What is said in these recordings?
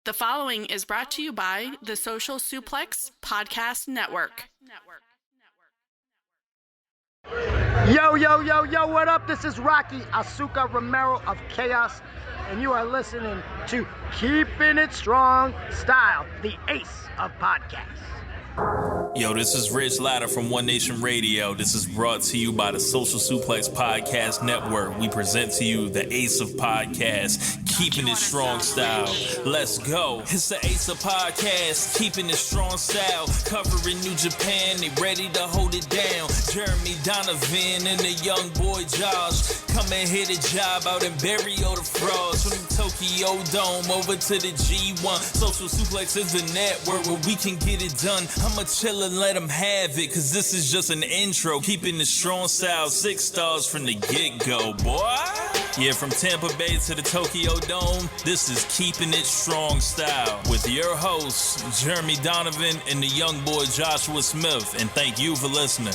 The following is brought to you by the Social Suplex Podcast Network. Yo, what up? This is Rocky Asuka Romero of Chaos, and you are listening to Keepin It Strong Style, the ace of podcasts. Yo, this is Rich Latta from One Nation Radio. This is brought to you by the Social Suplex Podcast Network. We present to you the ace of podcasts, Keepin It Strong Style. Let's go. It's the ace of podcasts, Keepin It Strong Style. Covering New Japan, they ready to hold it down. Jeremy, Donovan, and the young boy Josh. Come and hit a job out and bury all the frauds. From the Tokyo Dome over to the G1. Social Suplex is the network where we can get it done. I'ma chill and let them have it, cause this is just an intro. Keeping the strong style, 6 stars from the get-go, boy. Yeah, from Tampa Bay to the Tokyo Dome, this is Keeping It Strong Style with your hosts, Jeremy Donovan and the young boy Joshua Smith. And thank you for listening.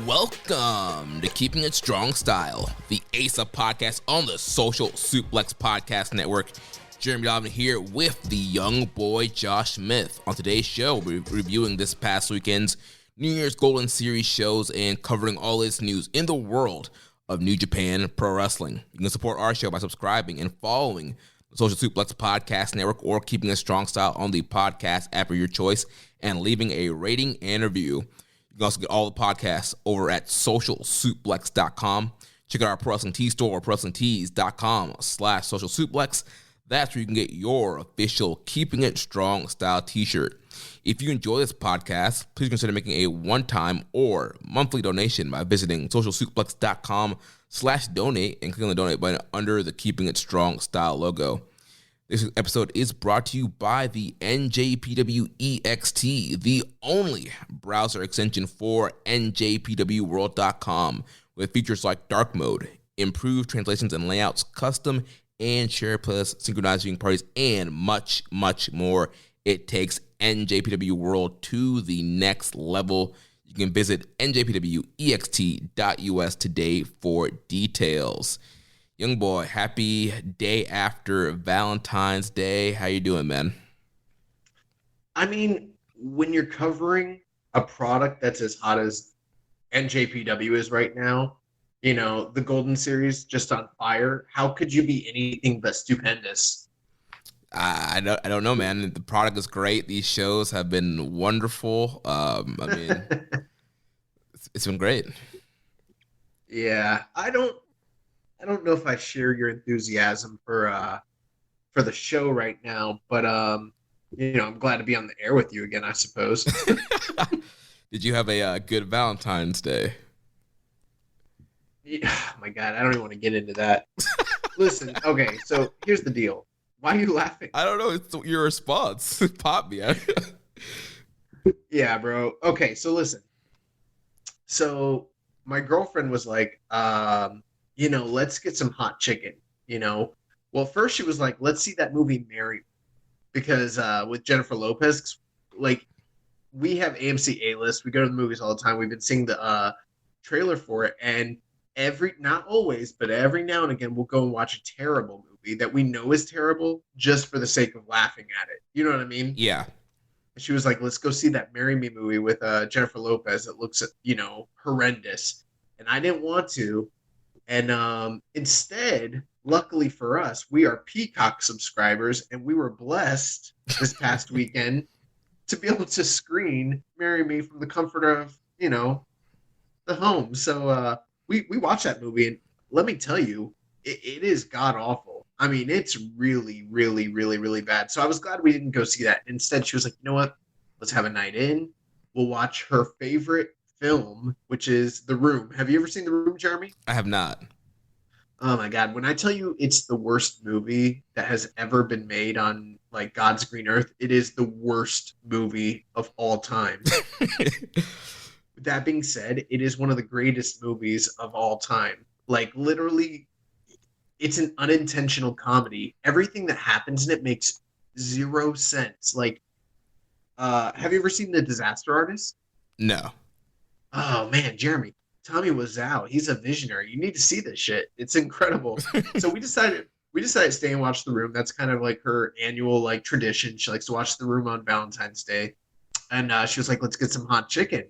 Welcome to Keeping It Strong Style, the ace of podcasts on the Social Suplex Podcast Network. Jeremy Donovan here with the young boy Josh Smith. On today's show, we're reviewing this past weekend's New Year's Golden Series shows and covering all its news in the world of New Japan Pro Wrestling. You can support our show by subscribing and following the Social Suplex Podcast Network or Keeping It Strong Style on the podcast app of your choice and leaving a rating and review. You can also get all the podcasts over at socialsuplex.com. Check out our Pro Wrestling Tees store or ProWrestlingTees.com/socialsuplex. That's where you can get your official Keeping It Strong Style t-shirt. If you enjoy this podcast, please consider making a one-time or monthly donation by visiting socialsuplex.com/donate and clicking on the donate button under the Keeping It Strong Style logo. This episode is brought to you by the NJPW EXT, the only browser extension for NJPWWorld.com, with features like dark mode, improved translations and layouts, custom and share playlists, synchronized viewing parties, and much, much more. It takes NJPW World to the next level. You can visit njpwext.us today for details. Young boy, happy day after Valentine's Day. How you doing, man? I mean, when you're covering a product that's as hot as NJPW is right now, you know, the Golden Series just on fire, how could you be anything but stupendous? I don't know, man. The product is great. These shows have been wonderful. I mean, it's been great. Yeah, I don't know if I share your enthusiasm for the show right now, but you know, I'm glad to be on the air with you again, I suppose. Did you have a good Valentine's Day? Yeah, oh my God, I don't even want to get into that. Listen, okay, so here's the deal. Why are you laughing? I don't know. It's your response. Pop me. Yeah, bro. Okay, so listen. So my girlfriend was like, you know, let's get some hot chicken, you know. Well, first she was like, let's see that movie Mary, because with Jennifer Lopez, like, we have AMC A-List. We go to the movies all the time. We've been seeing the trailer for it, and not always, but every now and again, we'll go and watch a terrible movie that we know is terrible just for the sake of laughing at it. You know what I mean? Yeah. She was like, let's go see that Marry Me movie with Jennifer Lopez that looks, you know, horrendous. And I didn't want to. And instead, luckily for us, we are Peacock subscribers, and we were blessed this past weekend to be able to screen Marry Me from the comfort of, you know, the home. So, we watched that movie, and let me tell you, it is god-awful. I mean, it's really, really, really, really bad. So I was glad we didn't go see that. Instead, she was like, you know what? Let's have a night in. We'll watch her favorite film, which is The Room. Have you ever seen The Room, Jeremy? I have not. Oh, my God. When I tell you it's the worst movie that has ever been made on, like, God's green earth, it is the worst movie of all time. That being said, it is one of the greatest movies of all time. Like, literally, it's an unintentional comedy. Everything that happens in it makes zero sense. Like, have you ever seen The Disaster Artist? No. Oh, man, Jeremy. Tommy Wiseau, he's a visionary. You need to see this shit. It's incredible. So we decided we decided to stay and watch The Room. That's kind of like her annual like tradition. She likes to watch The Room on Valentine's Day. And she was like, let's get some hot chicken.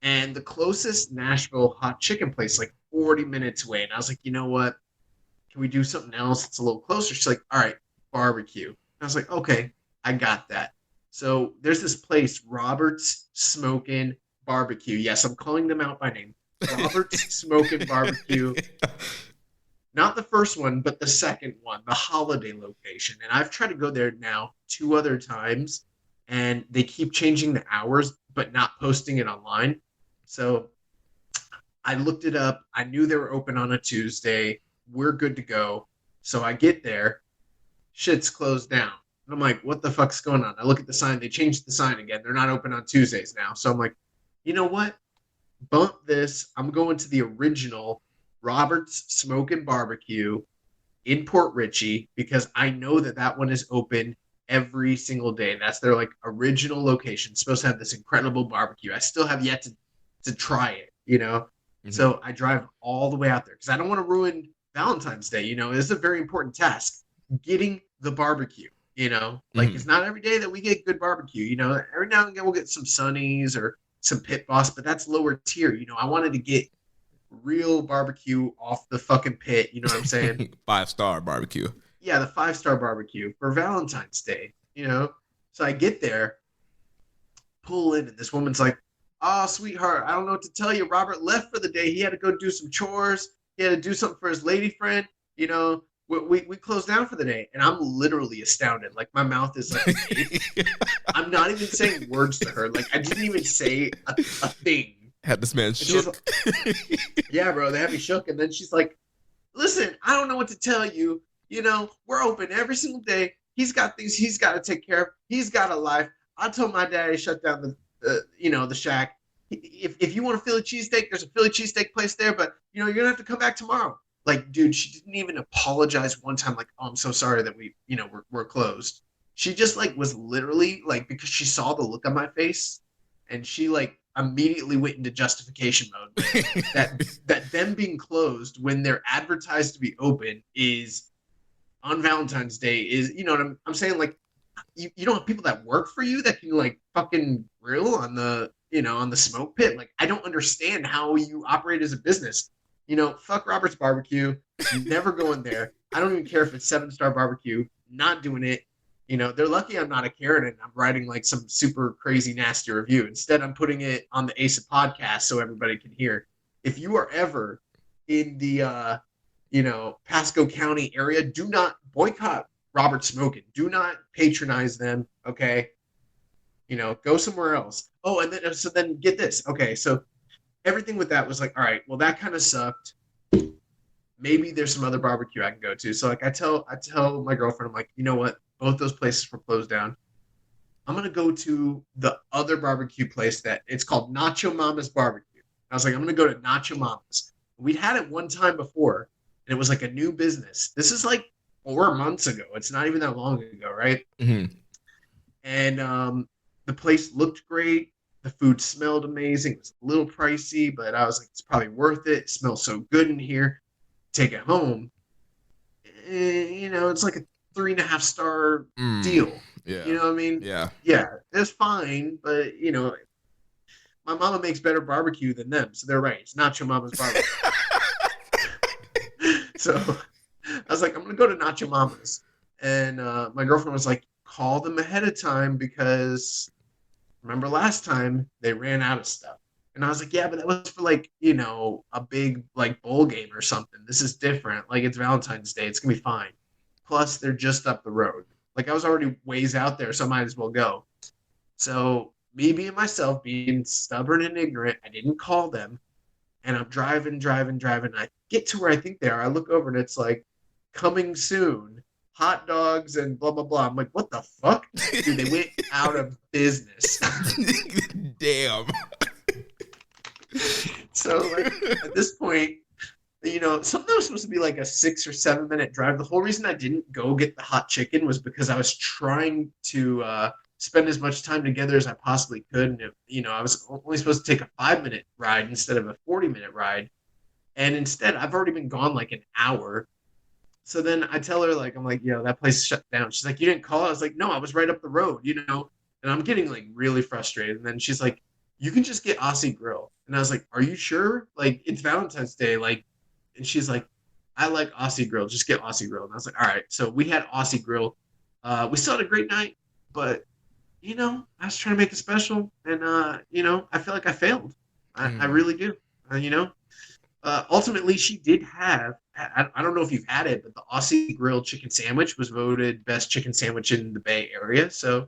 And the closest Nashville hot chicken place, like 40 minutes away. And I was like, you know what? Can we do something else that's a little closer? She's like, all right, barbecue. And I was like, okay, I got that. So there's this place, Robert's Smokin' Barbecue. Yes, I'm calling them out by name. Robert's Smokin' Barbecue. Not the first one, but the second one, the holiday location. And I've tried to go there now 2 other times, and they keep changing the hours, but not posting it online. So I looked it up. I knew they were open on a Tuesday. We're good to go. So I get there. Shit's closed down. And I'm like, what the fuck's going on? I look at the sign. They changed the sign again. They're not open on Tuesdays now. So I'm like, you know what? Bump this. I'm going to the original Robert's Smokin' Barbecue in Port Richey because I know that one is open every single day. That's their like original location. It's supposed to have this incredible barbecue. I still have yet to try it, you know? Mm-hmm. So I drive all the way out there because I don't want to ruin Valentine's Day. You know, it's a very important task. Getting the barbecue, you know? Like it's not every day that we get good barbecue, you know? Every now and again we'll get some Sunnies or some Pit Boss, but that's lower tier, you know? I wanted to get real barbecue off the fucking pit, you know what I'm saying? 5-star barbecue. Yeah, the 5-star barbecue for Valentine's Day, you know? So I get there, pull in, and this woman's like, oh, sweetheart, I don't know what to tell you. Robert left for the day. He had to go do some chores. He had to do something for his lady friend. You know, we closed down for the day. And I'm literally astounded. Like, my mouth is like, I'm not even saying words to her. Like, I didn't even say a thing. Had this man shook. Like, yeah, bro, they had me shook. And then she's like, listen, I don't know what to tell you. You know, we're open every single day. He's got things he's got to take care of. He's got a life. I told my daddy to shut down the shack. If you want a Philly cheesesteak, there's a Philly cheesesteak place there, but you know, you're gonna have to come back tomorrow. Like, dude, she didn't even apologize one time, like, oh, I'm so sorry that we're closed. She just like was literally like, because she saw the look on my face and she like immediately went into justification mode. that them being closed when they're advertised to be open is on Valentine's Day is, you know what I'm saying? Like, you don't have people that work for you that can like fucking grill on the, you know, on the smoke pit. Like, I don't understand how you operate as a business. You know, fuck Robert's Barbecue. Never going there. I don't even care if it's 7-star barbecue. Not doing it. You know, they're lucky I'm not a Karen and I'm writing like some super crazy nasty review. Instead, I'm putting it on the Ace of Podcast so everybody can hear. If you are ever in the, you know, Pasco County area, do not boycott Robert Smokin'. Do not patronize them, okay? You know, go somewhere else. Oh, and then get this. Okay, so everything with that was like, all right, well, that kind of sucked. Maybe there's some other barbecue I can go to. So like I tell my girlfriend, I'm like, you know what? Both those places were closed down. I'm gonna go to the other barbecue place that it's called Nacho Mama's Barbecue. I was like, I'm gonna go to Nacho Mama's. We'd had it one time before, and it was like a new business. This is like 4 months ago. It's not even that long ago, right? Mm-hmm. And the place looked great. The food smelled amazing. It was a little pricey, but I was like, it's probably worth it. It smells so good in here. Take it home. You know, it's like a 3.5-star deal. Yeah. You know what I mean? Yeah. Yeah, it's fine, but you know, my mama makes better barbecue than them, so they're right. It's Nacho Mama's Barbecue. So I was like, I'm gonna go to Nacho Mama's, and my girlfriend was like, call them ahead of time because remember last time they ran out of stuff. And I was like, yeah, but that was for like, you know, a big like bowl game or something. This is different. Like, it's Valentine's Day. It's gonna be fine. Plus, they're just up the road. Like, I was already ways out there, so I might as well go. So me being myself, being stubborn and ignorant, I didn't call them. And I'm driving. I get to where I think they are. I look over and it's like, coming soon, hot dogs and blah, blah, blah. I'm like, what the fuck? Dude, they went out of business. Damn. So like, at this point, you know, something was supposed to be like a 6 or 7 minute drive. The whole reason I didn't go get the hot chicken was because I was trying to spend as much time together as I possibly could. And, you know, I was only supposed to take a 5-minute ride instead of a 40-minute ride. And instead, I've already been gone like an hour. So then I tell her, like, I'm like, yo, that place shut down. She's like, you didn't call? I was like, no, I was right up the road, And I'm getting like really frustrated. And then she's like, you can just get Aussie Grill. And I was like, are you sure? Like, it's Valentine's Day. Like, and she's like, I like Aussie Grill. Just get Aussie Grill. And I was like, all right. So we had Aussie Grill. We still had a great night, but I was trying to make it special, and I feel like I failed. I really do. Ultimately, she did have. I don't know if you've had it, but the Aussie Grill chicken sandwich was voted best chicken sandwich in the Bay Area. So,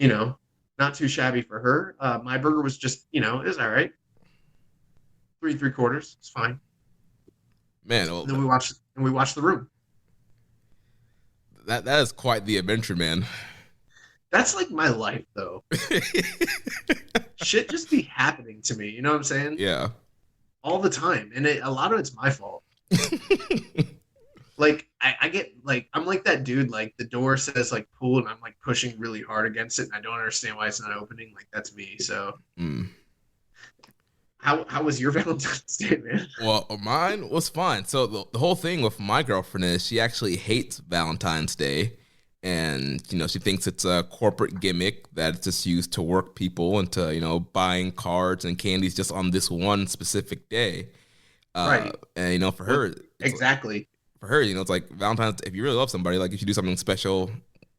not too shabby for her. My burger was just, it was all right. 3.75. It's fine. Man, and then we watched The Room. That is quite the adventure, man. That's like my life, though. Shit just be happening to me. You know what I'm saying? Yeah. All the time, and a lot of it's my fault. Like I get like I'm like that dude. Like the door says like pull, and I'm like pushing really hard against it, and I don't understand why it's not opening. Like that's me. So. How was your Valentine's Day, man? Well, mine was fine. So the whole thing with my girlfriend is she actually hates Valentine's Day. And, she thinks it's a corporate gimmick that it's just used to work people into, buying cards and candies just on this one specific day. Right. And, for her. Exactly. For her, it's like Valentine's, if you really love somebody, like you should do something special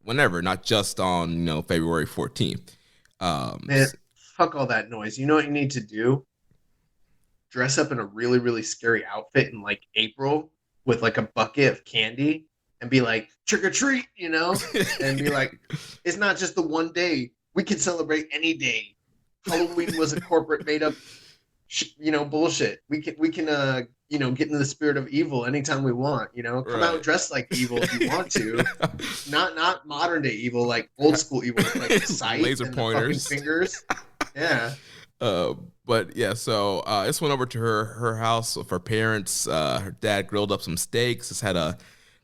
whenever, not just on, February 14th. Man, fuck all that noise. You know what you need to do? Dress up in a really, really scary outfit in like April with like a bucket of candy and be like, trick or treat, and be like, it's not just the one day. We can celebrate any day. Halloween was a corporate made up, bullshit. We can, get into the spirit of evil anytime we want, come out dressed like evil if you want to, not modern day evil, like old school evil, like the sight, laser and pointers, the fingers. Yeah. But yeah, so I just went over to her house with her parents. Her dad grilled up some steaks. Just had a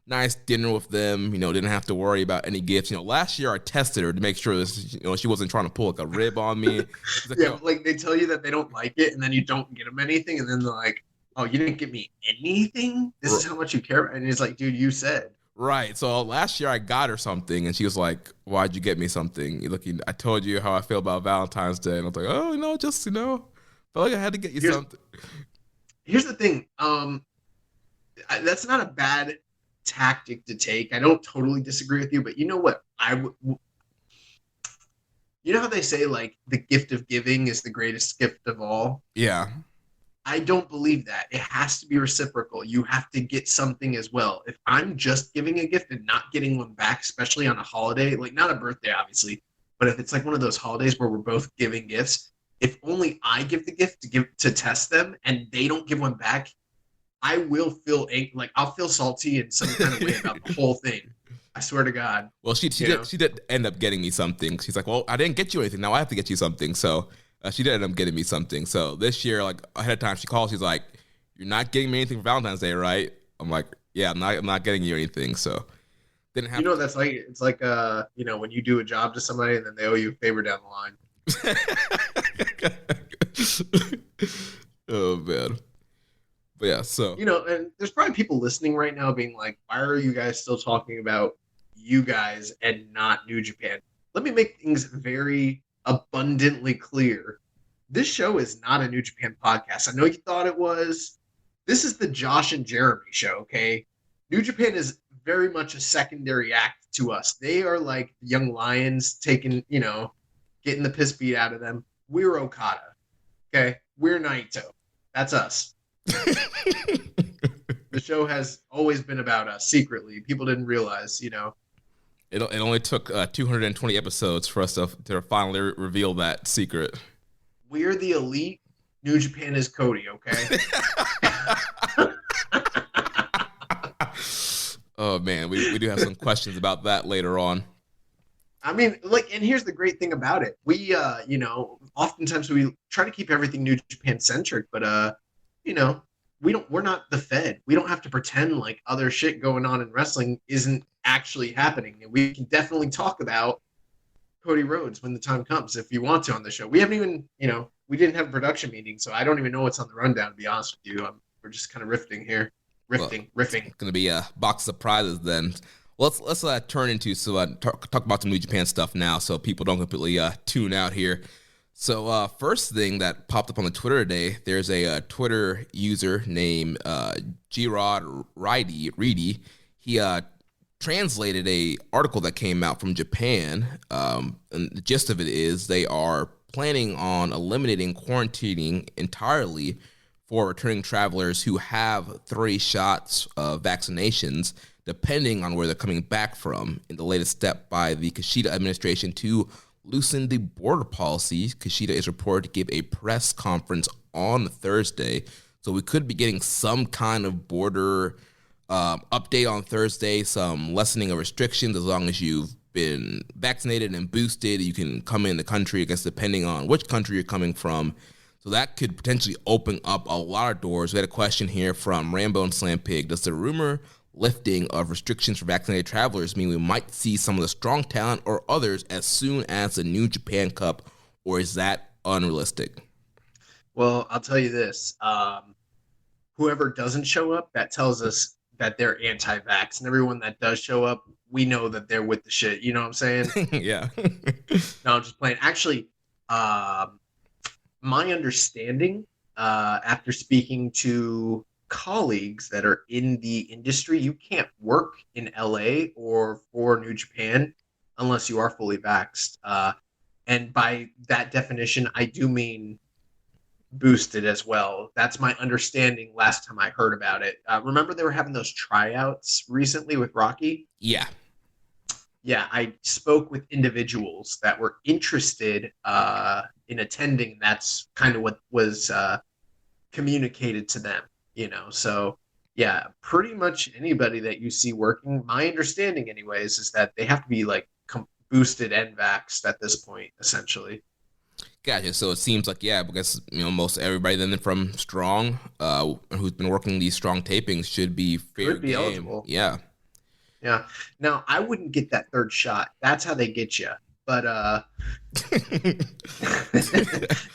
nice dinner with them. Didn't have to worry about any gifts. Last year I tested her to make sure this, she wasn't trying to pull like a rib on me. Like, yeah, like they tell you that they don't like it, and then you don't get them anything, and then they're like, "Oh, you didn't get me anything? This is how much you care." And it's like, dude, you said. Right. So last year I got her something, and she was like, "Why'd you get me something? I told you how I feel about Valentine's Day." And I was like, "Oh, just felt like I had to get you something." Here's the thing. That's not a bad tactic to take. I don't totally disagree with you, but you know what? You know how they say like the gift of giving is the greatest gift of all? Yeah. I don't believe that. It has to be reciprocal. You have to get something as well. If I'm just giving a gift and not getting one back, especially on a holiday, like not a birthday, obviously, but if it's like one of those holidays where we're both giving gifts, if only I give the gift to test them and they don't give one back, I will feel like I'll feel salty in some kind of way about the whole thing. I swear to God. Well, she did end up getting me something. She's like, well, I didn't get you anything. Now I have to get you something. So she did end up getting me something. So this year, like ahead of time, she called. She's like, "You're not getting me anything for Valentine's Day, right?" I'm like, "Yeah, I'm not getting you anything." So didn't have. That's like it's like when you do a job to somebody and then they owe you a favor down the line. Oh man. But yeah, so and there's probably people listening right now being like, "Why are you guys still talking about you guys and not New Japan?" Let me make things very abundantly clear. This show is not a New Japan podcast. I know you thought it was. This is the Josh and Jeremy show, okay? New Japan is very much a secondary act to us. They are like young lions taking, getting the piss beat out of them. We're Okada, okay? We're Naito. That's us. The show has always been about us secretly. People didn't realize, It only took 220 episodes for us to finally reveal that secret. We're the elite. New Japan is Cody, okay? Oh man, we do have some questions about that later on. I mean, and here's the great thing about it. We, oftentimes we try to keep everything New Japan centric, but we're not the Fed. We don't have to pretend like other shit going on in wrestling isn't actually happening. And we can definitely talk about Cody Rhodes when the time comes, if you want to on the show. We haven't even, we didn't have a production meeting, so I don't even know what's on the rundown, to be honest with you. We're just kind of riffing here. riffing. It's gonna be a box of surprises then. Let's turn into talk about some New Japan stuff now, so people don't completely tune out here. So first thing that popped up on the Twitter today, there's a Twitter user named Girod Reedy. He translated a article that came out from Japan, and the gist of it is they are planning on eliminating quarantining entirely for returning travelers who have 3 shots of vaccinations, depending on where they're coming back from, in the latest step by the Kishida administration to loosen the border policy. Kishida is reported to give a press conference on Thursday, so we could be getting some kind of border update on Thursday, some lessening of restrictions. As long as you've been vaccinated and boosted, you can come in the country, I guess, depending on which country you're coming from. So that could potentially open up a lot of doors. We had a question here from Rambo and Slam Pig. Does the rumor lifting of restrictions for vaccinated travelers mean we might see some of the strong talent or others as soon as the New Japan Cup, or is that unrealistic? Well, I'll tell you this. Whoever doesn't show up, that tells us that they're anti-vax. And everyone that does show up, we know that they're with the shit. You know what I'm saying? Yeah. No, I'm just playing. Actually, my understanding, after speaking to colleagues that are in the industry, you can't work in LA or for New Japan unless you are fully vaxxed. And by that definition, I do mean boosted as well. That's my understanding last time I heard about it. Remember they were having those tryouts recently with Rocky? Yeah. Yeah, I spoke with individuals that were interested in attending. That's kind of what was communicated to them, you know. So, yeah, pretty much anybody that you see working, my understanding anyways, is that they have to be like boosted and vaxxed at this point, essentially. Gotcha. So it seems like, yeah, because, you know, most everybody then from Strong, who's been working these Strong tapings, should be fair game. Eligible. Yeah. Yeah. Now, I wouldn't get that 3rd shot. That's how they get you. But no,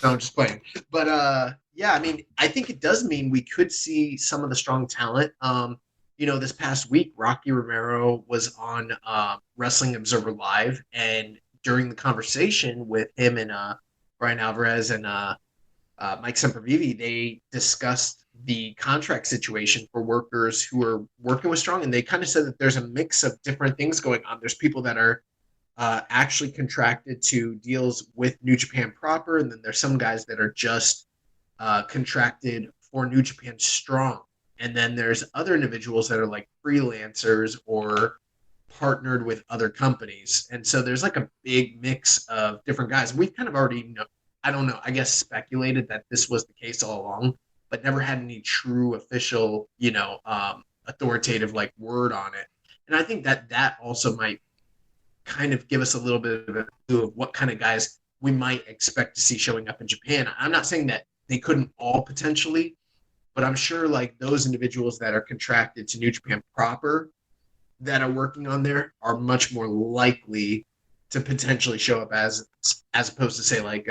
I'm just playing. But yeah, I mean, I think it does mean we could see some of the Strong talent. You know, this past week, Rocky Romero was on Wrestling Observer Live, and during the conversation with him and Brian Alvarez and Mike Sempervive, they discussed the contract situation for workers who are working with Strong, and they kind of said that there's a mix of different things going on. There's people that are actually contracted to deals with New Japan proper, and then there's some guys that are just contracted for New Japan Strong. And then there's other individuals that are like freelancers or partnered with other companies. And so there's like a big mix of different guys. We've kind of already know, I don't know, I guess speculated that this was the case all along, but never had any true official, you know, authoritative like word on it. And I think that also might kind of give us a little bit of a clue of what kind of guys we might expect to see showing up in Japan. I'm not saying that they couldn't all potentially, but I'm sure like those individuals that are contracted to New Japan proper that are working on there are much more likely to potentially show up as opposed to say like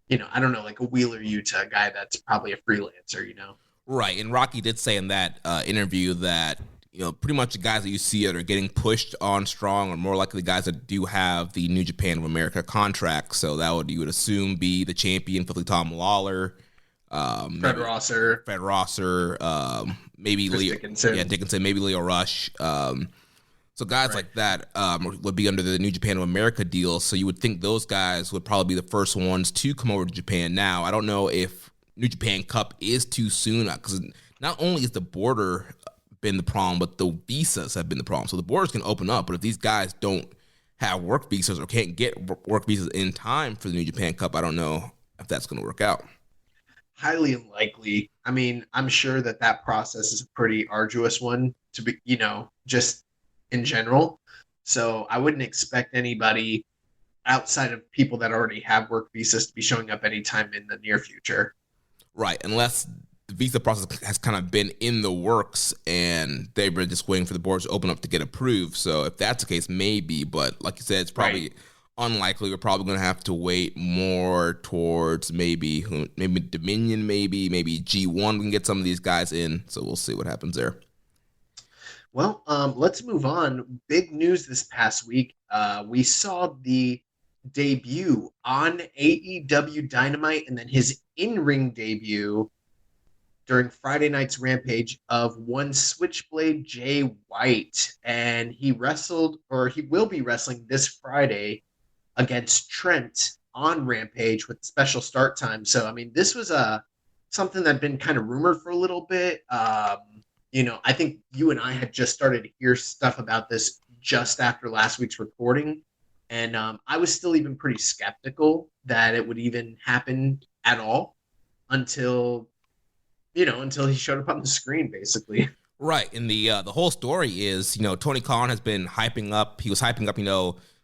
you know, I don't know, like a Wheeler Yuta guy that's probably a freelancer, you know. Right, and Rocky did say in that interview that, you know, pretty much the guys that you see that are getting pushed on Strong are more likely the guys that do have the New Japan of America contract. So that would, you would assume, be the champion, Philly Tom Lawler, Fred Rosser, maybe Chris Leo Dickinson, maybe Leo Rush. So guys like that would be under the New Japan of America deal. So you would think those guys would probably be the first ones to come over to Japan. Now, I don't know if New Japan Cup is too soon, because not only is the border been the problem, but the visas have been the problem. So the borders can open up, but if these guys don't have work visas or can't get work visas in time for the New Japan Cup, I don't know if that's going to work out. Highly unlikely. I mean, I'm sure that process is a pretty arduous one to be, you know, just in general. So I wouldn't expect anybody outside of people that already have work visas to be showing up anytime in the near future. Right, unless the visa process has kind of been in the works and they've been just waiting for the boards to open up to get approved. So if that's the case, maybe. But like you said, it's probably unlikely. We're probably going to have to wait more towards maybe Dominion, maybe G1. We can get some of these guys in, so we'll see what happens there. Well, let's move on. Big news this past week. We saw the debut on AEW Dynamite and then his in-ring debut during Friday night's Rampage of one Switchblade Jay White. And he will be wrestling this Friday against Trent on Rampage with special start time. So, I mean, this was something that had been kind of rumored for a little bit. I think you and I had just started to hear stuff about this just after last week's recording. And I was still even pretty skeptical that it would even happen at all until he showed up on the screen, basically. Right. And the whole story is, Tony Khan has been hyping up,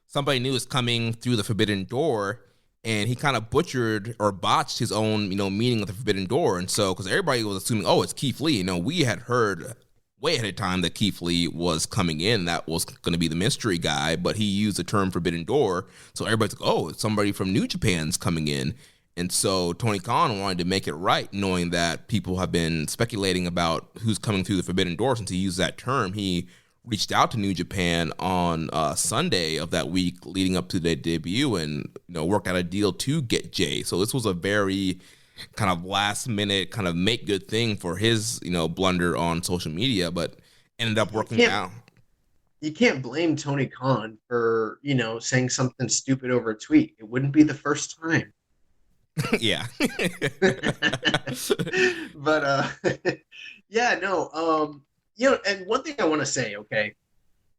somebody new is coming through the Forbidden Door, and he kind of butchered or botched his own, meaning of the Forbidden Door. And so, because everybody was assuming, it's Keith Lee. We had heard way ahead of time that Keith Lee was coming in. That was going to be the mystery guy, but he used the term Forbidden Door. So everybody's like, somebody from New Japan's coming in. And so Tony Khan wanted to make it right, knowing that people have been speculating about who's coming through the Forbidden Door. Since he used that term, he reached out to New Japan on Sunday of that week leading up to their debut and, worked out a deal to get Jay. So this was a very kind of last minute kind of make good thing for his, blunder on social media, but ended up working out. You can't blame Tony Khan for, saying something stupid over a tweet. It wouldn't be the first time. Yeah. But and one thing I want to say, okay,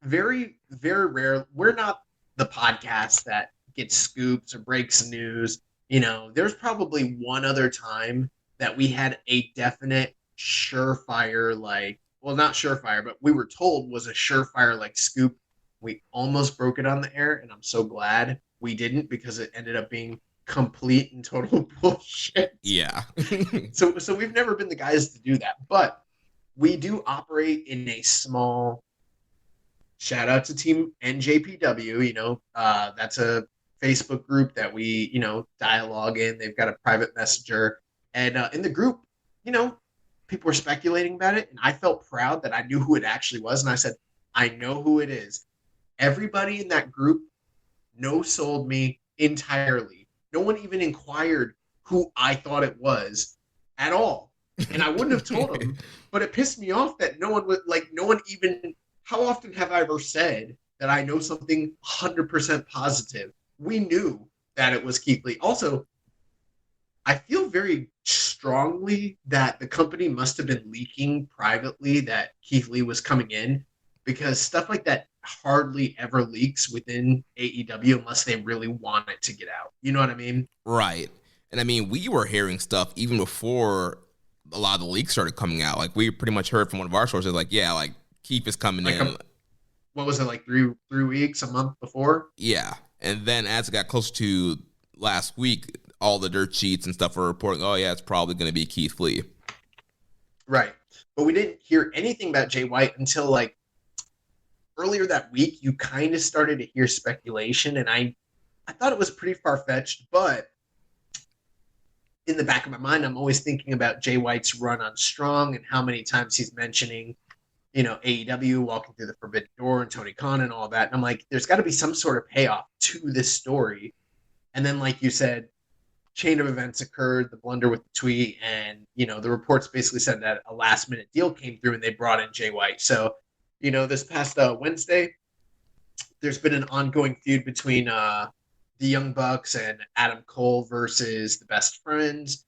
very, very rare. We're not the podcast that gets scoops or breaks news. There's probably one other time that we had a definite surefire, not surefire, but we were told was a surefire scoop. We almost broke it on the air, and I'm so glad we didn't, because it ended up being complete and total bullshit. Yeah. So we've never been the guys to do that, but we do operate in a small, shout out to Team NJPW. That's a Facebook group that we, dialogue in. They've got a private messenger, and in the group, people were speculating about it, and I felt proud that I knew who it actually was, and I said, I know who it is. Everybody in that group no-sold me entirely. No one even inquired who I thought it was at all. And I wouldn't have told them, but it pissed me off that no one even, how often have I ever said that I know something 100% positive? We knew that it was Keith Lee. Also, I feel very strongly that the company must have been leaking privately that Keith Lee was coming in, because stuff like that hardly ever leaks within AEW unless they really want it to get out. You know what I mean? Right. And I mean, we were hearing stuff even before a lot of the leaks started coming out. We pretty much heard from one of our sources, Keith is coming in. What was it, 3 weeks, a month before? Yeah. And then as it got close to last week, all the dirt sheets and stuff were reporting, it's probably going to be Keith Lee. Right. But we didn't hear anything about Jay White until earlier that week. You kind of started to hear speculation, and I thought it was pretty far-fetched, but in the back of my mind, I'm always thinking about Jay White's run on Strong and how many times he's mentioning, AEW, walking through the Forbidden Door and Tony Khan and all that. And I'm like, there's got to be some sort of payoff to this story. And then, like you said, chain of events occurred, the blunder with the tweet, and, the reports basically said that a last-minute deal came through and they brought in Jay White. So, this past Wednesday, there's been an ongoing feud between the Young Bucks and Adam Cole versus the Best Friends,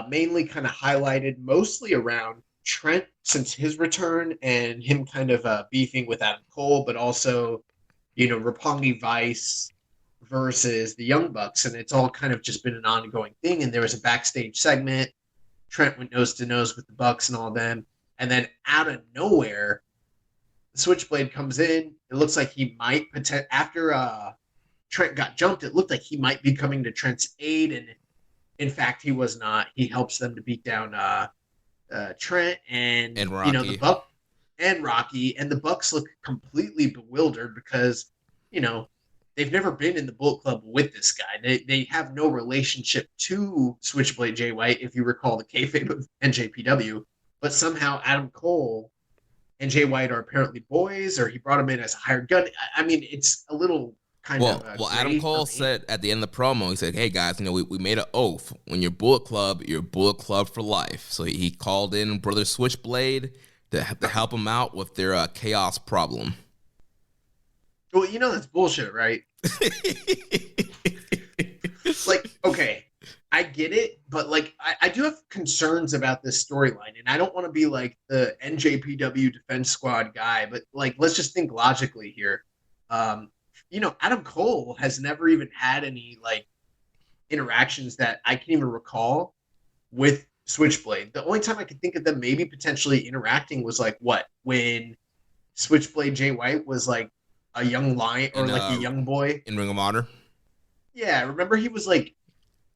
mainly kind of highlighted mostly around Trent since his return and him kind of beefing with Adam Cole, but also, Roppongi Vice versus the Young Bucks. And it's all kind of just been an ongoing thing. And there was a backstage segment. Trent went nose to nose with the Bucks and all them. And then out of nowhere, Switchblade comes in. It looks like he might after Trent got jumped, it looked like he might be coming to Trent's aid, and in fact, he was not. He helps them to beat down Trent and Rocky. The Buck and Rocky, and the Bucks look completely bewildered because they've never been in the Bullet Club with this guy. They have no relationship to Switchblade Jay White, if you recall the kayfabe of NJPW. But somehow Adam Cole and Jay White are apparently boys, or he brought him in as a hired gun. I mean, it's a little kind of well, Adam Cole said at the end of the promo, he said, "Hey guys, we made an oath. When you're Bullet Club for life." So he called in Brother Switchblade to help him out with their chaos problem. Well, that's bullshit, right? Like, okay, I get it, but like, I do have concerns about this storyline, and I don't want to be like the NJPW Defense Squad guy, but like, let's just think logically here. Adam Cole has never even had any like interactions that I can even recall with Switchblade. The only time I could think of them maybe potentially interacting was like when Switchblade Jay White was like a young lion or like a young boy in Ring of Honor. Yeah, remember he was like,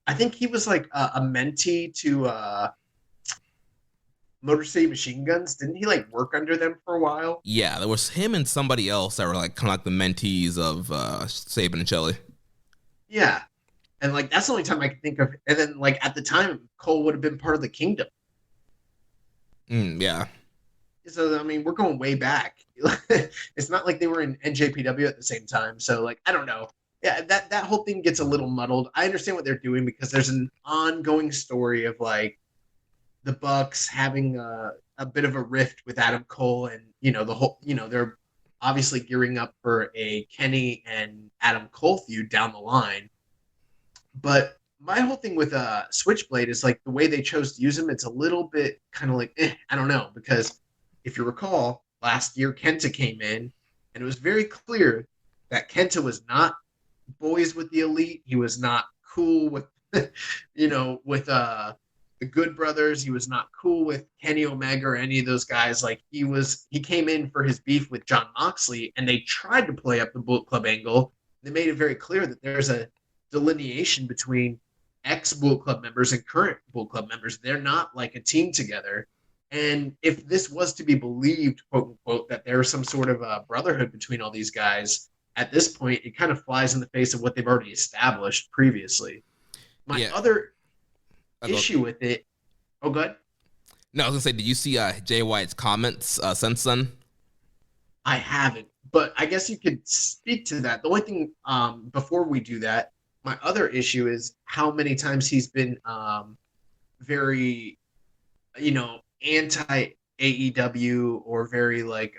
I think he was like a mentee to Motor City Machine Guns. Didn't he like work under them for a while? Yeah, there was him and somebody else that were like kind of like the mentees of Sabin and Shelley. Yeah, and like that's the only time I could think of. And then like at the time, Cole would have been part of the Kingdom. Yeah. So I mean, we're going way back. It's not like they were in NJPW at the same time. So like, I don't know. Yeah, that whole thing gets a little muddled. I understand what they're doing because there's an ongoing story of like the Bucks having a bit of a rift with Adam Cole, and the whole they're obviously gearing up for a Kenny and Adam Cole feud down the line. But my whole thing with Switchblade is like the way they chose to use him. It's a little bit kind of like I don't know, because if you recall, last year Kenta came in, and it was very clear that Kenta was not boys with the Elite. He was not cool with with the Good Brothers. He was not cool with Kenny Omega or any of those guys. Like he came in for his beef with Jon Moxley, and they tried to play up the Bullet Club angle. They made it very clear that there's a delineation between ex-Bullet Club members and current Bullet Club members. They're not like a team together. And if this was to be believed, quote unquote, that there's some sort of a brotherhood between all these guys, at this point, it kind of flies in the face of what they've already established previously. My other issue with it. Oh, good. No, I was gonna say, did you see Jay White's comments since then? I haven't, but I guess you could speak to that. The only thing before we do that, my other issue is how many times he's been very, anti AEW or very like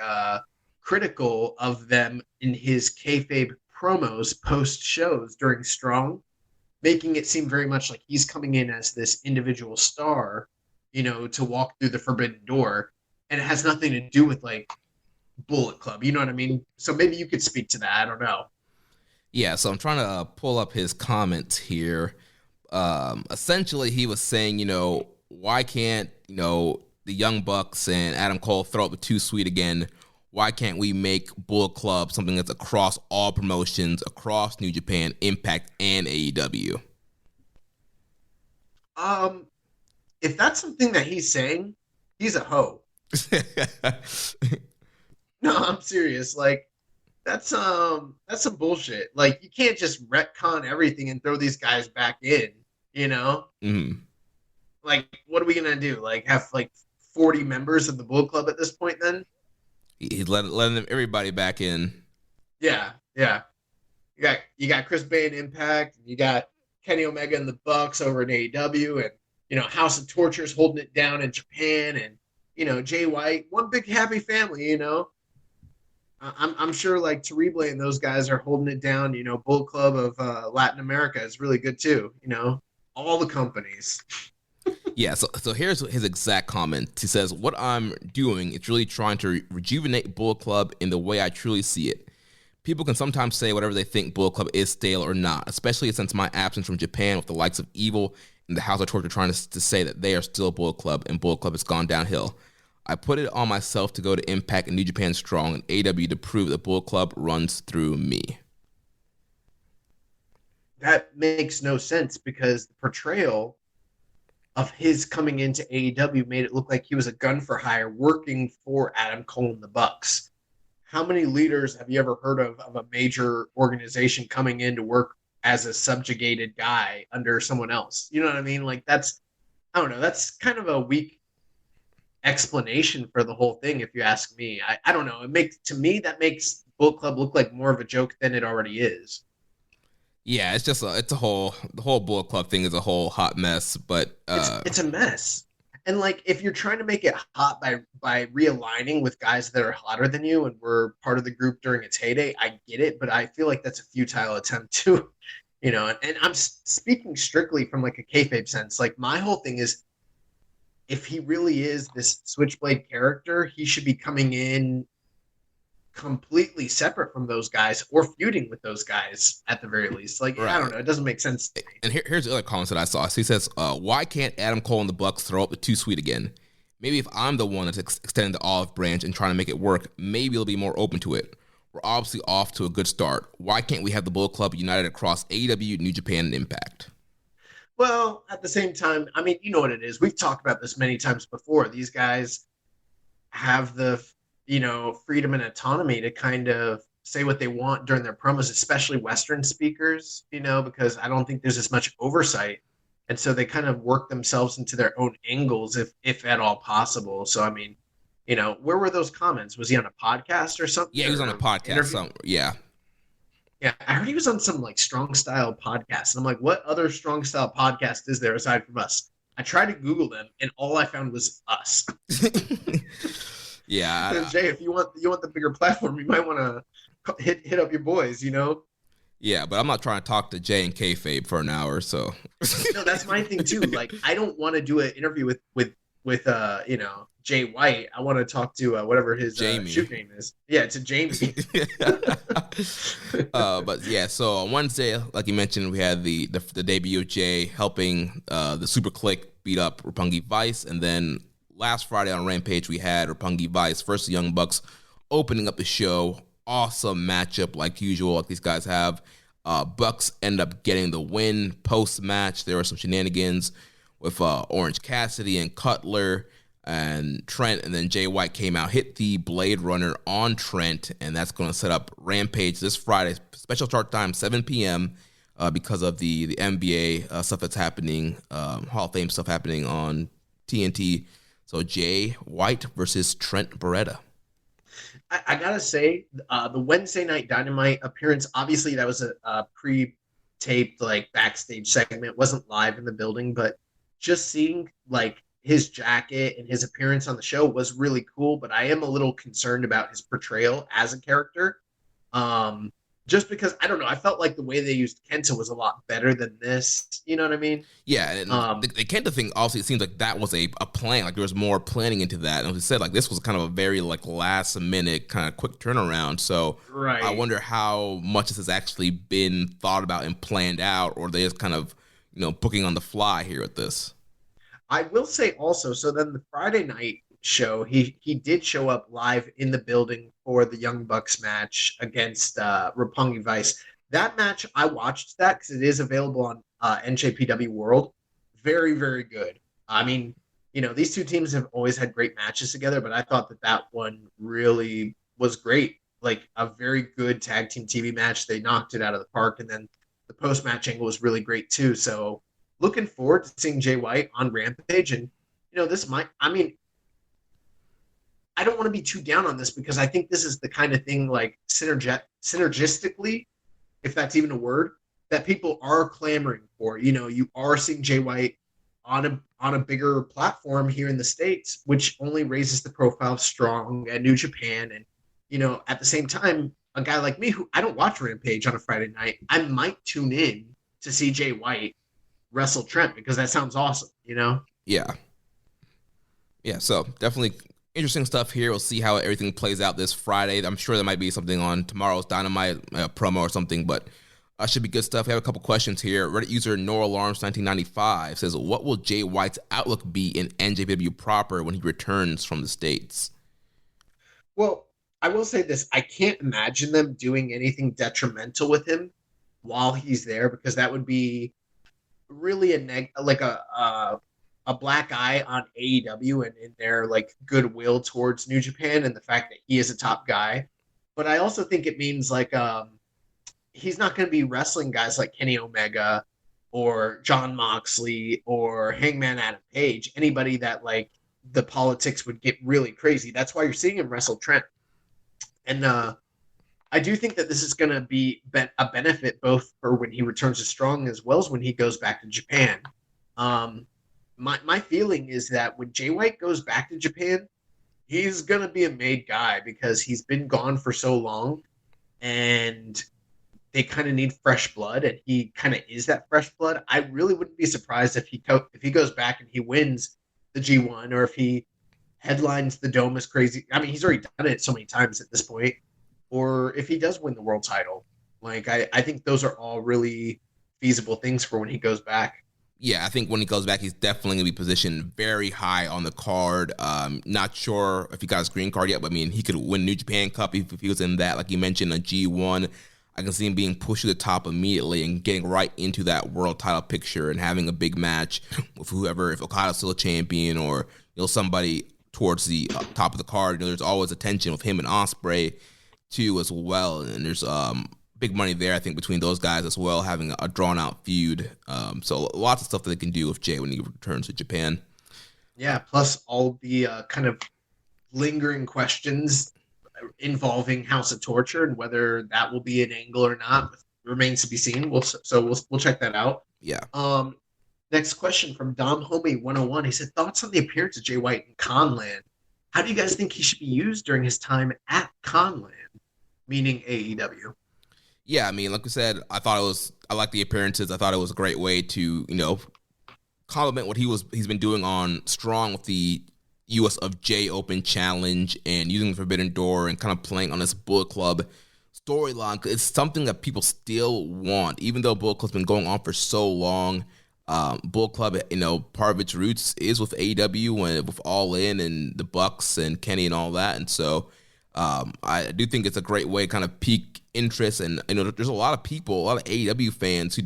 critical of them in his kayfabe promos post shows during Strong, making it seem very much like he's coming in as this individual star, to walk through the forbidden door, and it has nothing to do with like Bullet Club. You know what I mean? So maybe you could speak to that. I don't know. Yeah, so I'm trying to pull up his comments here. Essentially, he was saying, why can't, the Young Bucks and Adam Cole throw up the Too Sweet again? Why can't we make Bullet Club something that's across all promotions, across New Japan, Impact, and AEW? If that's something that he's saying, he's a hoe. No, I'm serious. Like, that's some bullshit. Like, you can't just retcon everything and throw these guys back in, Mm-hmm. Like, what are we gonna do? Like, have like 40 members of the Bullet Club at this point then? He's letting everybody back in. Yeah. You got Chris Bay in Impact, and you got Kenny Omega and the Bucks over in AEW, and House of Torture's holding it down in Japan, and Jay White, one big happy family. I'm sure like Terrible and those guys are holding it down. Bullet Club of Latin America is really good too. All the companies. Yeah, so here's his exact comment. He says, what I'm doing is really trying to rejuvenate Bullet Club in the way I truly see it. People can sometimes say whatever they think Bullet Club is stale or not, especially since my absence from Japan with the likes of Evil and the House of Torture trying to say that they are still Bullet Club and Bullet Club has gone downhill. I put it on myself to go to Impact and New Japan Strong and AEW to prove that Bullet Club runs through me. That makes no sense because the portrayal of his coming into AEW made it look like he was a gun for hire working for Adam Cole and the Bucks. how many leaders have you ever heard of a major organization coming in to work as a subjugated guy under someone else? You know what I mean? Like I don't know. That's kind of a weak explanation for the whole thing, if you ask me. I don't know. That makes Bullet Club look like more of a joke than it already is. Yeah, it's the whole Bullet Club thing is a whole hot mess, but It's a mess. And like, if you're trying to make it hot by realigning with guys that are hotter than you and were part of the group during its heyday, I get it, but I feel like that's a futile attempt to, and I'm speaking strictly from like a kayfabe sense. Like, my whole thing is, if he really is this Switchblade character, he should be coming in completely separate from those guys or feuding with those guys at the very least. Like, right. I don't know. It doesn't make sense to me. And here's the other comments that I saw. So he says, why can't Adam Cole and the Bucks throw up the Too Sweet again? Maybe if I'm the one that's extending the olive branch and trying to make it work, maybe they'll be more open to it. We're obviously off to a good start. Why can't we have the Bullet Club united across AEW, New Japan, and Impact? Well, at the same time, I mean, you know what it is. We've talked about this many times before. These guys have the freedom and autonomy to kind of say what they want during their promos, especially Western speakers, because I don't think there's as much oversight. And so they kind of work themselves into their own angles, if at all possible. So, I mean, where were those comments? Was he on a podcast or something? Yeah, he was on a podcast. Yeah. Yeah, I heard he was on some like Strong Style podcast. And I'm like, what other Strong Style podcast is there aside from us? I tried to Google them, and all I found was us. Yeah, Jay, if you want the bigger platform, you might want to hit up your boys, Yeah, but I'm not trying to talk to Jay and kayfabe for an hour, so. No, that's my thing too. Like, I don't want to do an interview with Jay White. I want to talk to whatever his shoot name is. Yeah, it's a Jamie. But yeah, so on Wednesday, like you mentioned, we had the debut of Jay helping the Super Click beat up Roppongi Vice, and then last Friday on Rampage, we had Roppongi Vice versus Young Bucks opening up the show. Awesome matchup like usual, like these guys have. Bucks end up getting the win. Post-match, there were some shenanigans with Orange Cassidy and Cutler and Trent, and then Jay White came out, hit the Blade Runner on Trent, and that's going to set up Rampage this Friday. Special start time, 7 p.m. Because of the NBA stuff that's happening, Hall of Fame stuff happening on TNT. So Jay White versus Trent Beretta. I gotta say, the Wednesday Night Dynamite appearance, obviously that was a pre-taped like backstage segment, wasn't live in the building, but just seeing like his jacket and his appearance on the show was really cool. But I am a little concerned about his portrayal as a character. Just because, I don't know, I felt like the way they used Kenta was a lot better than this. You know what I mean? Yeah, and the Kenta thing, obviously, it seems like that was a plan. Like, there was more planning into that. And as we said, like, this was kind of a very, like, last-minute kind of quick turnaround. So right. I wonder how much this has actually been thought about and planned out, or they just kind of, booking on the fly here with this. I will say also, so then the Friday night show, he did show up live in the building for the Young Bucks match against Roppongi Vice. That match, I watched that because it is available on NJPW World. Very, very good. I mean, these two teams have always had great matches together, but I thought that one really was great. Like, a very good tag team TV match. They knocked it out of the park, and then the post-match angle was really great too. So looking forward to seeing Jay White on Rampage. And, this might, I don't want to be too down on this because I think this is the kind of thing like synergistically, if that's even a word, that people are clamoring for. You are seeing Jay White on a bigger platform here in the States, which only raises the profile of Strong and New Japan. And, at the same time, a guy like me who I don't watch Rampage on a Friday night, I might tune in to see Jay White wrestle Trent because that sounds awesome, Yeah. Yeah, so definitely interesting stuff here. We'll see how everything plays out this Friday. I'm sure there might be something on tomorrow's Dynamite promo or something, but should be good stuff. We have a couple questions here. Reddit user NoAlarms1995 says, what will Jay White's outlook be in NJPW proper when he returns from the States? Well, I will say this. I can't imagine them doing anything detrimental with him while he's there because that would be really a black eye on AEW and in their like goodwill towards New Japan and the fact that he is a top guy. but I also think it means like he's not going to be wrestling guys like Kenny Omega or John Moxley or Hangman Adam Page, anybody that like the politics would get really crazy. That's why you're seeing him wrestle Trent. And I do think that this is going to be a benefit both for when he returns to Strong as well as when he goes back to Japan. My feeling is that when Jay White goes back to Japan, he's going to be a made guy because he's been gone for so long and they kind of need fresh blood, and he kind of is that fresh blood. I really wouldn't be surprised if he goes back and he wins the G1, or if he headlines the Dome as crazy. I mean, he's already done it so many times at this point. Or if he does win the world title. Like, I think those are all really feasible things for when he goes back. Yeah, I think when he goes back, he's definitely going to be positioned very high on the card. Not sure if he got his green card yet, but I mean, he could win New Japan Cup if he was in that. Like you mentioned, a G1. I can see him being pushed to the top immediately and getting right into that world title picture and having a big match with whoever, if Okada's still a champion or, you know, somebody towards the top of the card. You know, there's always a tension with him and Ospreay too as well. And there's big money there, I think, between those guys as well, having a drawn-out feud. So lots of stuff that they can do with Jay when he returns to Japan. Yeah, plus all the kind of lingering questions involving House of Torture and whether that will be an angle or not remains to be seen. We'll check that out. Yeah. Next question from Dom Homie 101. He said, thoughts on the appearance of Jay White in Conland? How do you guys think he should be used during his time at Conland, meaning AEW? Yeah, I mean, like we said, I like the appearances. I thought it was a great way to, you know, compliment what he's been doing on Strong with the US of J Open Challenge and using the Forbidden Door and kind of playing on this Bullet Club storyline. It's something that people still want, even though Bullet Club's been going on for so long. Bullet Club, you know, part of its roots is with AEW and with All In and the Bucks and Kenny and all that. And so I do think it's a great way to kind of pique interest. And, you know, there's a lot of people, a lot of AEW fans who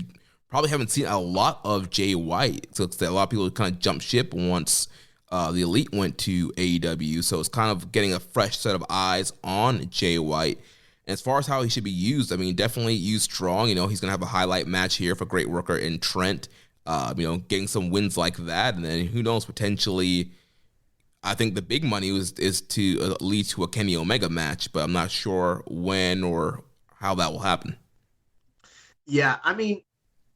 probably haven't seen a lot of Jay White. So it's that a lot of people kind of jumped ship once the Elite went to AEW. So it's kind of getting a fresh set of eyes on Jay White. And as far as how he should be used, I mean, definitely use Strong. You know, he's going to have a highlight match here for great worker in Trent. You know, getting some wins like that. And then who knows, potentially, I think the big money is to lead to a Kenny Omega match, but I'm not sure when or how that will happen. Yeah, I mean,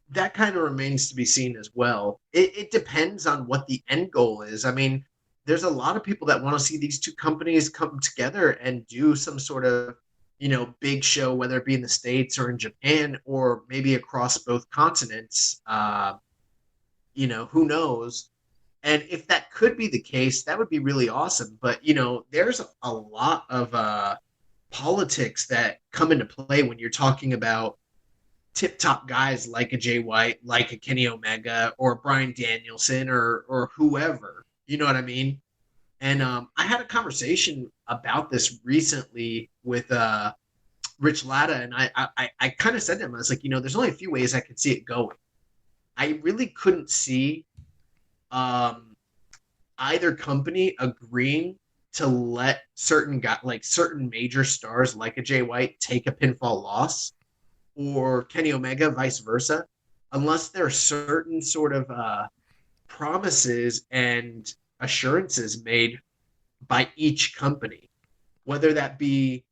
that kind of remains to be seen as well. It depends on what the end goal is. I mean, there's a lot of people that want to see these two companies come together and do some sort of, you know, big show, whether it be in the States or in Japan or maybe across both continents. You know, who knows? And if that could be the case, that would be really awesome. But, you know, there's a lot of politics that come into play when you're talking about tip-top guys like a Jay White, like a Kenny Omega, or Bryan Danielson, or whoever. You know what I mean? And I had a conversation about this recently with Rich Latta, and I kind of said to him, I was like, you know, there's only a few ways I could see it going. I really couldn't see either company agreeing to let certain major stars like a Jay White take a pinfall loss, or Kenny Omega, vice versa, unless there are certain sort of promises and assurances made by each company, whether that be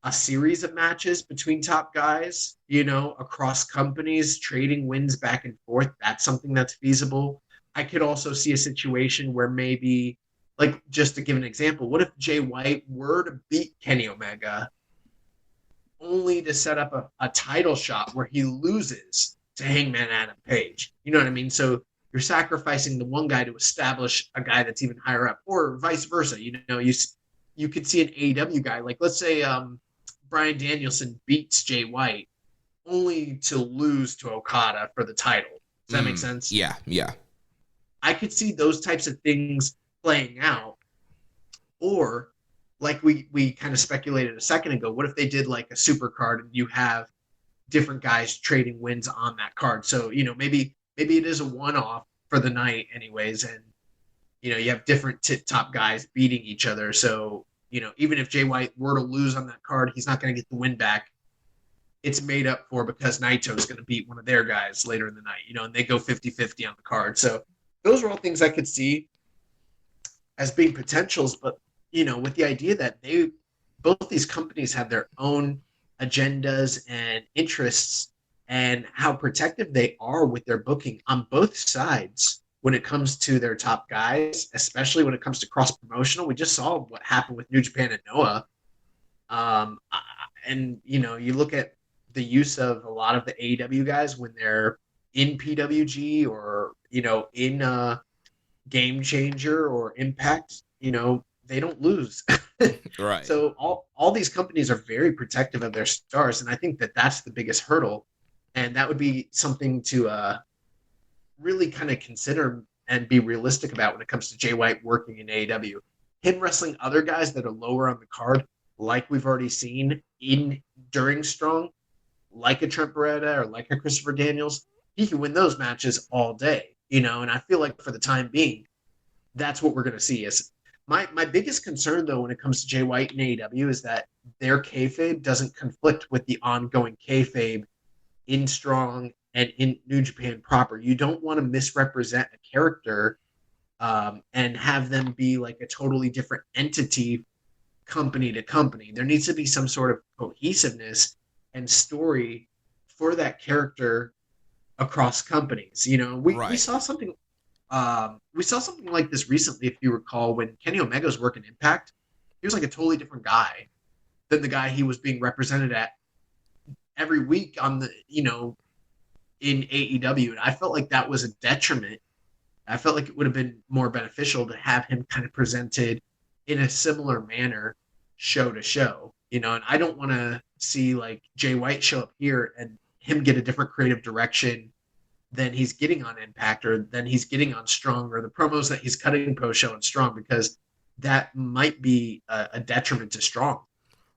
a series of matches between top guys, you know, across companies, trading wins back and forth. That's something that's feasible. I could also see a situation where maybe, like, just to give an example, what if Jay White were to beat Kenny Omega only to set up a title shot where he loses to Hangman Adam Page? You know what I mean? So you're sacrificing the one guy to establish a guy that's even higher up, or vice versa. You know, you could see an AEW guy, like, let's say Bryan Danielson beats Jay White only to lose to Okada for the title. Does that make sense? Yeah. I could see those types of things playing out. Or, like we kind of speculated a second ago, what if they did like a super card and you have different guys trading wins on that card? So, you know, maybe it is a one-off for the night anyways, and, you know, you have different top guys beating each other. So, even if Jay White were to lose on that card, he's not going to get the win back. It's made up for because Naito is going to beat one of their guys later in the night, and they go 50-50 on the card. So those are all things I could see as being potentials, but, with the idea that both these companies have their own agendas and interests and how protective they are with their booking on both sides when it comes to their top guys, especially when it comes to cross-promotional. We just saw what happened with New Japan and Noah. And, you look at the use of a lot of the AEW guys when they're in PWG or, in Game Changer or Impact, they don't lose. Right. So all these companies are very protective of their stars, and I think that that's the biggest hurdle, and that would be something to really kind of consider and be realistic about when it comes to Jay White working in AEW. Him wrestling other guys that are lower on the card, like we've already seen during Strong, like a Trent Beretta or like a Christopher Daniels, he can win those matches all day, and I feel like for the time being, that's what we're going to see. Is my biggest concern, though, when it comes to Jay White and AEW is that their kayfabe doesn't conflict with the ongoing kayfabe in Strong and in New Japan proper. You don't want to misrepresent a character and have them be like a totally different entity company to company. There needs to be some sort of cohesiveness and story for that character across companies. We saw something like this recently, if you recall, when Kenny Omega was working Impact. He was like a totally different guy than the guy he was being represented at every week on the, in AEW. And I felt like that was a detriment. I felt like it would have been more beneficial to have him kind of presented in a similar manner show to show, and I don't want to see like Jay White show up here and him get a different creative direction than he's getting on Impact or than he's getting on Strong, or the promos that he's cutting post-show on Strong, because that might be a detriment to Strong.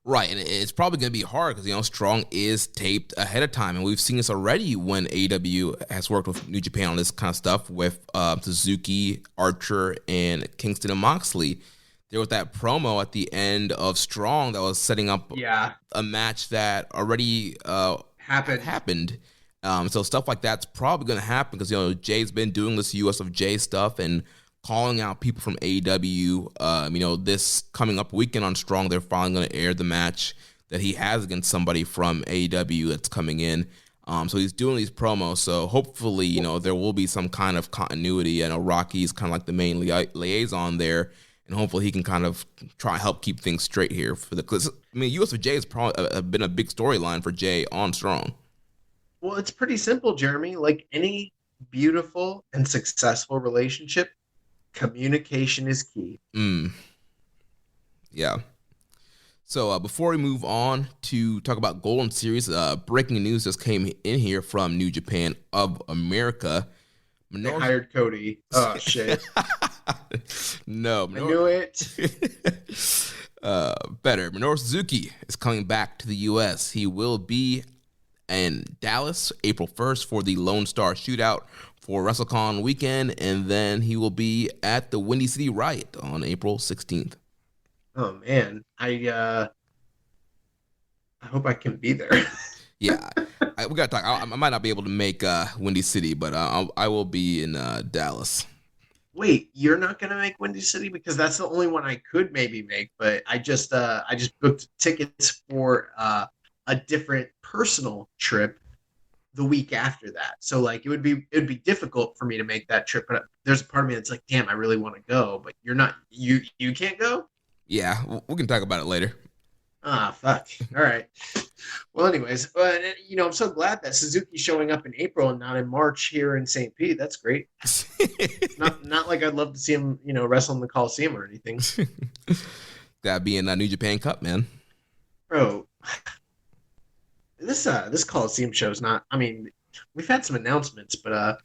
Right, and it's probably going to be hard because, Strong is taped ahead of time, and we've seen this already when AEW has worked with New Japan on this kind of stuff with Suzuki, Archer, and Kingston and Moxley. There was that promo at the end of Strong that was setting up a match that already happened. So stuff like that's probably going to happen because, Jay's been doing this US of J stuff and calling out people from AEW. This coming up weekend on Strong, they're finally going to air the match that he has against somebody from AEW that's coming in. So he's doing these promos. So hopefully, there will be some kind of continuity. I know Rocky's kind of like the main liaison there. And hopefully he can kind of try to help keep things straight here. Because US of J has probably been a big storyline for Jay on Strong. Well, it's pretty simple, Jeremy. Like any beautiful and successful relationship, communication is key. Yeah. So before we move on to talk about Golden Series, breaking news just came in here from New Japan of America. They hired Cody. Oh, shit. No. I knew it. Better. Minoru Suzuki is coming back to the U.S. He will be in Dallas April 1st for the Lone Star Shootout for WrestleCon weekend, and then he will be at the Windy City Riot on April 16th. Oh, man. I hope I can be there. Yeah. We got to talk. I might not be able to make Windy City, but I will be in Dallas. Wait, you're not gonna make Windy City? Because that's the only one I could maybe make. But I just booked tickets for a different personal trip the week after that. So like it would be difficult for me to make that trip. But there's a part of me that's like, damn, I really want to go. But you're not. You can't go. Yeah, we can talk about it later. Ah, fuck. All right. Well, anyways, I'm so glad that Suzuki's showing up in April and not in March here in St. Pete. That's great. not like I'd love to see him, wrestle in the Coliseum or anything. Gotta be in that New Japan Cup, man. Bro, this Coliseum show's not. I mean, we've had some announcements, but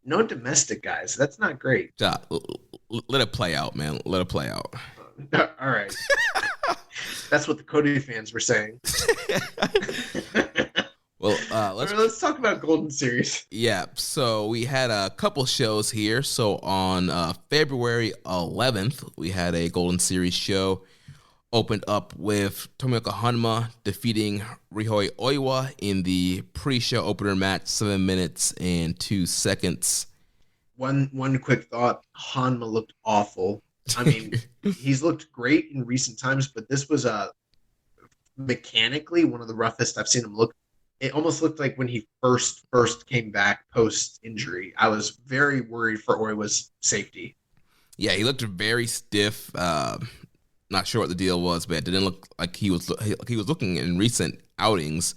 no domestic guys. That's not great. Let it play out, man. Let it play out. All right. That's what the Cody fans were saying. Well, let's talk about Golden Series. Yeah, so we had a couple shows here. So on February 11th, we had a Golden Series show opened up with Tomoyuka Hanma defeating Rihoi Oiwa in the pre-show opener match, 7 minutes and 2 seconds. One quick thought: Hanma looked awful. I mean, he's looked great in recent times, but this was mechanically one of the roughest I've seen him look. It almost looked like when he first came back post injury. I was very worried for Oiwa's safety. Yeah, he looked very stiff. Not sure what the deal was, but it didn't look like he was looking in recent outings.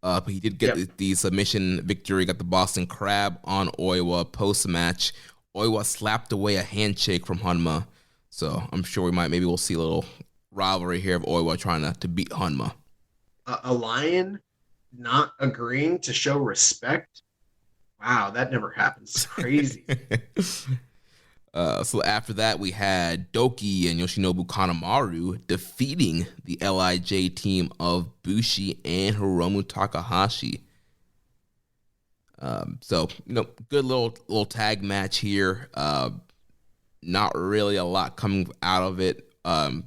But he did get the submission victory, got the Boston Crab on Oiwa post-match. Oiwa slapped away a handshake from Hanma. So I'm sure maybe we'll see a little rivalry here of Oiwa trying to beat Hanma. A lion not agreeing to show respect? Wow, that never happens. It's crazy. So after that, we had Doki and Yoshinobu Kanamaru defeating the LIJ team of Bushi and Hiromu Takahashi. So, good little tag match here. Not really a lot coming out of it.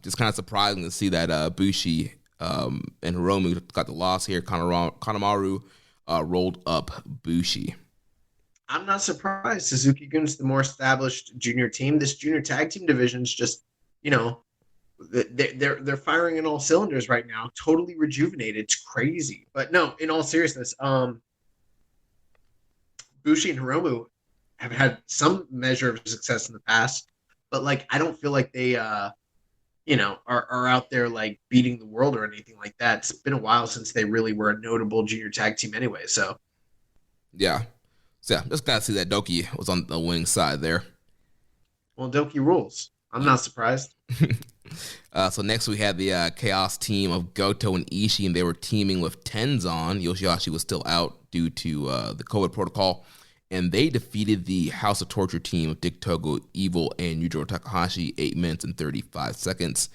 Just kind of surprising to see that Bushi and Hiromu got the loss here. Kanamaru rolled up Bushi. I'm not surprised. Suzuki-gun's the more established junior team. This junior tag team division is just, they're firing in all cylinders right now. Totally rejuvenated. It's crazy. But no, in all seriousness, Bushi and Hiromu have had some measure of success in the past, but I don't feel like they, are out there beating the world or anything like that. It's been a while since they really were a notable junior tag team anyway. So, yeah. So yeah, just gotta see that Doki was on the winning side there. Well, Doki rules. I'm not surprised. So next we had the Chaos team of Goto and Ishii, and they were teaming with Tenzan. Yoshihashi was still out due to the COVID protocol, and they defeated the House of Torture team of Dick Togo, Evil, and Yujiro Takahashi, 8 minutes and 35 seconds.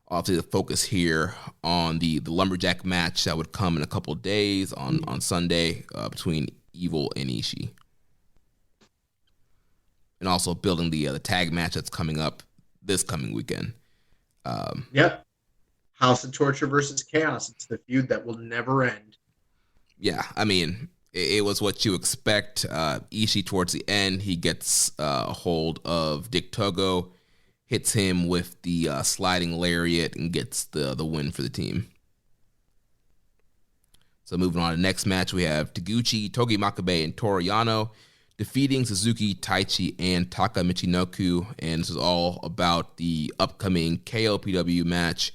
Obviously, the focus here on the Lumberjack match that would come in a couple days on Sunday between Evil and Ishii. And also building the tag match that's coming up this coming weekend. Yep. House of Torture versus Chaos. It's the feud that will never end. Yeah, I mean, it was what you expect. Ishii towards the end, he gets a hold of Dick Togo, hits him with the sliding lariat, and gets the win for the team. So moving on to the next match, we have Taguchi, Togi Makabe, and Toriyano defeating Suzuki, Taichi, and Taka Michinoku. And this is all about the upcoming KOPW match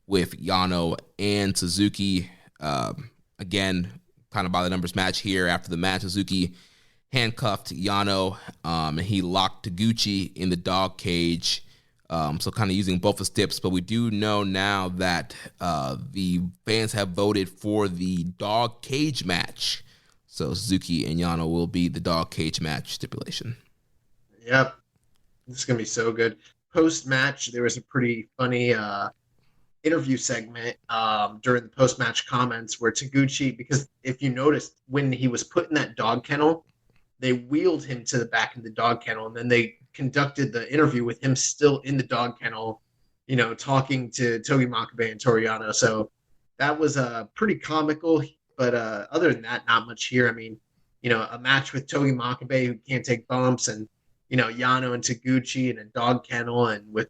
with Yano and Suzuki. Again, kind of by the numbers match here. After the match, Suzuki handcuffed Yano, and he locked Taguchi in the dog cage. So kind of using both the steps, but we do know now that the fans have voted for the dog cage match. So Suzuki and Yano will be the dog cage match stipulation. Yep. This is going to be so good. Post-match, there was a pretty funny interview segment during the post-match comments where Taguchi, because if you noticed, when he was put in that dog kennel, they wheeled him to the back of the dog kennel, and then they conducted the interview with him still in the dog kennel, talking to Togi Makabe and Toriyano. So that was pretty comical, but other than that, not much here. I mean, a match with Togi Makabe who can't take bumps, and Yano and Taguchi in a dog kennel, and with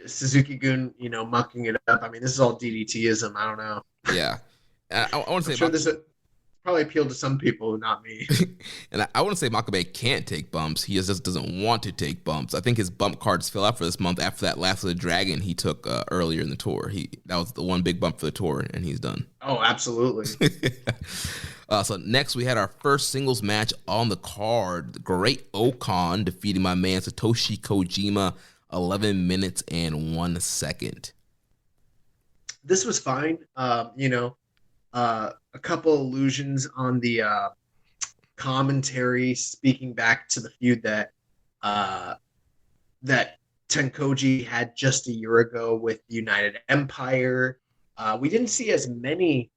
Suzuki-gun, mucking it up. I mean, this is all DDT-ism. I don't know. Yeah. I want to say sure this probably appealed to some people, not me. And I wouldn't say Makabe can't take bumps. He just doesn't want to take bumps. I think his bump cards fill out for this month after that Last of the Dragon he took earlier in the tour. That was the one big bump for the tour, and he's done. Oh, absolutely. So next we had our first singles match on the card. The Great Okan defeating my man Satoshi Kojima, 11 minutes and 1 second. This was fine. A couple allusions on the commentary, speaking back to the feud that Tenkoji had just a year ago with United Empire. We didn't see as many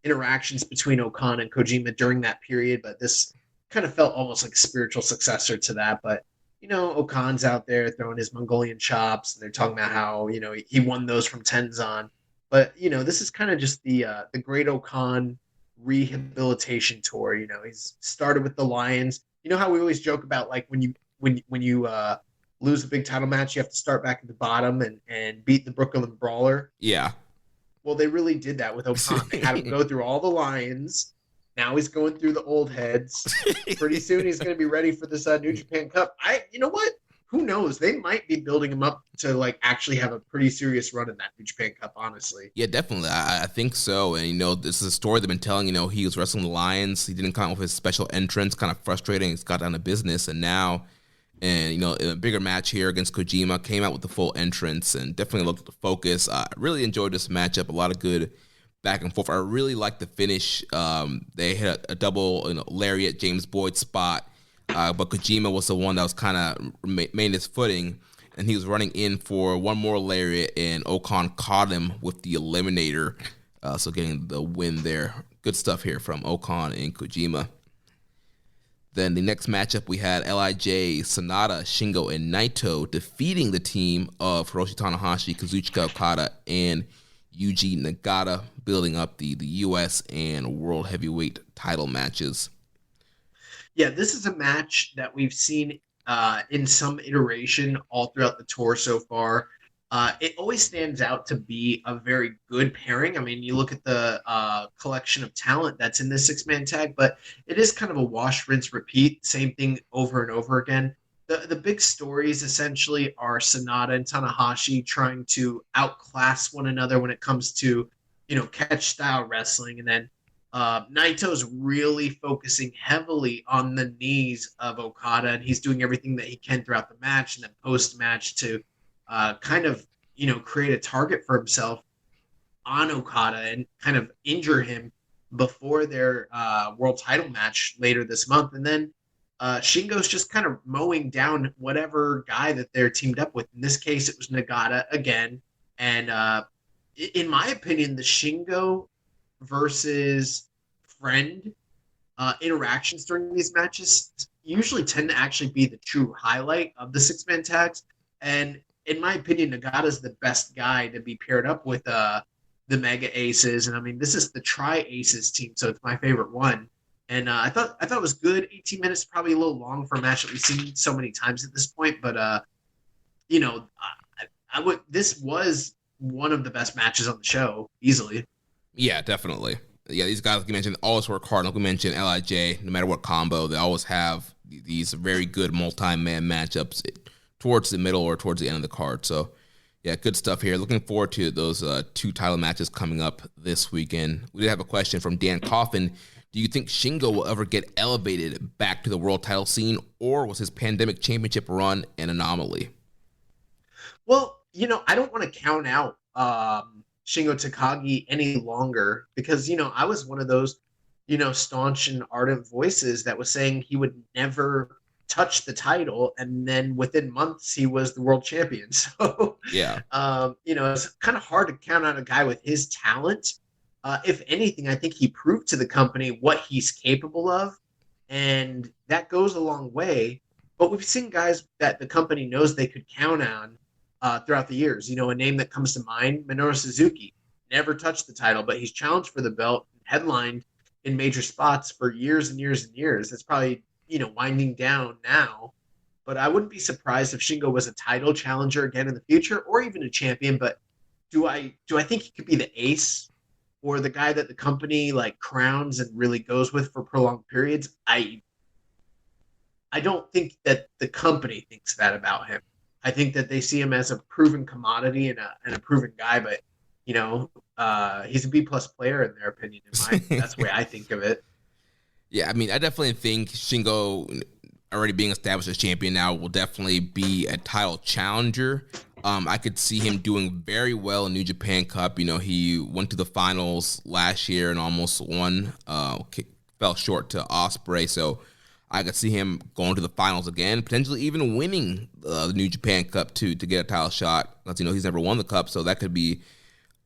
interactions between Okan and Kojima during that period, but this kind of felt almost like a spiritual successor to that. But Okan's out there throwing his Mongolian chops, and they're talking about how, he won those from Tenzan. But, this is kind of just the Great Okan rehabilitation tour. He's started with the Lions. You know how we always joke about, like, when you lose a big title match, you have to start back at the bottom and beat the Brooklyn Brawler. Yeah. Well, they really did that with Okan. They had him go through all the Lions. Now he's going through the old heads. Pretty soon he's going to be ready for this New Japan Cup. You know what? Who knows? They might be building him up to like actually have a pretty serious run in that New Japan Cup, honestly. Yeah, definitely. I think so. And, this is a story they've been telling. He was wrestling the Lions. He didn't come out with his special entrance, kind of frustrating. He's got down to business. And now, in a bigger match here against Kojima, came out with the full entrance and definitely looked at the focus. I really enjoyed this matchup. A lot of good back and forth. I really like the finish. They hit a double lariat James Boyd spot, but Kojima was the one that was kind of made his footing, and he was running in for one more lariat, and Okan caught him with the Eliminator, so getting the win there. Good stuff here from Okan and Kojima. Then the next matchup, we had LIJ, Sonata, Shingo, and Naito defeating the team of Hiroshi Tanahashi, Kazuchika Okada, and Yuji Nagata, building up the U.S. and World Heavyweight title matches. Yeah, this is a match that we've seen in some iteration all throughout the tour so far. It always stands out to be a very good pairing. I mean, you look at the collection of talent that's in this six-man tag, but it is kind of a wash, rinse, repeat, same thing over and over again. The big stories essentially are Sonata and Tanahashi trying to outclass one another when it comes to, catch style wrestling. And then Naito's really focusing heavily on the knees of Okada, and he's doing everything that he can throughout the match and then post-match to kind of, create a target for himself on Okada and kind of injure him before their world title match later this month. And then Shingo's just kind of mowing down whatever guy that they're teamed up with. In this case, it was Nagata again. And in my opinion, the Shingo versus Friend interactions during these matches usually tend to actually be the true highlight of the six-man tags. And in my opinion, Nagata's the best guy to be paired up with the Mega Aces. And I mean, this is the Tri-Aces team, so it's my favorite one. And I thought it was good. 18 minutes, probably a little long for a match that we've seen so many times at this point. But this was one of the best matches on the show, easily. Yeah, definitely. Yeah, these guys, like you mentioned, always work hard. Like we mentioned, LIJ, no matter what combo, they always have these very good multi-man matchups towards the middle or towards the end of the card. So, yeah, good stuff here. Looking forward to those two title matches coming up this weekend. We did have a question from Dan Coffin. Do you think Shingo will ever get elevated back to the world title scene, or was his pandemic championship run an anomaly? Well, I don't want to count out Shingo Takagi any longer because, I was one of those, staunch and ardent voices that was saying he would never touch the title, and then within months he was the world champion. So, yeah, it's kind of hard to count out a guy with his talent. If anything, I think he proved to the company what he's capable of, and that goes a long way. But we've seen guys that the company knows they could count on throughout the years. A name that comes to mind, Minoru Suzuki, never touched the title, but he's challenged for the belt, headlined in major spots for years and years and years. That's probably, winding down now. But I wouldn't be surprised if Shingo was a title challenger again in the future, or even a champion. But do I think he could be the ace or the guy that the company crowns and really goes with for prolonged periods? I don't think that the company thinks that about him. I think that they see him as a proven commodity and a proven guy, but he's a B+ player in their opinion. That's the way I think of it. Yeah, I mean, I definitely think Shingo, already being established as champion now, will definitely be a title challenger. I could see him doing very well in New Japan Cup. He went to the finals last year and almost won. Fell short to Ospreay, so I could see him going to the finals again, potentially even winning the New Japan Cup to get a title shot. Because he's never won the cup, so that could be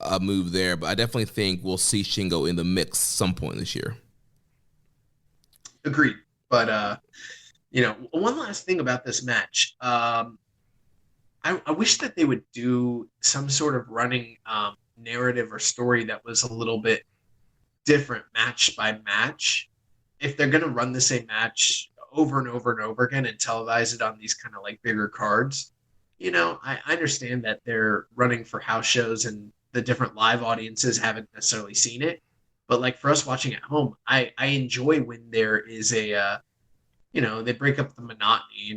a move there. But I definitely think we'll see Shingo in the mix some point this year. Agreed. But One last thing about this match. I wish that they would do some sort of running narrative or story that was a little bit different match by match. If they're going to run the same match over and over and over again and televise it on these kind of like bigger cards, I understand that they're running for house shows and the different live audiences haven't necessarily seen it. But like for us watching at home, I enjoy when there is a, they break up the monotony,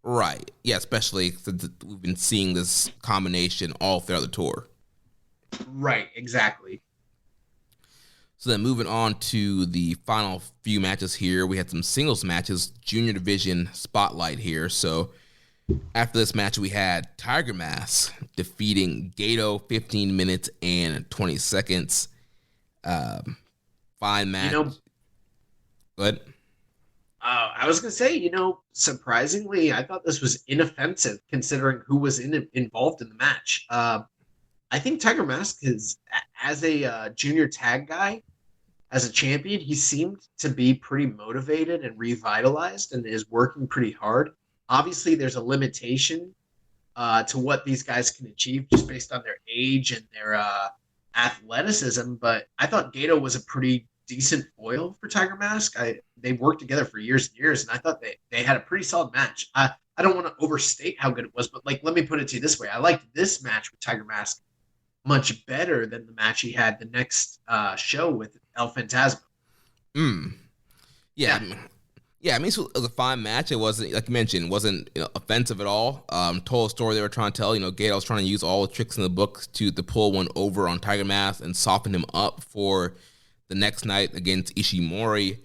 Right. Yeah, especially since we've been seeing this combination all throughout the tour. Right, exactly. So then moving on to the final few matches here, we had some singles matches, junior division spotlight here. So after this match, we had Tiger Mask defeating Gato 15 minutes and 20 seconds. Fine match. But I was going to say, surprisingly, I thought this was inoffensive considering who was involved in the match. I think Tiger Mask is, as a junior tag guy, as a champion, he seemed to be pretty motivated and revitalized and is working pretty hard. Obviously, there's a limitation to what these guys can achieve just based on their age and their athleticism, but I thought Gato was a pretty decent foil for Tiger Mask. They worked together for years and years, and I thought they had a pretty solid match. I don't want to overstate how good it was, but let me put it to you this way. I liked this match with Tiger Mask much better than the match he had the next show with El Phantasmo. Yeah. I mean, it was a fine match. It wasn't, like you mentioned, wasn't offensive at all. Told a story they were trying to tell. Gato was trying to use all the tricks in the book to pull one over on Tiger Mask and soften him up for the next night against Ishimori.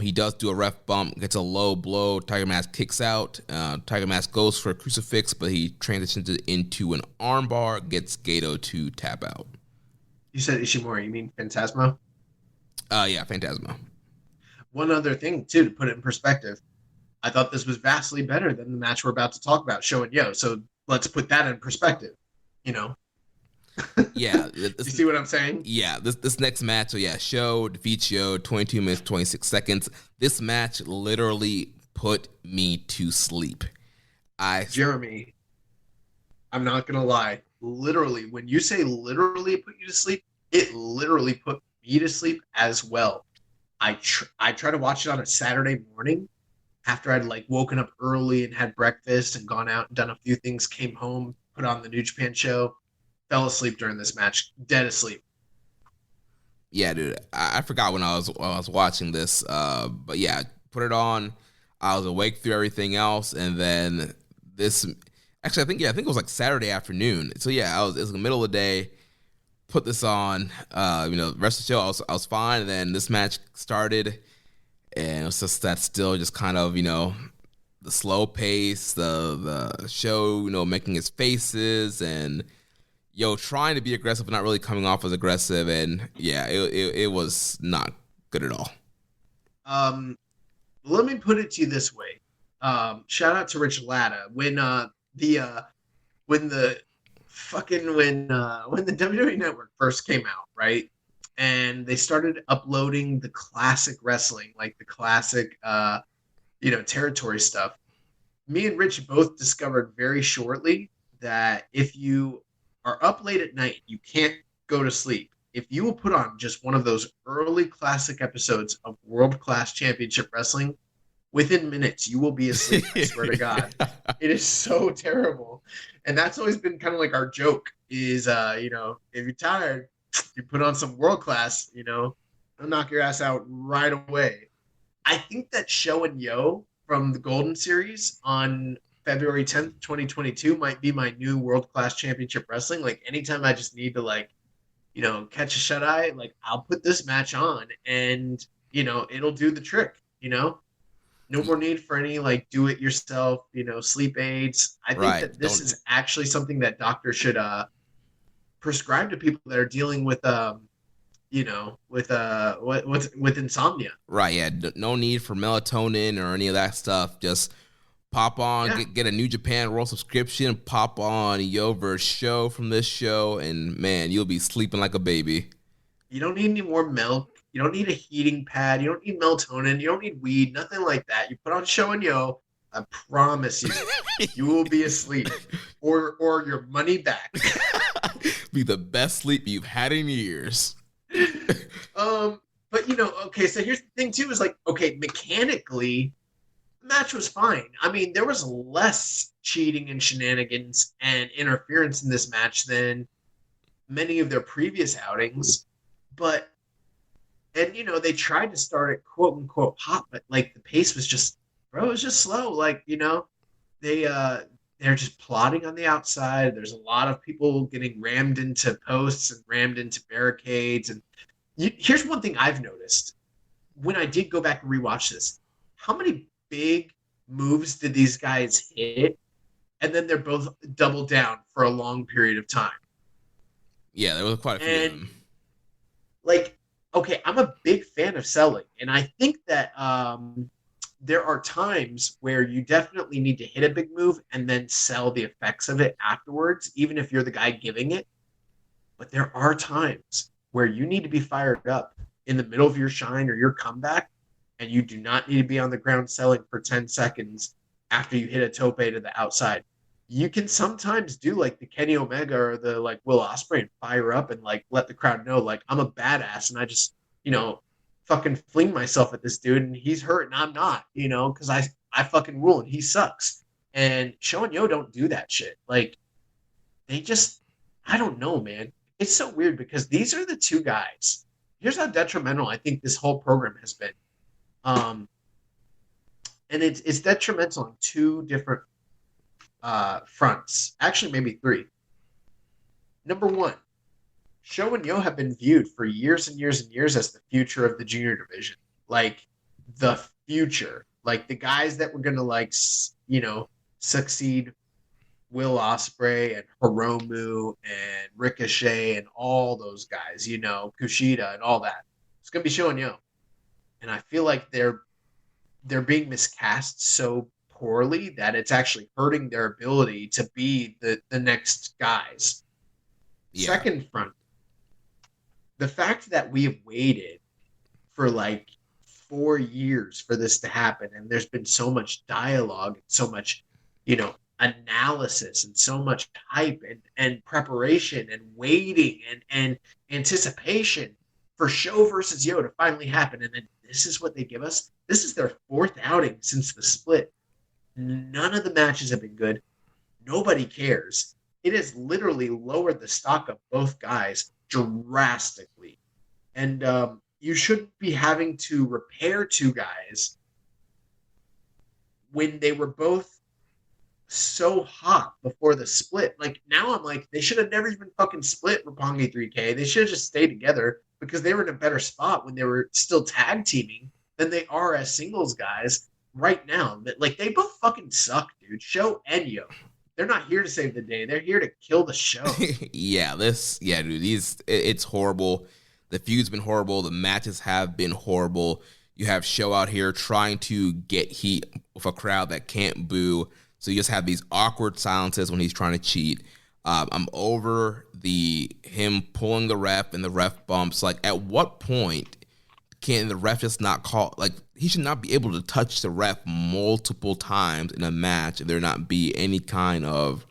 He does do a ref bump, gets a low blow. Tiger Mask kicks out. Tiger Mask goes for a crucifix, but he transitions it into an armbar, gets Gato to tap out. You said Ishimori, you mean Phantasmo? Yeah, Phantasmo. One other thing, too, to put it in perspective, I thought this was vastly better than the match we're about to talk about, Show and Yo. So let's put that in perspective, Yeah. You see what I'm saying? Yeah, this next match, so yeah, Show defeats Yo, 22 minutes, 26 seconds. This match literally put me to sleep. Jeremy, I'm not going to lie. Literally, when you say literally put you to sleep, it literally put me to sleep as well. I try to watch it on a Saturday morning after I'd woken up early and had breakfast and gone out and done a few things, came home, put on the New Japan show, fell asleep during this match, dead asleep. Yeah, dude, I forgot when I was watching this, but yeah, put it on. I was awake through everything else, and then this. Actually, I think it was Saturday afternoon. So yeah, it was the middle of the day. Put this on, the rest of the show, I was fine. And then this match started, and it was just that still just kind of, the slow pace, the show, making his faces and, trying to be aggressive, but not really coming off as aggressive. And yeah, it was not good at all. Let me put it to you this way. Shout out to Rich Latta. When the WWE Network first came out, right? And they started uploading the classic wrestling, like the classic, territory stuff. Me and Rich both discovered very shortly that if you are up late at night, you can't go to sleep. If you will put on just one of those early classic episodes of World Class Championship Wrestling, within minutes, you will be asleep, I swear to God. It is so terrible. And that's always been kind of like our joke is, if you're tired, you put on some World Class, it'll knock your ass out right away. I think that Show and Yo from the Golden Series on February 10th, 2022 might be my new World Class Championship Wrestling. Anytime I just need to, catch a shut-eye, I'll put this match on and, it'll do the trick, No more need for any do-it-yourself, sleep aids. I think that this is actually something that doctors should prescribe to people that are dealing with with insomnia. Right. Yeah. No need for melatonin or any of that stuff. Just pop on, get a New Japan World subscription, pop on Yo vs. Show from this show, and man, you'll be sleeping like a baby. You don't need any more milk. You don't need a heating pad. You don't need melatonin. You don't need weed. Nothing like that. You put on Show and Yo. I promise you, you will be asleep, or your money back. Be the best sleep you've had in years. But okay. So here's the thing too: is like, okay, mechanically, the match was fine. I mean, there was less cheating and shenanigans and interference in this match than many of their previous outings. But they tried to start it quote unquote hot, but like the pace was just. Bro, it was just slow. Like, they're just plotting on the outside. There's a lot of people getting rammed into posts and rammed into barricades. And here's one thing I've noticed. When I did go back and rewatch this, how many big moves did these guys hit? And then they're both doubled down for a long period of time. Yeah, there was quite a few of them. Like, okay, I'm a big fan of selling. And I think that... there are times where you definitely need to hit a big move and then sell the effects of it afterwards, even if you're the guy giving it. But there are times where you need to be fired up in the middle of your shine or your comeback, and you do not need to be on the ground selling for 10 seconds after you hit a tope to the outside. You can sometimes do like the Kenny Omega or the like Will Ospreay and fire up and like let the crowd know like I'm a badass and I just, fucking fling myself at this dude and he's hurt and I'm not, because I fucking rule and he sucks. And Show and Yo don't do that shit. Like, they just, I don't know, man. It's so weird because these are the two guys. Here's how detrimental I think this whole program has been. And it's detrimental on two different fronts. Actually, maybe three. Number one, Show and Yo have been viewed for years and years and years as the future of the junior division. Like, the future. Like, the guys that were going to, succeed Will Ospreay and Hiromu and Ricochet and all those guys, Kushida and all that. It's going to be Show and Yo. And I feel like they're being miscast so poorly that it's actually hurting their ability to be the next guys. Yeah. Second front. The fact that we have waited for like 4 years for this to happen, and there's been so much dialogue and so much, analysis and so much hype and preparation and waiting and anticipation for Show versus Yo to finally happen. And then this is what they give us. This is their fourth outing since the split. None of the matches have been good. Nobody cares. It has literally lowered the stock of both guys drastically. And you shouldn't be having to repair two guys when they were both so hot before the split. Like, now I'm like, they should have never even fucking split Roppongi 3K. They should have just stayed together because they were in a better spot when they were still tag teaming than they are as singles guys right now. Like, they both fucking suck, dude. Show and Yo. They're not here to save the day. They're here to kill the show. Dude, it's horrible. The feud's been horrible. The matches have been horrible. You have Show out here trying to get heat with a crowd that can't boo. So you just have these awkward silences when he's trying to cheat. I'm over him pulling the ref and the ref bumps. Like, at what point can the ref just not call? Like, he should not be able to touch the ref multiple times in a match and there not be any kind of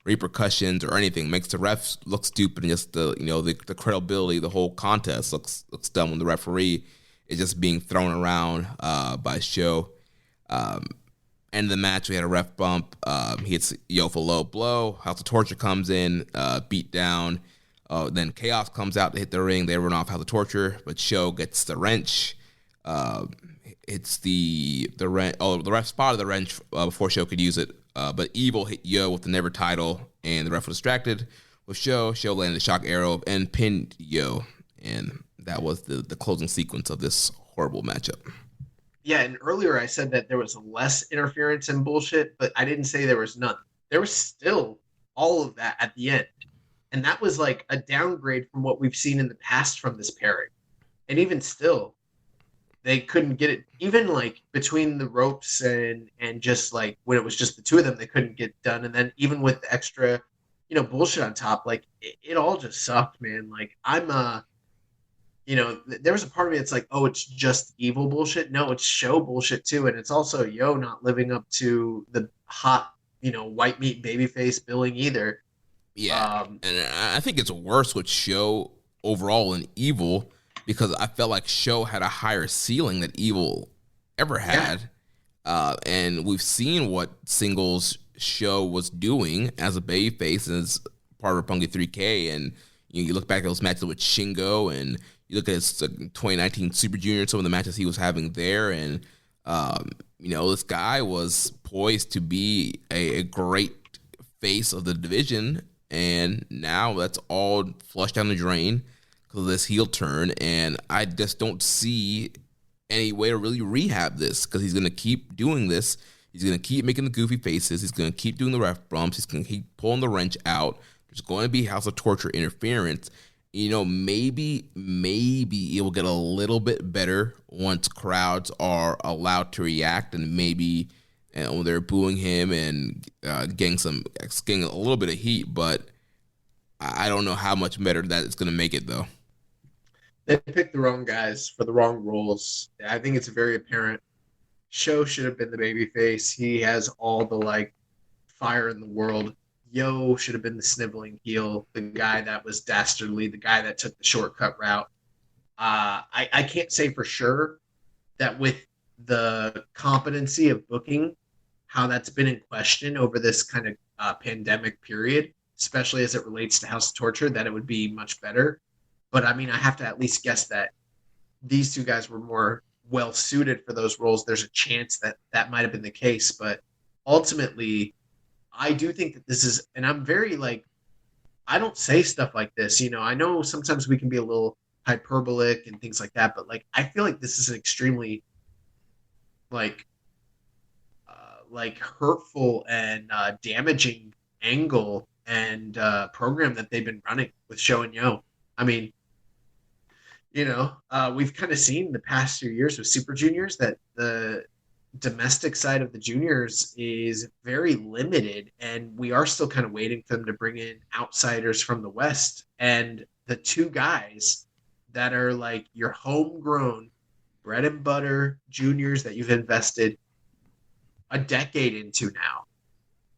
repercussions or anything. Makes the ref look stupid and just the credibility, the whole contest looks dumb when the referee is just being thrown around by Show. End of the match, we had a ref bump. He hits Yo for low blow. House of Torture comes in, beat down. Then Chaos comes out to hit the ring. They run off House of Torture, but Show gets the wrench. It's the wrench. Oh, the ref spotted the wrench before Show could use it. But Evil hit Yo with the Never title, and the ref was distracted with Show. Show landed a shock arrow and pinned Yo, and that was the closing sequence of this horrible matchup. Yeah, and earlier I said that there was less interference and bullshit, but I didn't say there was none. There was still all of that at the end. And that was like a downgrade from what we've seen in the past from this pairing. And even still, they couldn't get it. Even like between the ropes and just like when it was just the two of them, they couldn't get done. And then even with the extra, bullshit on top, like it all just sucked, man. Like there was a part of me that's like, oh, it's just evil bullshit. No, it's show bullshit too. And it's also Yo not living up to the hot, white meat babyface billing either. Yeah. And I think it's worse with Show overall than Evil, because I felt like Show had a higher ceiling than Evil ever had. Yeah. And we've seen what singles Show was doing as a babyface and as part of Roppongi 3K. And you look back at those matches with Shingo, and you look at his 2019 Super Junior, some of the matches he was having there, and this guy was poised to be a great face of the division, and now that's all flushed down the drain because of this heel turn, and I just don't see any way to really rehab this, because he's going to keep doing this. He's going to keep making the goofy faces. He's going to keep doing the ref bumps. He's going to keep pulling the wrench out. There's going to be House of Torture interference. Maybe it will get a little bit better once crowds are allowed to react, and maybe when they're booing him and getting a little bit of heat. But I don't know how much better that is going to make it, though. They picked the wrong guys for the wrong roles. I think it's very apparent. Show should have been the babyface. He has all the fire in the world. Yo should have been the sniveling heel, the guy that was dastardly, the guy that took the shortcut route. I can't say for sure that with the competency of booking, how that's been in question over this kind of pandemic period, especially as it relates to House of Torture, that it would be much better. But I mean, I have to at least guess that these two guys were more well suited for those roles. There's a chance that might have been the case, but ultimately, I do think that this is, and I'm very I don't say stuff like this. I know sometimes we can be a little hyperbolic and things like that, but I feel like this is an extremely hurtful and damaging angle and program that they've been running with Show and Yo. I mean, we've kind of seen the past few years with Super Juniors that the domestic side of the juniors is very limited, and we are still kind of waiting for them to bring in outsiders from the West. And the two guys that are your homegrown bread and butter juniors that you've invested a decade into now,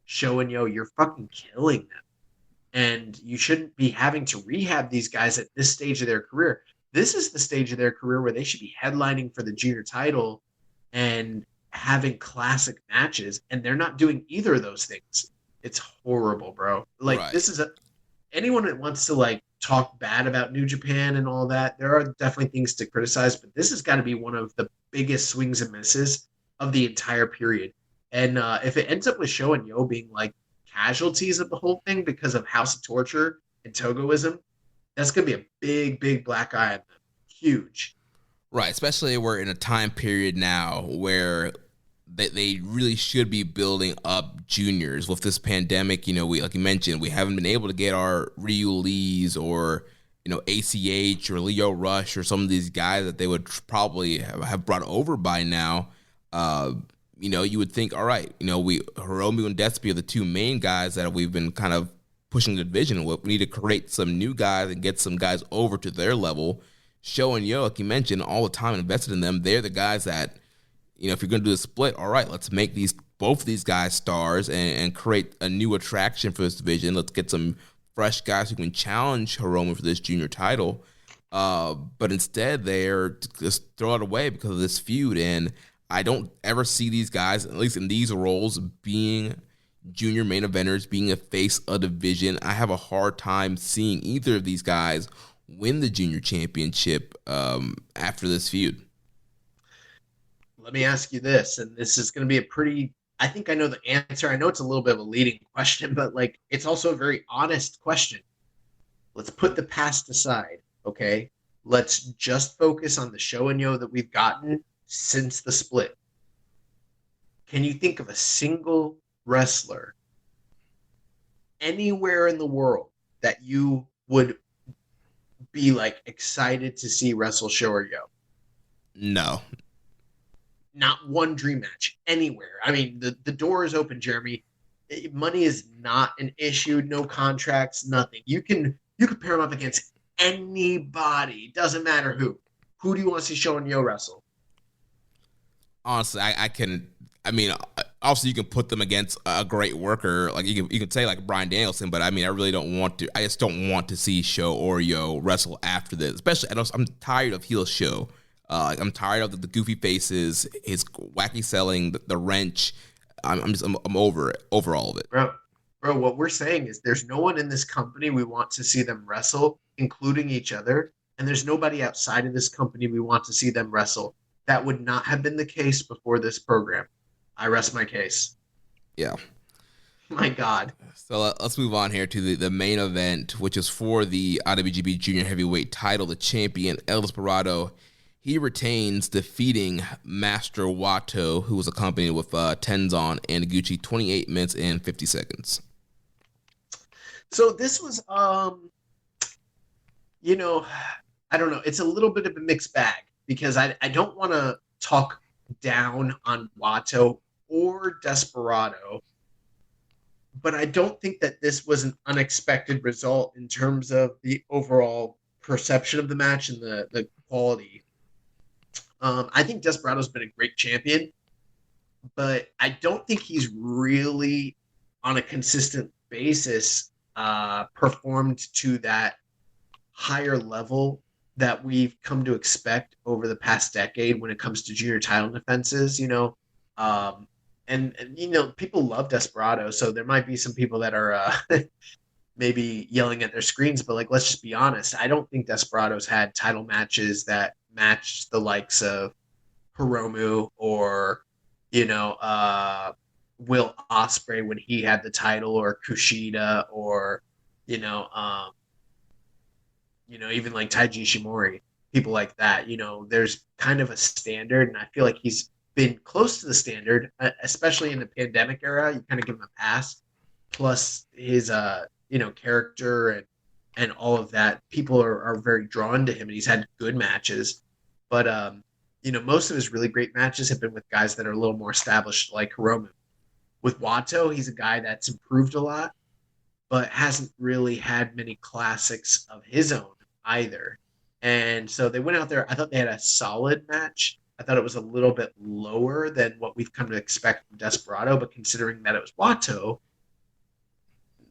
Show and Yo, you're fucking killing them. And you shouldn't be having to rehab these guys at this stage of their career. This is the stage of their career where they should be headlining for the junior title and having classic matches, and they're not doing either of those things. It's horrible, bro. Right. This is anyone that wants to talk bad about New Japan and all that, there are definitely things to criticize, but this has got to be one of the biggest swings and misses of the entire period. And if it ends up with Show and Yo being casualties of the whole thing because of House of Torture and Togoism, that's going to be a big, big black eye on them. Huge. Right, especially we're in a time period now where they really should be building up juniors. With this pandemic, we, like you mentioned, we haven't been able to get our Ryu Lees or, ACH or Leo Rush or some of these guys that they would probably have brought over by now. You would think, all right, Hiromu and Despy are the two main guys that we've been kind of pushing the division with. We need to create some new guys and get some guys over to their level. Show and Yo, like you mentioned, all the time invested in them. They're the guys that, if you're going to do a split, all right, let's make both of these guys stars and create a new attraction for this division. Let's get some fresh guys who can challenge Hiromu for this junior title. But instead, they're just throw it away because of this feud. And I don't ever see these guys, at least in these roles, being junior main eventers, being a face of division. I have a hard time seeing either of these guys win the junior championship after this feud. Let me ask you this, and this is going to be I think I know the answer. I know it's a little bit of a leading question, but it's also a very honest question. Let's put the past aside, okay? Let's just focus on the Show and Yo that we've gotten since the split. Can you think of a single wrestler anywhere in the world that you would be excited to see wrestle Show or Yo? No. Not one dream match anywhere. I mean, the door is open, Jeremy. Money is not an issue. No contracts, nothing. You can pair them up against anybody. Doesn't matter who. Who do you want to see Shonen Yo wrestle? Honestly, I mean, obviously you can put them against a great worker. Like you can say like Bryan Danielson, but I mean, I really don't want to. I just don't want to see Sho or Yo wrestle after this. Especially, I'm tired of heel Sho. I'm tired of the goofy faces, his wacky selling, the wrench. I'm over it, over all of it. Bro, what we're saying is there's no one in this company we want to see them wrestle, including each other, and there's nobody outside of this company we want to see them wrestle. That would not have been the case before this program. I rest my case. Yeah. My God. So let's move on here to the main event, which is for the IWGP Junior Heavyweight title. The champion, El Desperado, he retains, defeating Master Wato, who was accompanied with Tenzan and Taguchi, 28 minutes and 50 seconds. So this was, I don't know. It's a little bit of a mixed bag because I don't want to talk down on Wato or Desperado, but I don't think that this was an unexpected result in terms of the overall perception of the match and the quality. I think Desperado's been a great champion, but I don't think he's really on a consistent basis performed to that higher level that we've come to expect over the past decade when it comes to junior title defenses, and people love Desperado, so there might be some people that are maybe yelling at their screens, but like, let's just be honest. I don't think Desperado's had title matches that matched the likes of Hiromu or, Will Ospreay when he had the title, or Kushida, or, even like Taiji Ishimori, people like that. There's kind of a standard, and I feel like he's been close to the standard, especially in the pandemic era. You kind of give him a pass. Plus his, character and all of that. People are very drawn to him, and he's had good matches. But, most of his really great matches have been with guys that are a little more established, like Hiromu. With Wato, he's a guy that's improved a lot, but hasn't really had many classics of his own either. And so they went out there. I thought they had a solid match. I thought it was a little bit lower than what we've come to expect from Desperado, but considering that it was Wato,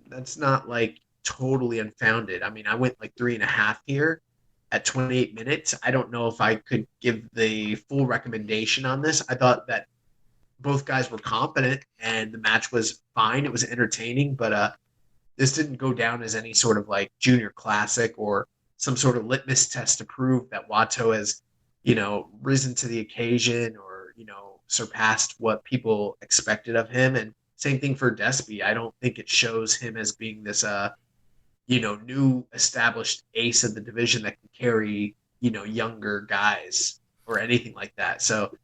that's not like totally unfounded. I mean, I went like 3.5 here at 28 minutes. I don't know if I could give the full recommendation on this. I thought that both guys were competent and the match was fine. It was entertaining, but this didn't go down as any sort of like junior classic or some sort of litmus test to prove that Wato has, risen to the occasion or, surpassed what people expected of him. And same thing for Despy. I don't think it shows him as being this, new established ace of the division that can carry, younger guys or anything like that. So,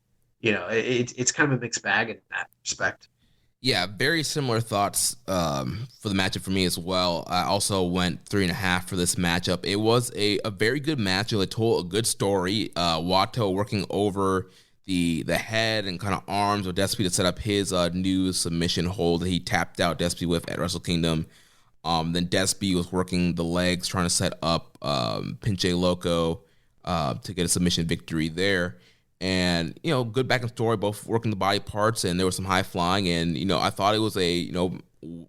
it's kind of a mixed bag in that respect. Yeah, very similar thoughts for the matchup for me as well. I also went 3.5 for this matchup. It was a very good match. It told a good story. Wato working over the head and kind of arms of Despy to set up his new submission hold that he tapped out Despy with at Wrestle Kingdom. Then Despy was working the legs, trying to set up Pinche Loco to get a submission victory there. And, good back and story, both working the body parts, and there was some high flying. And, I thought it was a,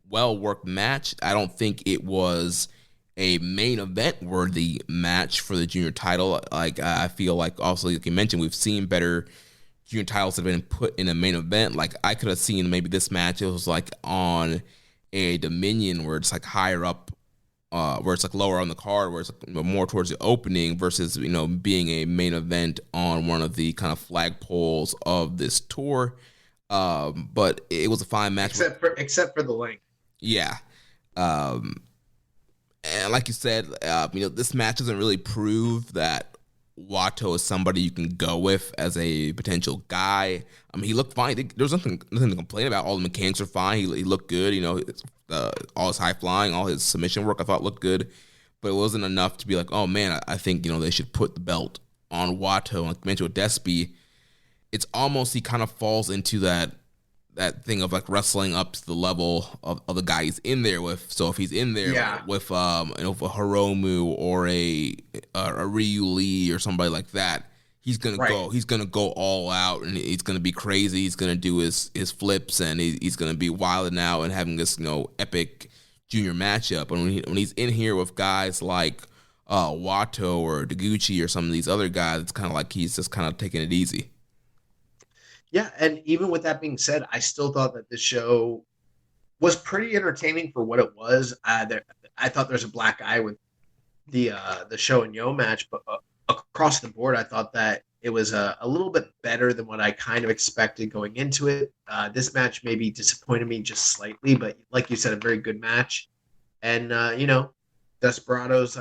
well-worked match. I don't think it was a main event worthy match for the junior title. Like, I feel like also, like you mentioned, we've seen better junior titles that have been put in a main event. Like, I could have seen maybe this match, it was like on a Dominion where it's like higher up, where it's like lower on the card, where it's like more towards the opening versus, being a main event on one of the kind of flagpoles of this tour. But it was a fine match. Except for the length. Yeah. And like you said, this match doesn't really prove that Wato is somebody you can go with as a potential guy. I mean, he looked fine. There's nothing to complain about. All the mechanics are fine. He looked good. All his high flying, all his submission work, I thought looked good. But it wasn't enough to be like, oh man, I think they should put the belt on Wato. Like you mentioned with Despy, it's almost he kind of falls into that that thing of like wrestling up to the level of the guy he's in there with. So if he's in there with with a Hiromu or a Ryu Lee or somebody like that, he's gonna go. He's gonna go all out, and he's gonna be crazy. He's gonna do his flips, and he's gonna be wilding out and having this epic junior matchup. And when he's in here with guys like Wato or Taguchi or some of these other guys, it's kind of like he's just kind of taking it easy. Yeah, and even with that being said, I still thought that the show was pretty entertaining for what it was. I thought there's a black eye with the Show and Yo match, but across the board, I thought that it was a little bit better than what I kind of expected going into it. This match maybe disappointed me just slightly, but like you said, a very good match. And, Desperado's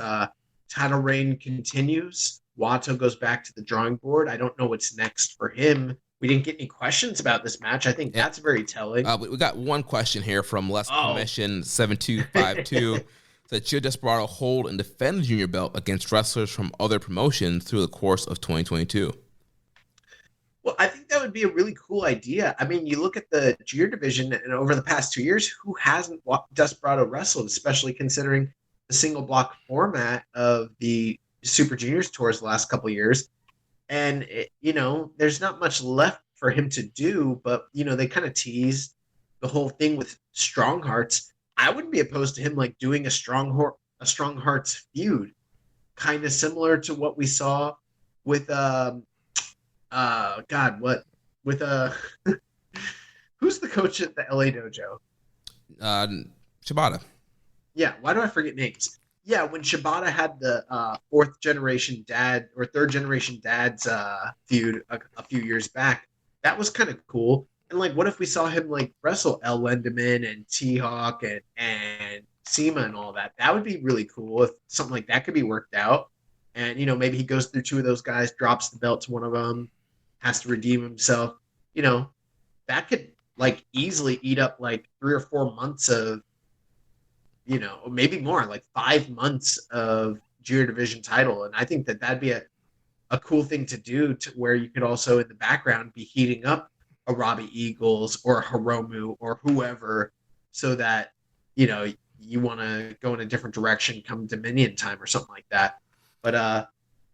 title reign continues. Wato goes back to the drawing board. I don't know what's next for him. We didn't get any questions about this match. I think that's very telling. We got one question here from Les Commission 7252. That should Desperado hold and defend the junior belt against wrestlers from other promotions through the course of 2022? Well, I think that would be a really cool idea. I mean, you look at the junior division, and over the past 2 years, who hasn't Desperado wrestled, especially considering the single block format of the Super Juniors tours the last couple of years. And, there's not much left for him to do, but, they kind of teased the whole thing with Strong Hearts. I wouldn't be opposed to him like doing a Strong Hearts feud, kind of similar to what we saw with who's the coach at the LA dojo? Shibata. Yeah, why do I forget names? Yeah, when Shibata had the third generation dad's feud a few years back, that was kind of cool. And like, what if we saw him like wrestle El Lindemann and T-Hawk and Seema and all that? That would be really cool if something like that could be worked out. And maybe he goes through two of those guys, drops the belt to one of them, has to redeem himself. That could like easily eat up like 3 or 4 months of, maybe more, like 5 months of junior division title. And I think that that'd be a cool thing to do, to where you could also in the background be heating up a Robbie Eagles or a Hiromu or whoever, so that you want to go in a different direction come Dominion time or something like that. But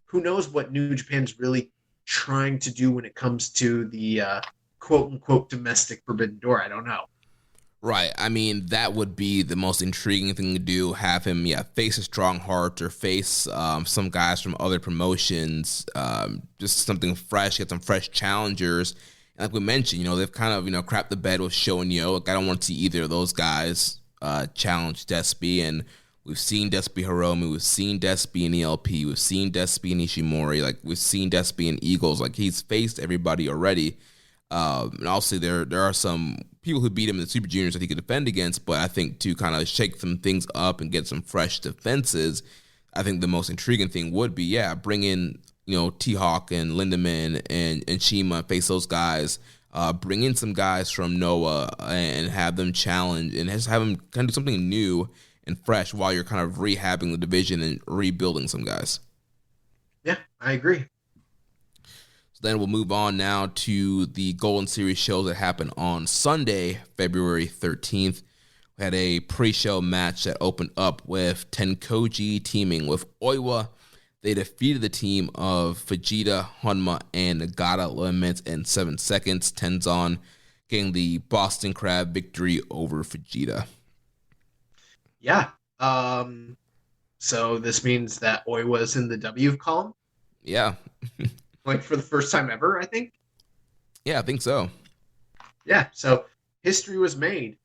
who knows what New Japan's really trying to do when it comes to the quote unquote domestic Forbidden Door. I don't know. Right. I mean, that would be the most intriguing thing to do. Have him, face a Strong Heart or face some guys from other promotions. Just something fresh. Get some fresh challengers. And like we mentioned, they've kind of crapped the bed with Show and Yo. Like, I don't want to see either of those guys challenge Despy. And we've seen Despy Hiromu. We've seen Despy in ELP. We've seen Despy in Ishimori. Like, we've seen Despy in Eagles. Like, he's faced everybody already. And obviously there are some people who beat him in the Super Juniors that he could defend against, but I think to kind of shake some things up and get some fresh defenses, I think the most intriguing thing would be, bring in, T-Hawk and Lindemann and Shima, face those guys, bring in some guys from Noah and have them challenge and just have them kind of do something new and fresh while you're kind of rehabbing the division and rebuilding some guys. Yeah, I agree. So then we'll move on now to the Golden Series shows that happened on Sunday, February 13th. We had a pre-show match that opened up with Tenkoji teaming with Oiwa. They defeated the team of Fujita, Honma, and Nagata 11 minutes and 7 seconds. Tenzan getting the Boston Crab victory over Fujita. Yeah. So this means that Oiwa's in the W column? Yeah. Like for the first time ever, I think. Yeah, I think so. Yeah, so history was made.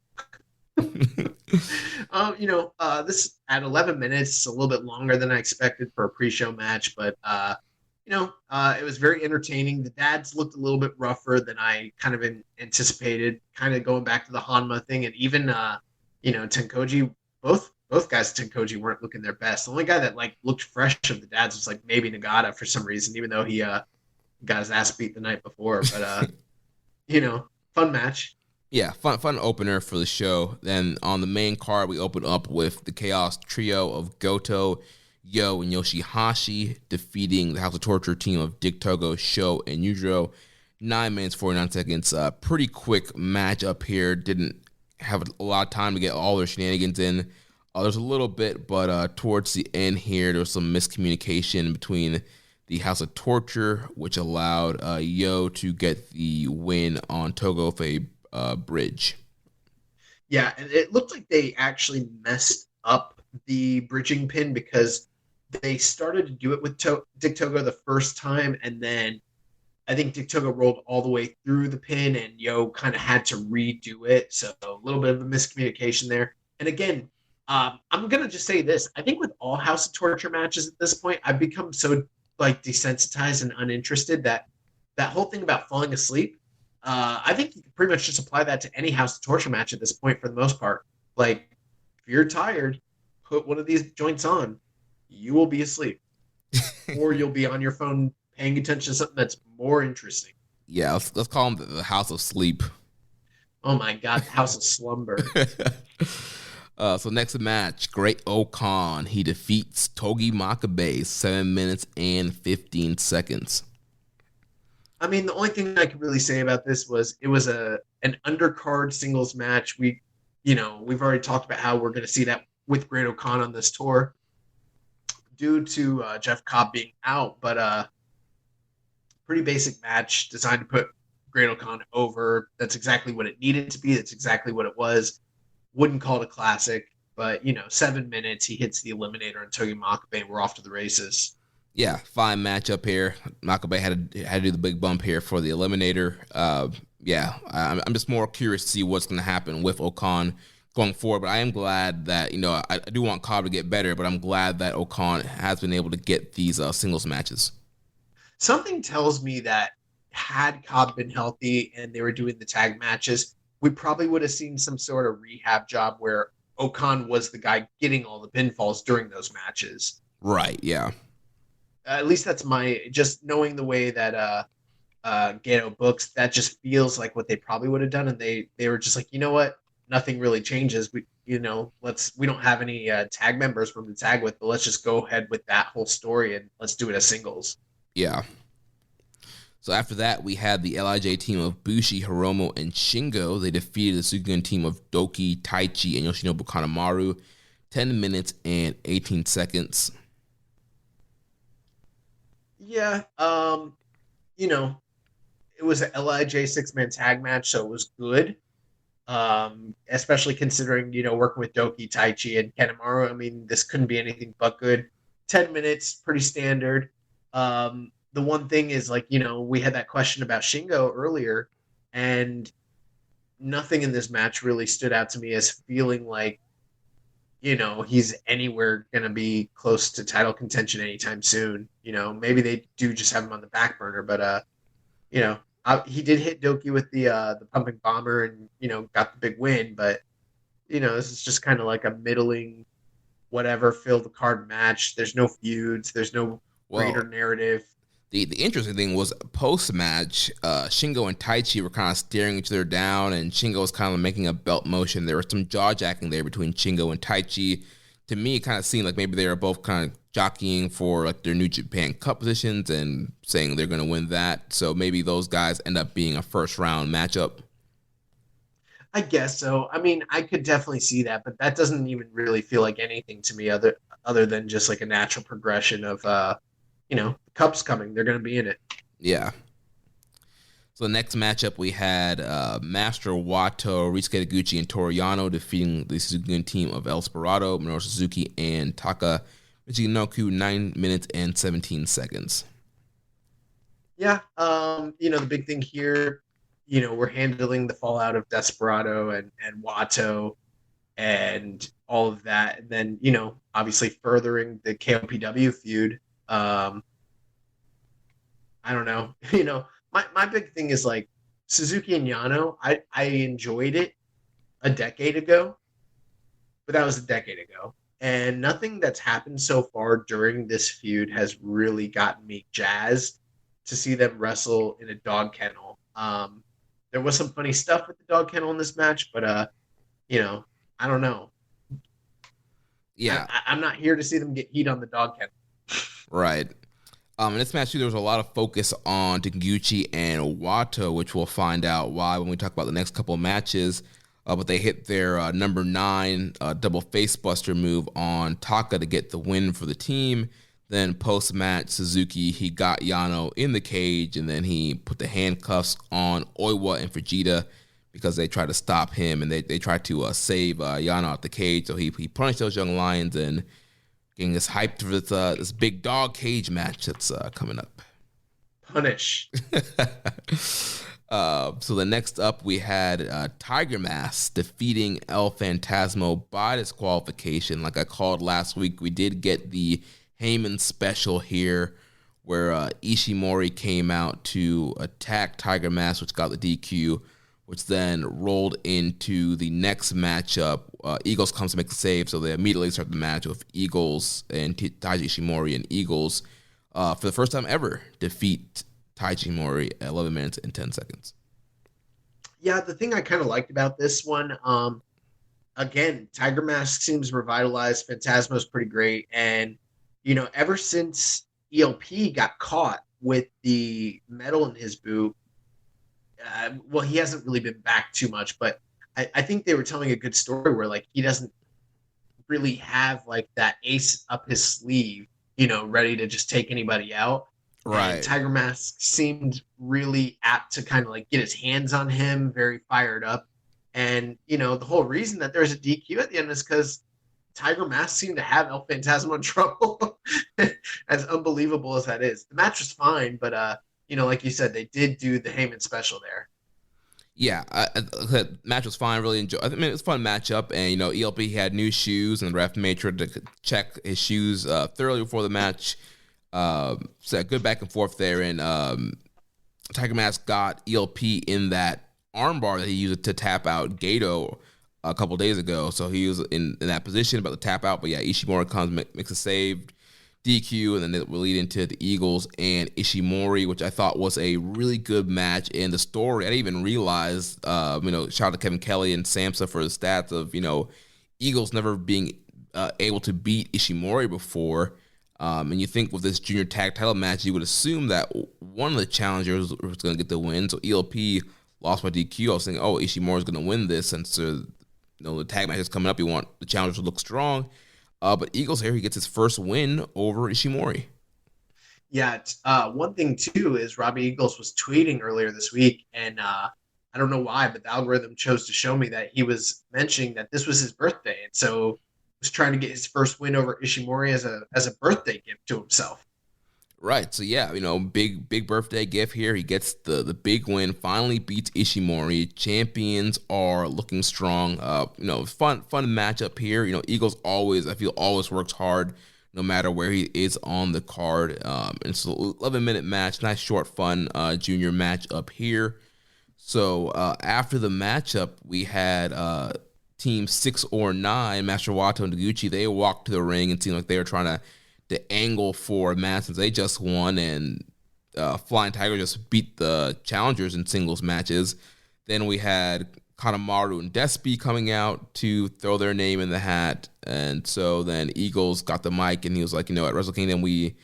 This at 11 minutes, a little bit longer than I expected for a pre-show match, but it was very entertaining. The dads looked a little bit rougher than I kind of anticipated, kind of going back to the Hanma thing, and even Tenkoji, both guys at Tenkoji weren't looking their best. The only guy that like looked fresh of the dads was like maybe Nagata for some reason, even though he got his ass beat the night before. But fun match. Yeah, fun opener for the show. Then on the main card, we open up with the Chaos Trio of Goto, Yo, and Yoshihashi defeating the House of Torture team of Dick Togo, Sho, and Yujiro. 9 minutes, 49 seconds. Pretty quick match up here. Didn't have a lot of time to get all their shenanigans in. There's a little bit, but towards the end here, there was some miscommunication between the House of Torture, which allowed Yo to get the win on Togo with a bridge. Yeah, and it looked like they actually messed up the bridging pin because they started to do it with Dick Togo the first time, and then I think Dick Togo rolled all the way through the pin, and Yo kind of had to redo it. So a little bit of a miscommunication there. And again, I'm gonna just say this: I think with all House of Torture matches at this point, I've become so desensitized and uninterested that whole thing about falling asleep. I think you can pretty much just apply that to any House of Torture match at this point for the most part. Like, if you're tired, put one of these joints on, you will be asleep, or you'll be on your phone paying attention to something that's more interesting. Yeah, let's call them the House of Sleep. Oh my God, the House of Slumber. So next match, Great Okan. He defeats Togi Makabe, 7 minutes and 15 seconds. I mean, the only thing I could really say about this was it was an undercard singles match. We've already talked about how we're going to see that with Great Okan on this tour due to Jeff Cobb being out, but pretty basic match designed to put Great Okan over. That's exactly what it needed to be. That's exactly what it was. Wouldn't call it a classic, but 7 minutes, he hits the Eliminator on Togi Makabe, and we're off to the races. Yeah, fine matchup here. Makabe had to do the big bump here for the Eliminator. I'm just more curious to see what's going to happen with Okan going forward. But I am glad that I do want Cobb to get better, but I'm glad that Okan has been able to get these singles matches. Something tells me that had Cobb been healthy and they were doing the tag matches, we probably would have seen some sort of rehab job where Okan was the guy getting all the pinfalls during those matches. Right, yeah. At least that's just knowing the way that Gato books, that just feels like what they probably would have done. And they were just like, you know what? Nothing really changes. We don't have any tag members from the tag with, but let's just go ahead with that whole story and let's do it as singles. Yeah. So after that, we had the LIJ team of Bushi, Hiromu, and Shingo. They defeated the Suzuki team of Doki, Taichi, and Yoshinobu Kanamaru. 10 minutes and 18 seconds. Yeah, it was an LIJ six-man tag match, so it was good. Especially considering, working with Doki, Taichi, and Kanamaru. I mean, this couldn't be anything but good. 10 minutes, pretty standard. The one thing is, we had that question about Shingo earlier, and nothing in this match really stood out to me as feeling like, he's anywhere going to be close to title contention anytime soon. Maybe they do just have him on the back burner, but, he did hit Doki with the pumping bomber and, got the big win, but, this is just kind of like a middling, whatever, fill the card match. There's no feuds. There's no greater narrative. The interesting thing was post-match, Shingo and Taichi were kind of staring each other down, and Shingo was kind of making a belt motion. There was some jaw-jacking there between Shingo and Taichi. To me, it kind of seemed like maybe they were both kind of jockeying for their New Japan Cup positions and saying they're going to win that. So maybe those guys end up being a first-round matchup. I guess so. I mean, I could definitely see that, but that doesn't even really feel like anything to me other than just like a natural progression of the Cup's coming. They're going to be in it. Yeah. So the next matchup we had Master Wato, Ryusuke Taguchi, and Toriyano defeating the Suzuki team of El Desperado, Minoru Suzuki, and Taka Michinoku, 9 minutes and 17 seconds. Yeah. The big thing here, we're handling the fallout of Desperado and Wato and all of that. And then, obviously furthering the KOPW feud. I don't know. My big thing is like Suzuki and Yano. I enjoyed it a decade ago, but that was a decade ago. And nothing that's happened so far during this feud has really gotten me jazzed to see them wrestle in a dog kennel. There was some funny stuff with the dog kennel in this match, but I don't know. Yeah, I'm not here to see them get heat on the dog kennel. Right. In this match, too, there was a lot of focus on Taguchi and Wato, which we'll find out why when we talk about the next couple of matches. But they hit their number 9 double facebuster move on Taka to get the win for the team. Then post-match, Suzuki, he got Yano in the cage, and then he put the handcuffs on Oiwa and Fujita because they tried to stop him, and they tried to save Yano out the cage. So he punished those young lions and getting us hyped for this big dog cage match that's coming up. Punish. So the next up, we had Tiger Mask defeating El Phantasmo by disqualification. Like I called last week, we did get the Heyman special here where Ishimori came out to attack Tiger Mask, which got the DQ, which then rolled into the next matchup. Eagles comes to make the save, so they immediately start the match with Eagles and Taiji Ishimori, and Eagles, for the first time ever, defeat Taichi Ishimori at 11 minutes and 10 seconds. Yeah, the thing I kind of liked about this one, again, Tiger Mask seems revitalized. Phantasmo's pretty great. And, ever since ELP got caught with the metal in his boot, well, he hasn't really been back too much, but I think they were telling a good story where, like, he doesn't really have, like, that ace up his sleeve, ready to just take anybody out. Right. And Tiger Mask seemed really apt to kind of like get his hands on him, very fired up. And, the whole reason that there's a DQ at the end is because Tiger Mask seemed to have El Phantasmo in trouble, as unbelievable as that is. The match was fine, but, like you said, they did do the Heyman special there. Yeah, the match was fine. Really enjoyed. I mean, it was a fun matchup, and ELP had new shoes, and the ref made sure to check his shoes thoroughly before the match. So a good back and forth there, and Tiger Mask got ELP in that armbar that he used to tap out Gato a couple days ago. So he was in that position about to tap out, but yeah, Ishimori comes, makes a save, DQ, and then it will lead into the Eagles and Ishimori, which I thought was a really good match. And the story, I didn't even realize, shout out to Kevin Kelly and Samsa for the stats of, Eagles never being able to beat Ishimori before. And you think with this junior tag title match, you would assume that one of the challengers was going to get the win. So ELP lost by DQ. I was thinking, Ishimori is going to win this. And so, the tag match is coming up. You want the challengers to look strong. But Eagles here, he gets his first win over Ishimori. Yeah. One thing, too, is Robbie Eagles was tweeting earlier this week. And I don't know why, but the algorithm chose to show me that he was mentioning that this was his birthday. And so was trying to get his first win over Ishimori as a birthday gift to himself. Right. So yeah, big birthday gift here. He gets the big win, finally beats Ishimori. Champions are looking strong. Fun matchup here. Eagles always works hard no matter where he is on the card. And it's an 11-minute match, nice short fun junior match up here. So after the matchup, we had Team 6 or 9, Master Wato and Taguchi. They walked to the ring and seemed like they were trying to angle for a match since they just won, and Flying Tiger just beat the challengers in singles matches. Then we had Kanamaru and Despy coming out to throw their name in the hat, and so then Eagles got the mic and he was like, at Wrestle Kingdom we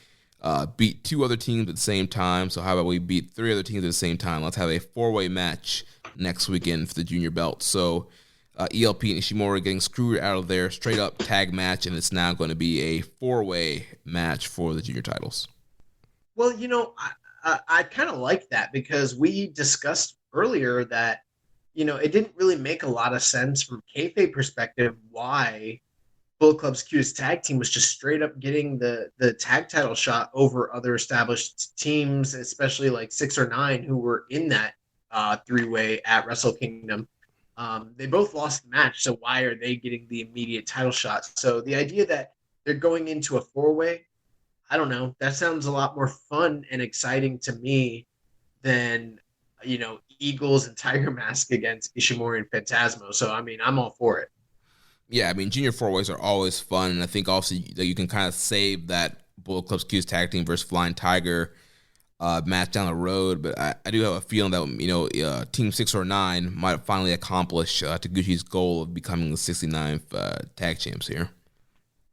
beat 2 other teams at the same time, so how about we beat 3 other teams at the same time? Let's have a 4-way match next weekend for the junior belt. So ELP and Ishimori getting screwed out of their straight-up tag match, and it's now going to be a 4-way match for the junior titles. Well, I kind of like that because we discussed earlier that, it didn't really make a lot of sense from kayfabe perspective why Bullet Club's cutest tag team was just straight up getting the tag title shot over other established teams, especially like 6 or 9 who were in that 3-way at Wrestle Kingdom. They both lost the match, so why are they getting the immediate title shot? So the idea that they're going into a 4-way, I don't know. That sounds a lot more fun and exciting to me than, Eagles and Tiger Mask against Ishimori and Phantasmo. So, I'm all for it. Yeah, junior 4-ways are always fun, and I think also that you can kind of save that Bullet Club's Q's tag team versus Flying Tiger match down the road, but I do have a feeling that Team 6 or 9 might finally accomplish Taguchi's goal of becoming the 69th tag champs here.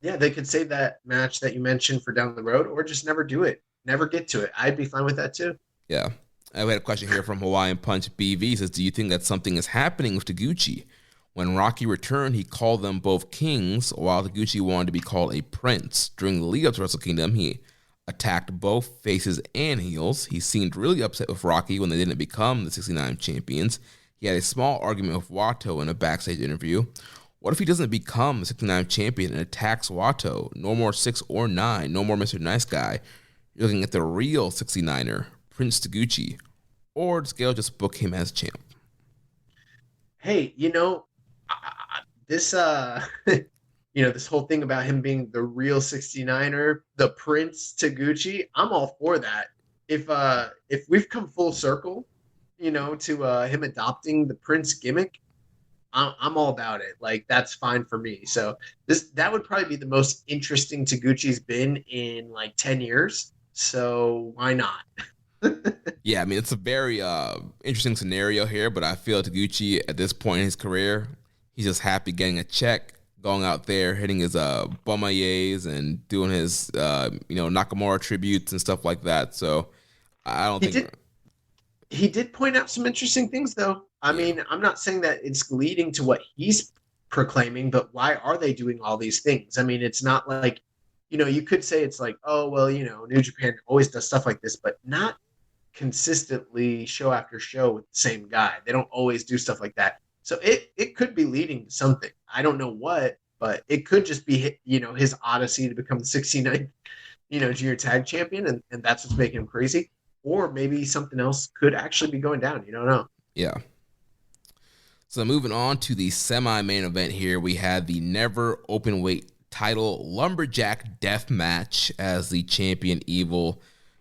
Yeah, they could save that match that you mentioned for down the road, or just never do it. never get to it. I'd be fine with that too. Yeah. I had a question here from Hawaiian Punch BV. Says, do you think that something is happening with Taguchi? When Rocky returned, he called them both kings, while Taguchi wanted to be called a prince. During the lead up to Wrestle Kingdom, he attacked both faces and heels. He seemed really upset with Rocky when they didn't become the 69 champions. He had a small argument with Wato in a backstage interview. What if he doesn't become the 69 champion and attacks Wato? No more 6 or 9. No more Mr. Nice Guy. You're looking at the real 69er, Prince Taguchi. Or does Scale just book him as champ? Hey, this this whole thing about him being the real 69er, the Prince Taguchi, I'm all for that. If we've come full circle, to him adopting the Prince gimmick, I'm all about it. Like, that's fine for me. So that would probably be the most interesting Taguchi's been in like 10 years. So why not? Yeah, I mean, it's a very interesting scenario here, but I feel Taguchi at this point in his career, he's just happy getting a check, going out there, hitting his bumayes and doing his Nakamura tributes and stuff like that. So I don't think he did point out some interesting things, though. I mean, I'm not saying that it's leading to what he's proclaiming, but why are they doing all these things? I mean, it's not like, you could say it's like, oh, well, New Japan always does stuff like this, but not consistently show after show with the same guy. They don't always do stuff like that. So it could be leading to something. I don't know what, but it could just be, his odyssey to become the 69th, junior tag champion, and that's what's making him crazy. Or maybe something else could actually be going down. You don't know. Yeah. So moving on to the semi-main event here, we had the never open weight title lumberjack death match as the champion Evil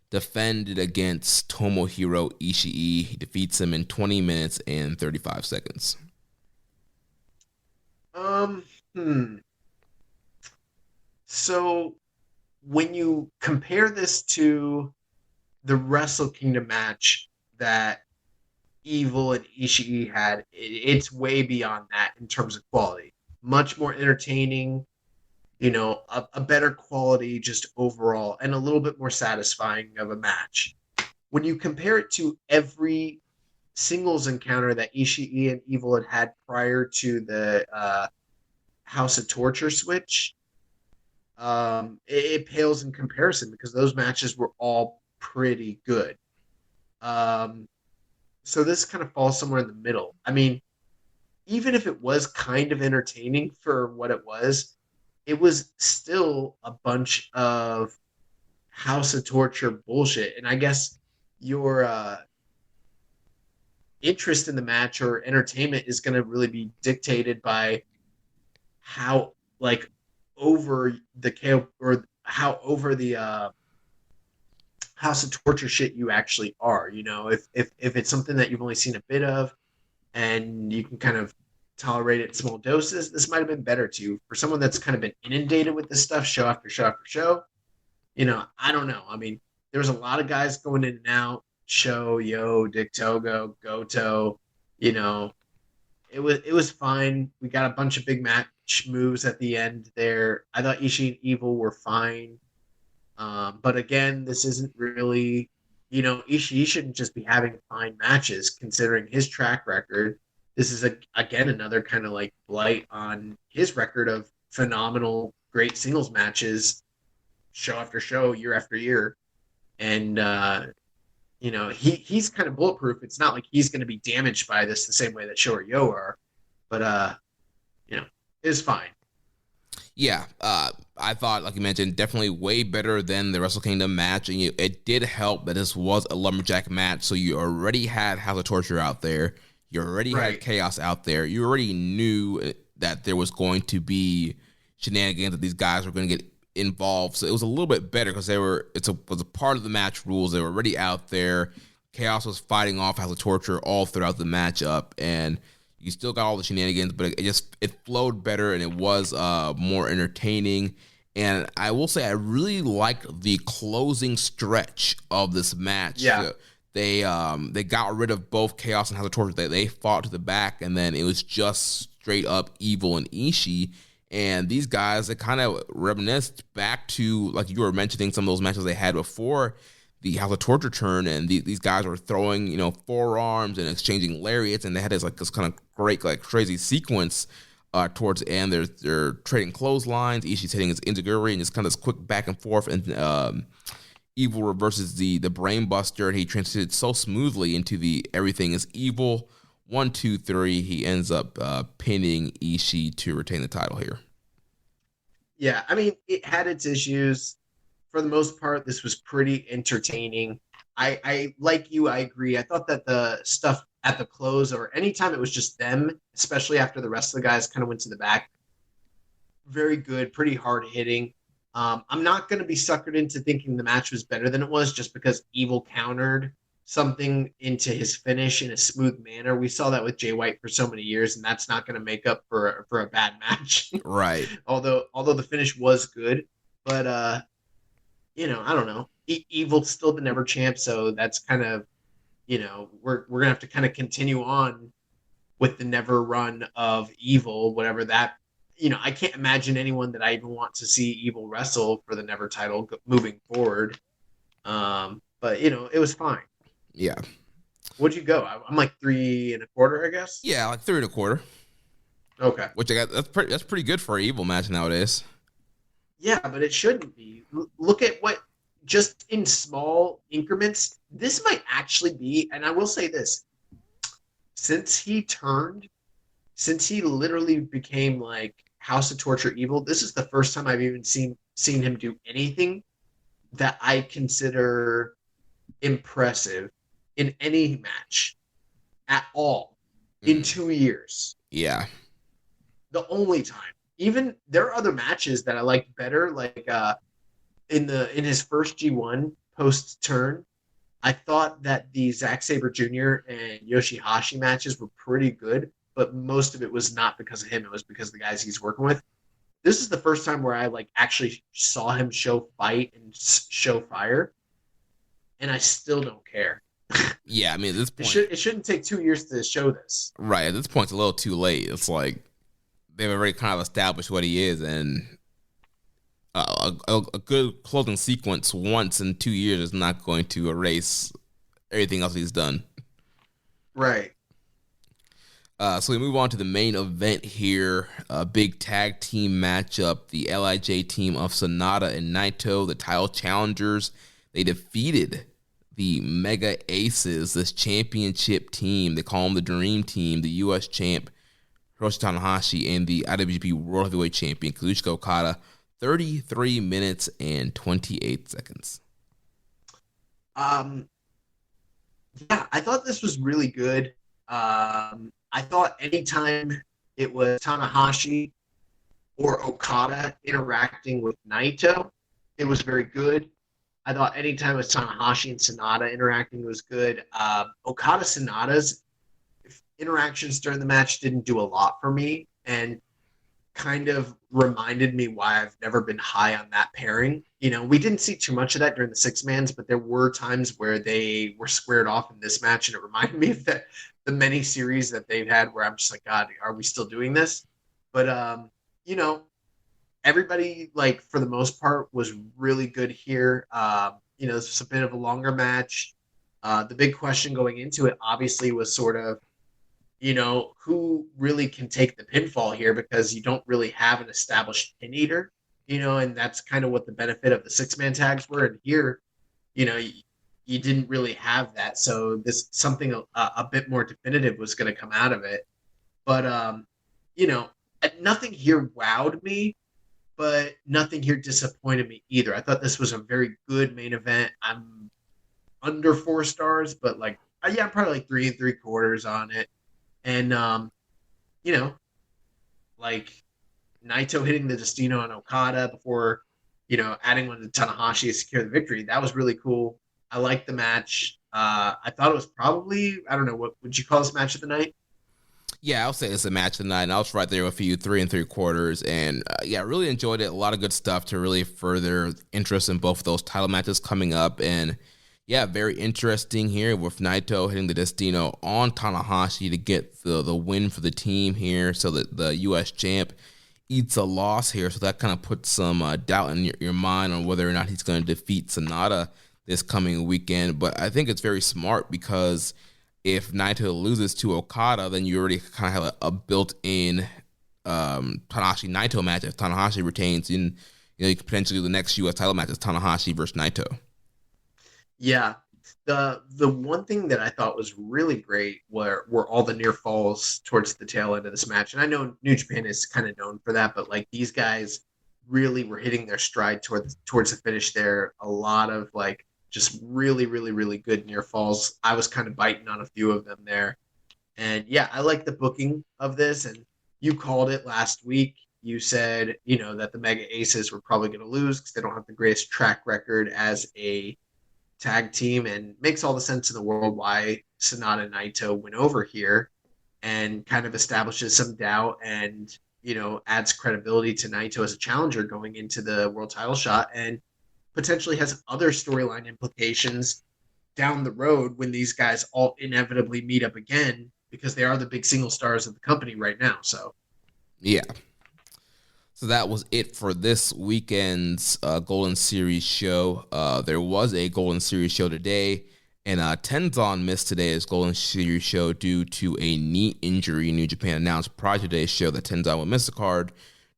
defended against Tomohiro Ishii. He defeats him in 20 minutes and 35 seconds. So when you compare this to the Wrestle Kingdom match that Evil and Ishii had, it's way beyond that in terms of quality. Much more entertaining, a better quality just overall, and a little bit more satisfying of a match. When you compare it to every singles encounter that Ishii and Evil had prior to the House of Torture switch, it pales in comparison because those matches were all pretty good. So this kind of falls somewhere in the middle. I mean, even if it was kind of entertaining for what it was still a bunch of House of Torture bullshit. And I guess your interest in the match or entertainment is going to really be dictated by how over the House of Torture shit you actually are. If it's something that you've only seen a bit of and you can kind of tolerate it in small doses, this might have been better to you. For someone that's kind of been inundated with this stuff show after show after show, I don't know. I mean, there was a lot of guys going in and out. Dick Togo, Goto, it was fine. We got a bunch of big match moves at the end there. I thought Ishii and Evil were fine. But again, this isn't really, Ishii shouldn't just be having fine matches considering his track record. This is, again, another kind of like blight on his record of phenomenal, great singles matches, show after show, year after year. And, he's kind of bulletproof. It's not like he's going to be damaged by this the same way that Sho or Yo are. But, it's fine. Yeah, I thought, like you mentioned, definitely way better than the Wrestle Kingdom match. And it did help that this was a lumberjack match, so you already had House of Torture out there. You already had Chaos out there. You already knew that there was going to be shenanigans, that these guys were going to get involved. So it was a little bit better because it was a part of the match rules. They were already out there. Chaos was fighting off House of Torture all throughout the matchup, and you still got all the shenanigans, but it flowed better and it was more entertaining. And I will say I really liked the closing stretch of this match. Yeah. They got rid of both Chaos and House of Torture. They fought to the back, and then it was just straight up Evil and Ishii. And these guys, they kind of reminisced back to, like you were mentioning, some of those matches they had before the House of Torture turn, and these guys were throwing, forearms and exchanging lariats, and they had this kind of great, like crazy sequence towards the end. They're trading clotheslines. Ishii's hitting his enziguri, and just kind of this quick back and forth, and Evil reverses the Brain Buster, and he transited so smoothly into the Everything is Evil. 1, 2, 3. He ends up pinning Ishii to retain the title here. Yeah, I mean, it had its issues. For the most part, this was pretty entertaining. I like you, I agree. I thought that the stuff at the close, or anytime it was just them, especially after the rest of the guys kind of went to the back, very good, pretty hard hitting. I'm not going to be suckered into thinking the match was better than it was just because Evil countered something into his finish in a smooth manner. We saw that with Jay White for so many years, and that's not going to make up for a bad match. Right. although the finish was good, but I don't know. Evil's still the never champ, so that's kind of, we're gonna have to kind of continue on with the never run of Evil, whatever that. I can't imagine anyone that I even want to see Evil wrestle for the never title moving forward. But it was fine. Yeah. What'd you go? I'm like 3 1/4, I guess. Yeah, like 3 1/4. Okay. Which that's pretty good for an Evil match nowadays. Yeah, but it shouldn't be. Look at what, just in small increments, this might actually be, and I will say this, since he literally became like House of Torture Evil, this is the first time I've even seen him do anything that I consider impressive in any match at all in 2 years. Yeah. The only time. Even there are other matches that I like better, like in his first G1 post turn, I thought that the Zack Sabre Jr. and Yoshihashi matches were pretty good, but most of it was not because of him. It was because of the guys he's working with. This is the first time where I actually saw him show fight and show fire, and I still don't care. Yeah, I mean, at this point, it shouldn't take 2 years to show this. Right, at this point, it's a little too late. It's like they've already kind of established what he is, and a good closing sequence once in 2 years is not going to erase everything else he's done. Right. So we move on to the main event here, a big tag team matchup. The LIJ team of Sonata and Naito, the title challengers, they defeated the Mega Aces, this championship team. They call them the Dream Team, the U.S. champ Hiroshi Tanahashi and the IWGP World Heavyweight Champion Kazuchika Okada, 33 minutes and 28 seconds. Yeah, I thought this was really good. I thought anytime it was Tanahashi or Okada interacting with Naito, it was very good. I thought anytime it was Tanahashi and Sonata interacting was good. Okada-Sonata's interactions during the match didn't do a lot for me and kind of reminded me why I've never been high on that pairing. We didn't see too much of that during the six-mans, but there were times where they were squared off in this match, and it reminded me of the many series that they've had where I'm just like, God, are we still doing this? But, everybody, for the most part, was really good here. This was a bit of a longer match. The big question going into it, obviously, was sort of, who really can take the pinfall here, because you don't really have an established pin eater, and that's kind of what the benefit of the six-man tags were. And here, you didn't really have that. So this something a bit more definitive was going to come out of it. But, nothing here wowed me, but nothing here disappointed me either. I thought this was a very good main event. I'm under 4 stars, but I'm probably 3 3/4 on it. And, Naito hitting the Destino on Okada before, adding one to Tanahashi to secure the victory. That was really cool. I liked the match. I thought it was probably, I don't know, what would you call this match of the night? Yeah, I'll say it's a match of the night, and I was right there with you, 3 3/4. And, I really enjoyed it. A lot of good stuff to really further interest in both of those title matches coming up. And, yeah, very interesting here with Naito hitting the Destino on Tanahashi to get the win for the team here. So that the U.S. champ, eats a loss here, so that kind of puts some doubt in your mind on whether or not he's going to defeat Sonata this coming weekend. But I think it's very smart, because if Naito loses to Okada, then you already kind of have a built-in Tanahashi Naito match. If Tanahashi retains, you could potentially do the next U.S. title match is Tanahashi versus Naito. Yeah. The one thing that I thought was really great were all the near falls towards the tail end of this match. And I know New Japan is kind of known for that, but like these guys really were hitting their stride towards the finish there. A lot of like just really, really, really good near falls. I was kind of biting on a few of them there. And yeah, I like the booking of this. And you called it last week. You said, that the Mega Aces were probably going to lose because they don't have the greatest track record as a tag team, and makes all the sense in the world why Sonata and Naito went over here, and kind of establishes some doubt and, adds credibility to Naito as a challenger going into the world title shot, and potentially has other storyline implications down the road when these guys all inevitably meet up again, because they are the big single stars of the company right now. So, yeah. So that was it for this weekend's Golden Series show. There was a Golden Series show today, and Tenzan missed today's Golden Series show due to a knee injury. New Japan announced prior to today's show that Tenzan would miss the card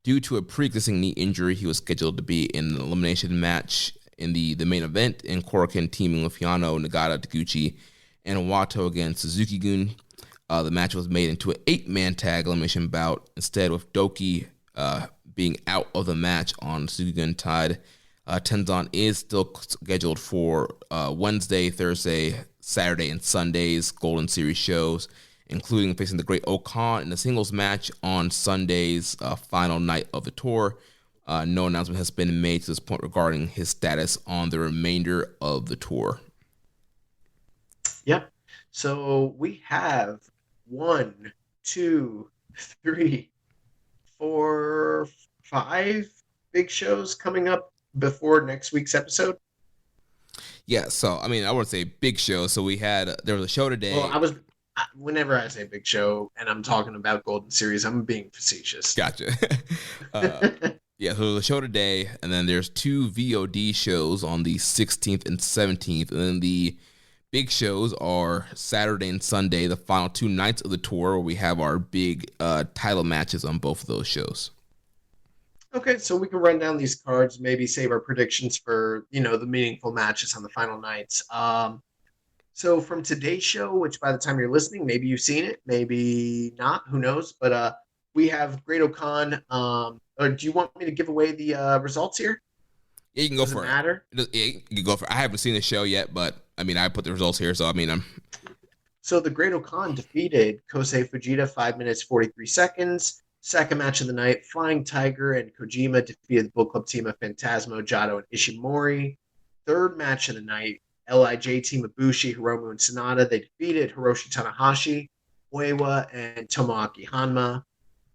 due to a pre-existing knee injury. He was scheduled to be in an elimination match in the main event, in Korakuen teaming with Yano, Nagata, Taguchi, and Wato against Suzuki-gun. The match was made into an 8-man tag elimination bout, instead with Doki being out of the match on Suzuki-gun Tide. Tenzan is still scheduled for Wednesday, Thursday, Saturday, and Sunday's Golden Series shows, including facing the Great Okan in a singles match on Sunday's final night of the tour. No announcement has been made to this point regarding his status on the remainder of the tour. Yep. So we have 1, 2, 3, 4, 5 big shows coming up before next week's episode. Yeah, so I wouldn't say big show. So there was a show today. Well, whenever I say big show and I'm talking about Golden Series, I'm being facetious. Gotcha. Yeah, so the show today, and then there's 2 VOD shows on the 16th and 17th, and then the big shows are Saturday and Sunday, the final 2 nights of the tour, where we have our big title matches on both of those shows. Okay, so we can run down these cards, maybe save our predictions for, the meaningful matches on the final nights. So from today's show, which by the time you're listening, maybe you've seen it, maybe not, who knows? But we have Great Okan. Or do you want me to give away the results here? Yeah, you can go for it. Matter? Yeah, you can go for it. I haven't seen the show yet, but I put the results here, so So the Great Okan defeated Kosei Fujita 5 minutes 43 seconds. Second match of the night, Flying Tiger and Kojima defeated the Bullet Club team of Phantasmo, Jado, and Ishimori. Third match of the night, LIJ team of Bushi, Hiromu, and Sonata. They defeated Hiroshi Tanahashi, Oiwa, and Tomoaki Hanma.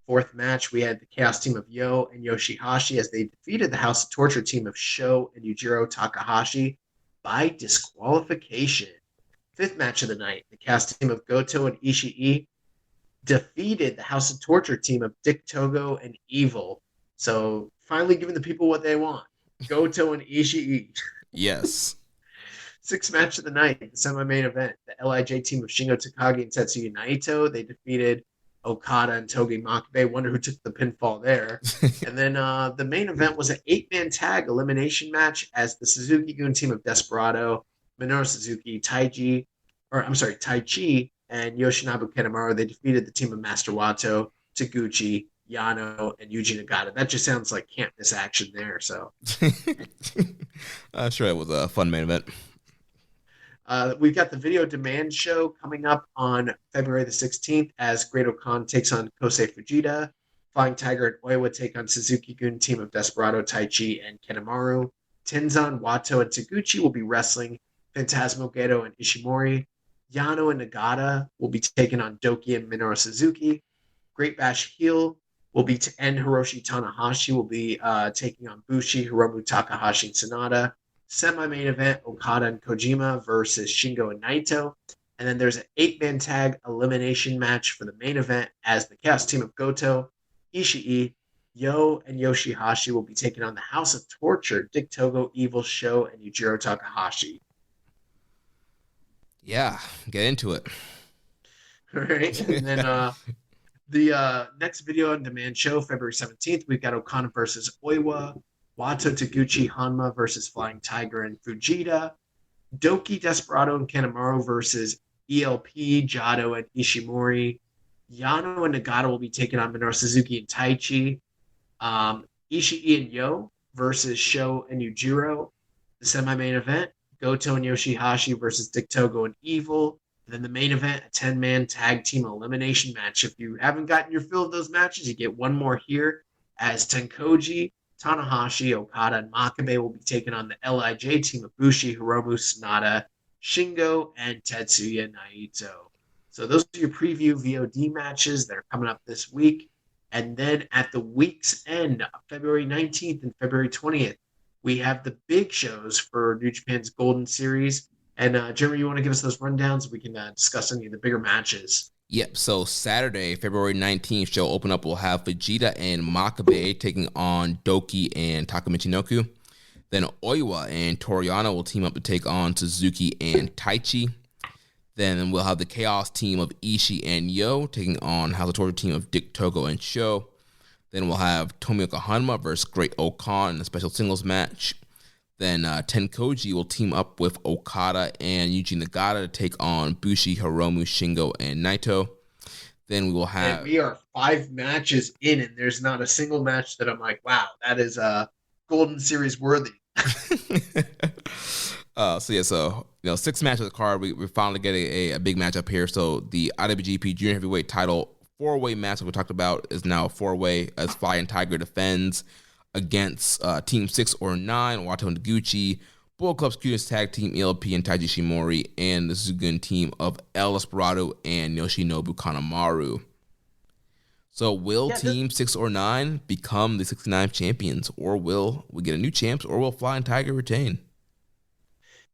Fourth match, we had the Chaos team of Yo and Yoshihashi as they defeated the House of Torture team of Sho and Yujiro Takahashi by disqualification. Fifth match of the night, the Chaos team of Goto and Ishii defeated the House of Torture team of Dick Togo and Evil. So finally giving the people what they want. Goto and Ishii. Yes. Sixth match of the night, the semi-main event, the LIJ team of Shingo Takagi and Tetsuya Naito. They defeated Okada and Togi Makabe. Wonder who took the pinfall there. And then the main event was an 8-man tag elimination match as the Suzuki-gun team of Desperado, Minoru Suzuki, Taichi, and Yoshinobu Kanamaru. They defeated the team of Master Wato, Taguchi, Yano, and Yuji Nagata. That just sounds like can't miss action there. So, sure, it was a fun main event. We've got the Video Demand show coming up on February the 16th as Great Okan takes on Kosei Fujita. Flying Tiger and Oiwa take on Suzuki-gun team of Desperado, Taichi, and Kanemaru. Tenzan, Wato, and Taguchi will be wrestling Phantasmo, Gedo, and Ishimori. Yano and Nagata will be taking on Doki and Minoru Suzuki. Great Bash Heel will be and Hiroshi Tanahashi will be taking on Bushi, Hiromu, Takahashi, and Sonata. Semi-main event, Okada and Kojima versus Shingo and Naito. And then there's an 8-man tag elimination match for the main event as the Chaos team of Goto, Ishii, Yo and Yoshihashi will be taking on the House of Torture, Dick Togo, Evil Show, and Yujiro Takahashi. Yeah, get into it. All right. And then the next video on demand show, February 17th, we've got Okada versus Oiwa, Wato, Taguchi, Hanma versus Flying Tiger and Fujita, Doki, Desperado, and Kanamaru versus ELP, Jado, and Ishimori. Yano and Nagata will be taking on Minoru Suzuki and Taichi. Ishii and Yo versus Sho and Yujiro. The semi-main event, Goto and Yoshihashi versus Dick Togo and Evil. And then the main event, a 10-man tag team elimination match. If you haven't gotten your fill of those matches, you get one more here as Tenkoji, Tanahashi, Okada, and Makabe will be taking on the LIJ team of Bushi, Hiromu, Sonata, Shingo, and Tetsuya Naito. So those are your preview VOD matches that are coming up this week. And then at the week's end, February 19th and February 20th, we have the big shows for New Japan's Golden Series. And Jeremy, you want to give us those rundowns? We can discuss any of the bigger matches. Yep, so Saturday, February 19th, show open up, we'll have Vegeta and Makabe taking on Doki and Taka Michinoku. Then Oiwa and Toriyano will team up to take on Suzuki and Taichi. Then we'll have the Chaos team of Ishii and Yo taking on House of Torture team of Dick Togo and Sho. Then we'll have Tomioka Hanma versus Great Okan in a special singles match. Then Tenkoji will team up with Okada and Yuji Nagata to take on Bushi, Hiromu, Shingo, and Naito. Then we will have... And we are 5 matches in, and there's not a single match that I'm like, wow, that is Golden Series worthy. So 6 matches of the card. We're finally getting a big matchup here. So the IWGP Junior Heavyweight title 4-way match that we talked about is now a 4-way as Flying Tiger defends against Team 6 or 9, Wato and Taguchi, Bullet Club's cutest tag team, ELP and Taiji Shimori, and the Suzuki team of El Desperado and Yoshinobu Kanamaru. So will Team 6 or 9 become the 69 champions, or will we get a new champs, or will Flying Tiger retain?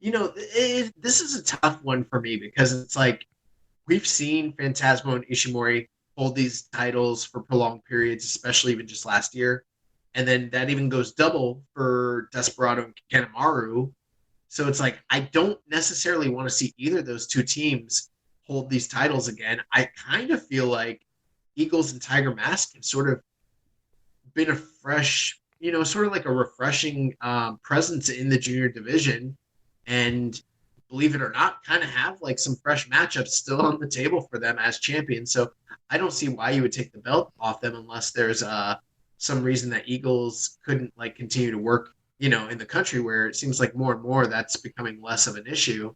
This is a tough one for me because it's like we've seen Phantasmo and Ishimori hold these titles for prolonged periods, especially even just last year. And then that even goes double for Desperado and Kanemaru. So it's like, I don't necessarily want to see either of those two teams hold these titles again. I kind of feel like Eagles and Tiger Mask have sort of been a fresh, sort of like a refreshing presence in the junior division. And believe it or not, kind of have like some fresh matchups still on the table for them as champions. So I don't see why you would take the belt off them unless there's some reason that Eagles couldn't like continue to work, in the country where it seems like more and more that's becoming less of an issue.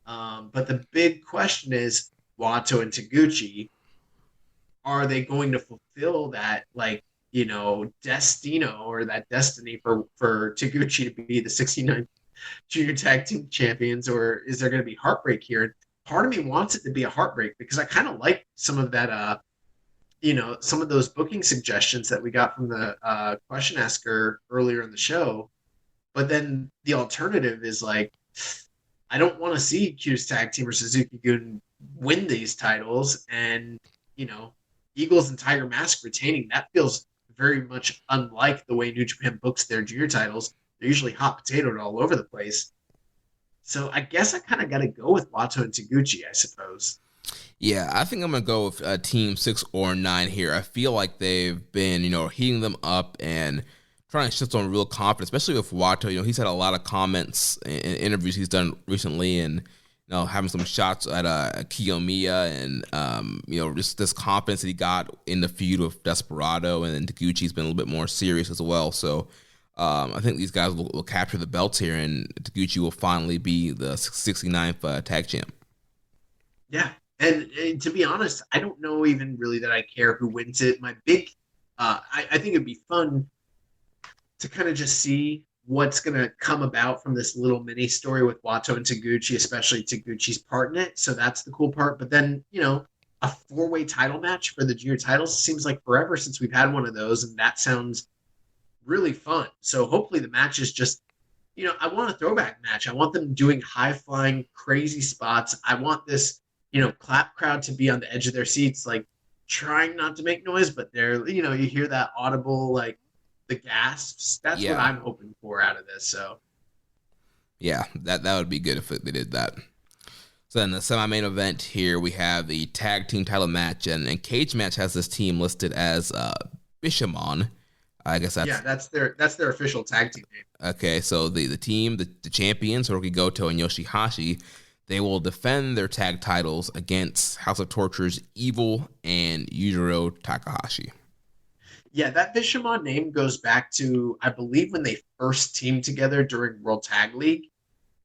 But the big question is Wato and Taguchi, are they going to fulfill that destino or that destiny for Taguchi to be the 69 junior tag team champions, or is there going to be heartbreak here? And part of me wants it to be a heartbreak because I kind of like some of that some of those booking suggestions that we got from the question asker earlier in the show. But then the alternative is like, I don't want to see Q's tag team or Suzuki-gun win these titles, and Eagles and Tiger Mask retaining. That feels very much unlike the way New Japan books their junior titles. They're usually hot potatoed all over the place. So I guess I kind of got to go with Wato and Taguchi, I suppose. Yeah, I think I'm going to go with Team 6 or 9 here. I feel like they've been, heating them up and trying to shift on real confidence, especially with Wato. He's had a lot of comments in interviews he's done recently and, having some shots at Kiyomiya and, just this confidence that he got in the feud with Desperado, and then Taguchi's been a little bit more serious as well. So I think these guys will capture the belts here, and Taguchi will finally be the 69th tag champ. Yeah. And to be honest, I don't know even really that I care who wins it. My big, I think it'd be fun to kind of just see what's going to come about from this little mini story with Wato and Taguchi, especially Taguchi's part in it. So that's the cool part. But then, a 4-way title match for the junior titles seems like forever since we've had one of those. And that sounds really fun. So hopefully the match is just, I want a throwback match. I want them doing high-flying, crazy spots. I want this, clap crowd to be on the edge of their seats. Like, trying not to make noise, but they're, you hear that audible, like the gasps. That's what I'm hoping for out of this. So, yeah, that would be good if they did that. So in the semi-main event here, we have the tag team title match, and Cage Match has this team listed as Bishamon. I guess that's their official tag team name. Okay, so the team, the champions, Hiromu Goto and Yoshihashi, they will defend their tag titles against House of Torture's Evil and Yujiro Takahashi. Yeah, that Bishamon name goes back to, I believe, when they first teamed together during World Tag League.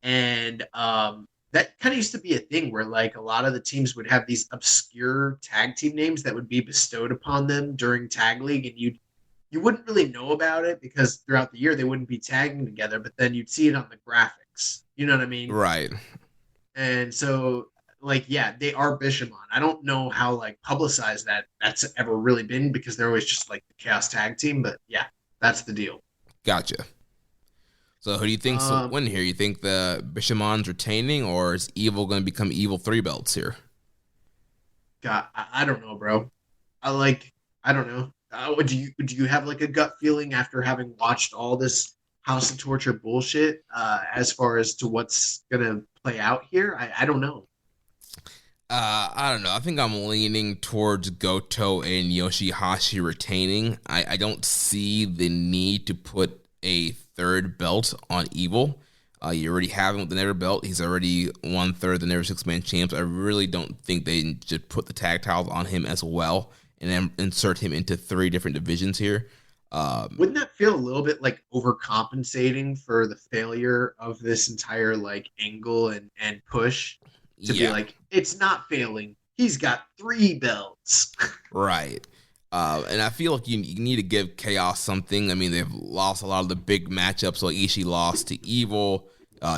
And that kind of used to be a thing where, like, a lot of the teams would have these obscure tag team names that would be bestowed upon them during Tag League, and you wouldn't really know about it because throughout the year they wouldn't be tagging together, but then you'd see it on the graphics. You know what I mean? Right. And so, like, yeah, they are Bishamon. I don't know how, like, publicized that's ever really been because they're always just, like, the Chaos Tag Team, but yeah, that's the deal. Gotcha. So who do you think's win here? You think the Bishamon's retaining, or is Evil going to become Evil 3 belts here? God, I don't know, bro. I don't know. Do you have like a gut feeling after having watched all this House of Torture bullshit as far as to what's gonna play out here? I don't know. I don't know. I think I'm leaning towards Goto and Yoshihashi retaining. I don't see the need to put a third belt on Evil. You already have him with the Never belt. He's already 1/3 the Never Six-Man champs. I really don't think they should put the tag titles on him as well and then insert him into 3 different divisions here. Wouldn't that feel a little bit like overcompensating for the failure of this entire like angle and push to be like, it's not failing. He's got 3 belts. Right. And I feel like you need to give Chaos something. I mean, they've lost a lot of the big matchups. So Ishii lost to Evil.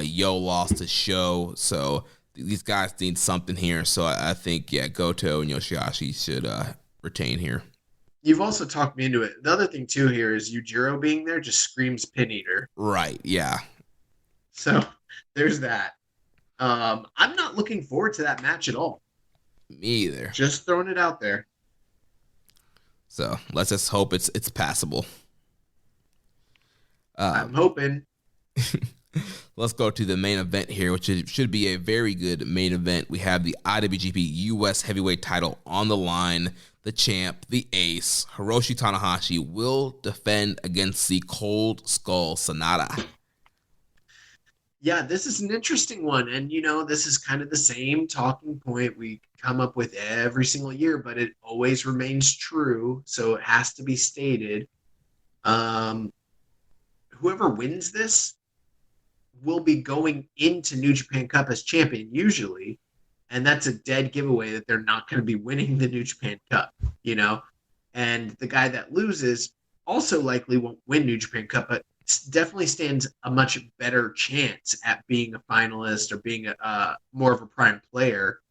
Yo lost to Sho. So these guys need something here. So I think, Goto and Yoshihashi should retain here. You've also talked me into it. The other thing, too, here is Yujiro being there just screams pin eater. Right, yeah. So there's that. I'm not looking forward to that match at all. Me either. Just throwing it out there. So let's just hope it's passable. I'm hoping. Let's go to the main event here, which should be a very good main event. We have the IWGP US Heavyweight title on the line. The champ, the ace, Hiroshi Tanahashi, will defend against the Cold Skull Sonata. Yeah, this is an interesting one. And, this is kind of the same talking point we come up with every single year, but it always remains true. So it has to be stated. Whoever wins this will be going into New Japan Cup as champion, usually. And that's a dead giveaway that they're not going to be winning the New Japan Cup, And the guy that loses also likely won't win New Japan Cup, but definitely stands a much better chance at being a finalist or being a more of a prime player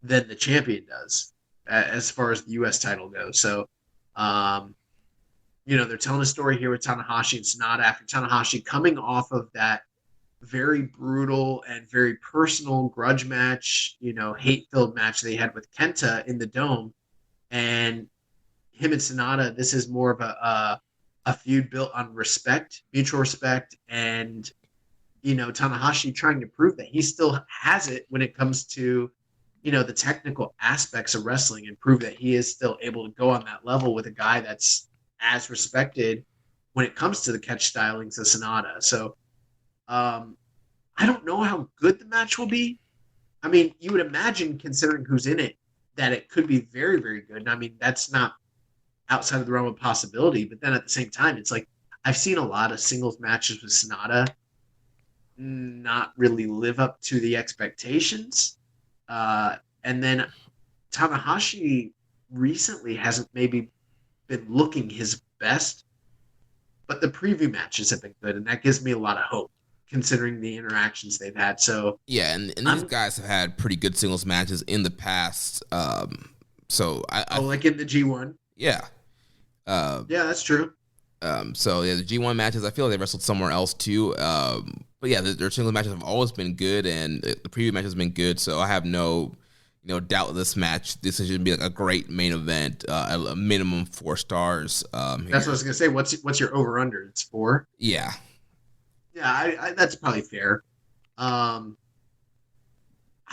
than the champion does as far as the U.S. title goes. So, they're telling a story here with Tanahashi and Sonata after Tanahashi coming off of that very brutal and very personal grudge match, hate-filled match they had with Kenta in the Dome. And him and Sonata, this is more of a feud built on respect, mutual respect, and, Tanahashi trying to prove that he still has it when it comes to, the technical aspects of wrestling and prove that he is still able to go on that level with a guy that's as respected when it comes to the catch stylings of Sonata. So, I don't know how good the match will be. I mean, you would imagine, considering who's in it, that it could be very, very good. And I mean, that's not outside of the realm of possibility. But then at the same time, it's like I've seen a lot of singles matches with Sonata not really live up to the expectations. And then Tanahashi recently hasn't maybe been looking his best, but the preview matches have been good. And that gives me a lot of hope, considering the interactions they've had. So yeah, and these guys have had pretty good singles matches in the past. So like in the G1. Yeah. Yeah, that's true. So yeah, the G1 matches, I feel like they wrestled somewhere else too. But yeah, their singles matches have always been good, and the preview match has been good. So I have no doubt this match. This should be like a great main event, a minimum 4 stars. That's what I was gonna say. What's your over under? It's 4. Yeah. Yeah, I that's probably fair. I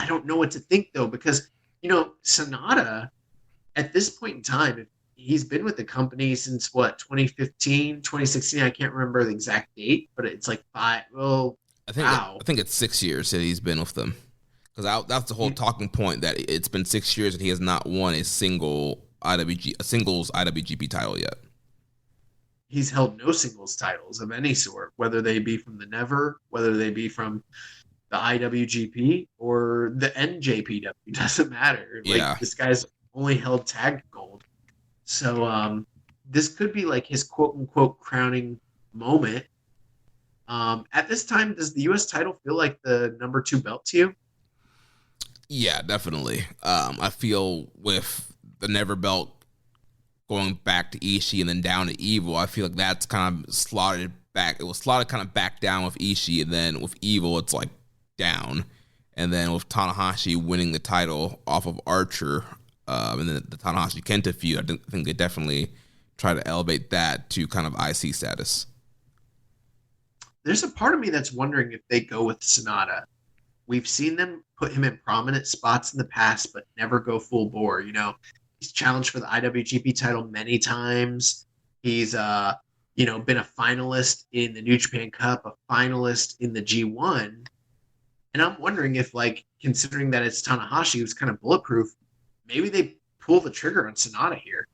don't know what to think though, because Sonata at this point in time, he's been with the company since 2015, 2016. I can't remember the exact date, but it's like 5. Well, I think it's 6 years that he's been with them. Because that's the whole talking point, that it's been 6 years and he has not won a singles IWGP title yet. He's held no singles titles of any sort, whether they be from the Never, whether they be from the IWGP or the NJPW. Doesn't matter. Like, this guy's only held tag gold. So this could be like his quote-unquote crowning moment. At this time, does the U.S. title feel like the number 2 belt to you? Yeah, definitely. I feel with the Never belt going back to Ishii and then down to Evil, I feel like that's kind of slotted back. It was slotted kind of back down with Ishii, and then with Evil, it's like down. And then with Tanahashi winning the title off of Archer, and then the Tanahashi Kenta feud, I think they definitely try to elevate that to kind of IC status. There's a part of me that's wondering if they go with Sonata. We've seen them put him in prominent spots in the past, but never go full bore. He's challenged for the IWGP title many times. He's, been a finalist in the New Japan Cup, a finalist in the G1. And I'm wondering if, considering that it's Tanahashi, who's kind of bulletproof, maybe they pull the trigger on Sonata here.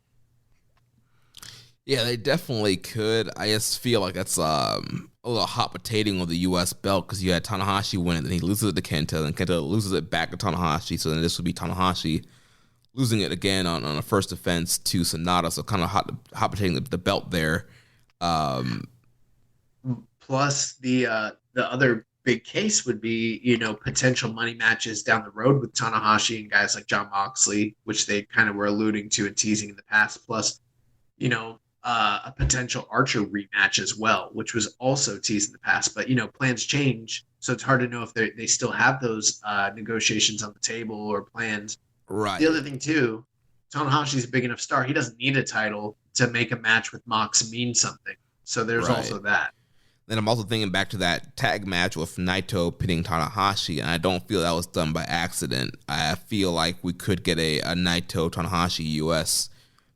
Yeah, they definitely could. I just feel like that's a little hot potatoing with the U.S. belt, because you had Tanahashi win it, then he loses it to Kenta, then Kenta loses it back to Tanahashi, so then this would be Tanahashi losing it again on a first defense to Sonata, so kind of hot potatoing the belt there. Plus, the other big case would be, potential money matches down the road with Tanahashi and guys like Jon Moxley, which they kind of were alluding to and teasing in the past. Plus, a potential Archer rematch as well, which was also teased in the past. But, plans change, so it's hard to know if they still have those negotiations on the table or plans. Right. The other thing, too, Tanahashi's a big enough star. He doesn't need a title to make a match with Mox mean something. So there's also that. Then I'm also thinking back to that tag match with Naito pitting Tanahashi, and I don't feel that was done by accident. I feel like we could get a Naito Tanahashi US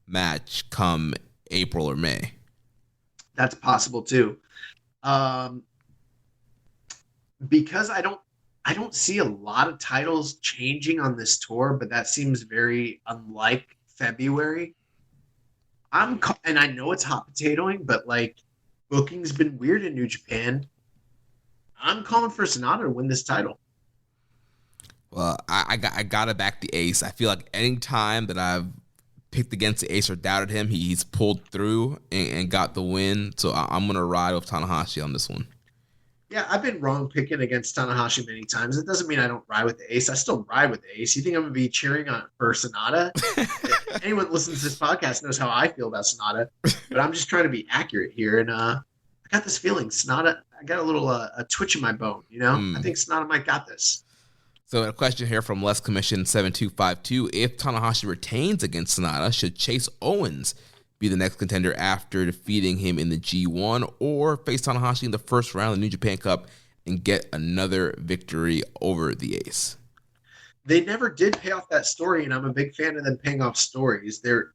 match come April or May. That's possible too. Because I don't see a lot of titles changing on this tour, but that seems very unlike February. And I know it's hot potatoing, but booking's been weird in New Japan. I'm calling for Sonata to win this title. Well, I gotta back the Ace. I feel like any time that I've picked against the Ace or doubted him, he's pulled through and got the win. So I'm gonna ride with Tanahashi on this one. Yeah, I've been wrong picking against Tanahashi many times. It doesn't mean I don't ride with the Ace. I still ride with the Ace. You think I'm going to be cheering for Sonata? Anyone that listens to this podcast knows how I feel about Sonata, but I'm just trying to be accurate here. And I got this feeling, Sonata, I got a little a twitch in my bone, I think Sonata might got this. So a question here from Les Commission 7252. If Tanahashi retains against Sonata, should Chase Owens be the next contender after defeating him in the G1, or face Tanahashi in the first round of the New Japan Cup and get another victory over the Ace? They never did pay off that story, and I'm a big fan of them paying off stories. They're,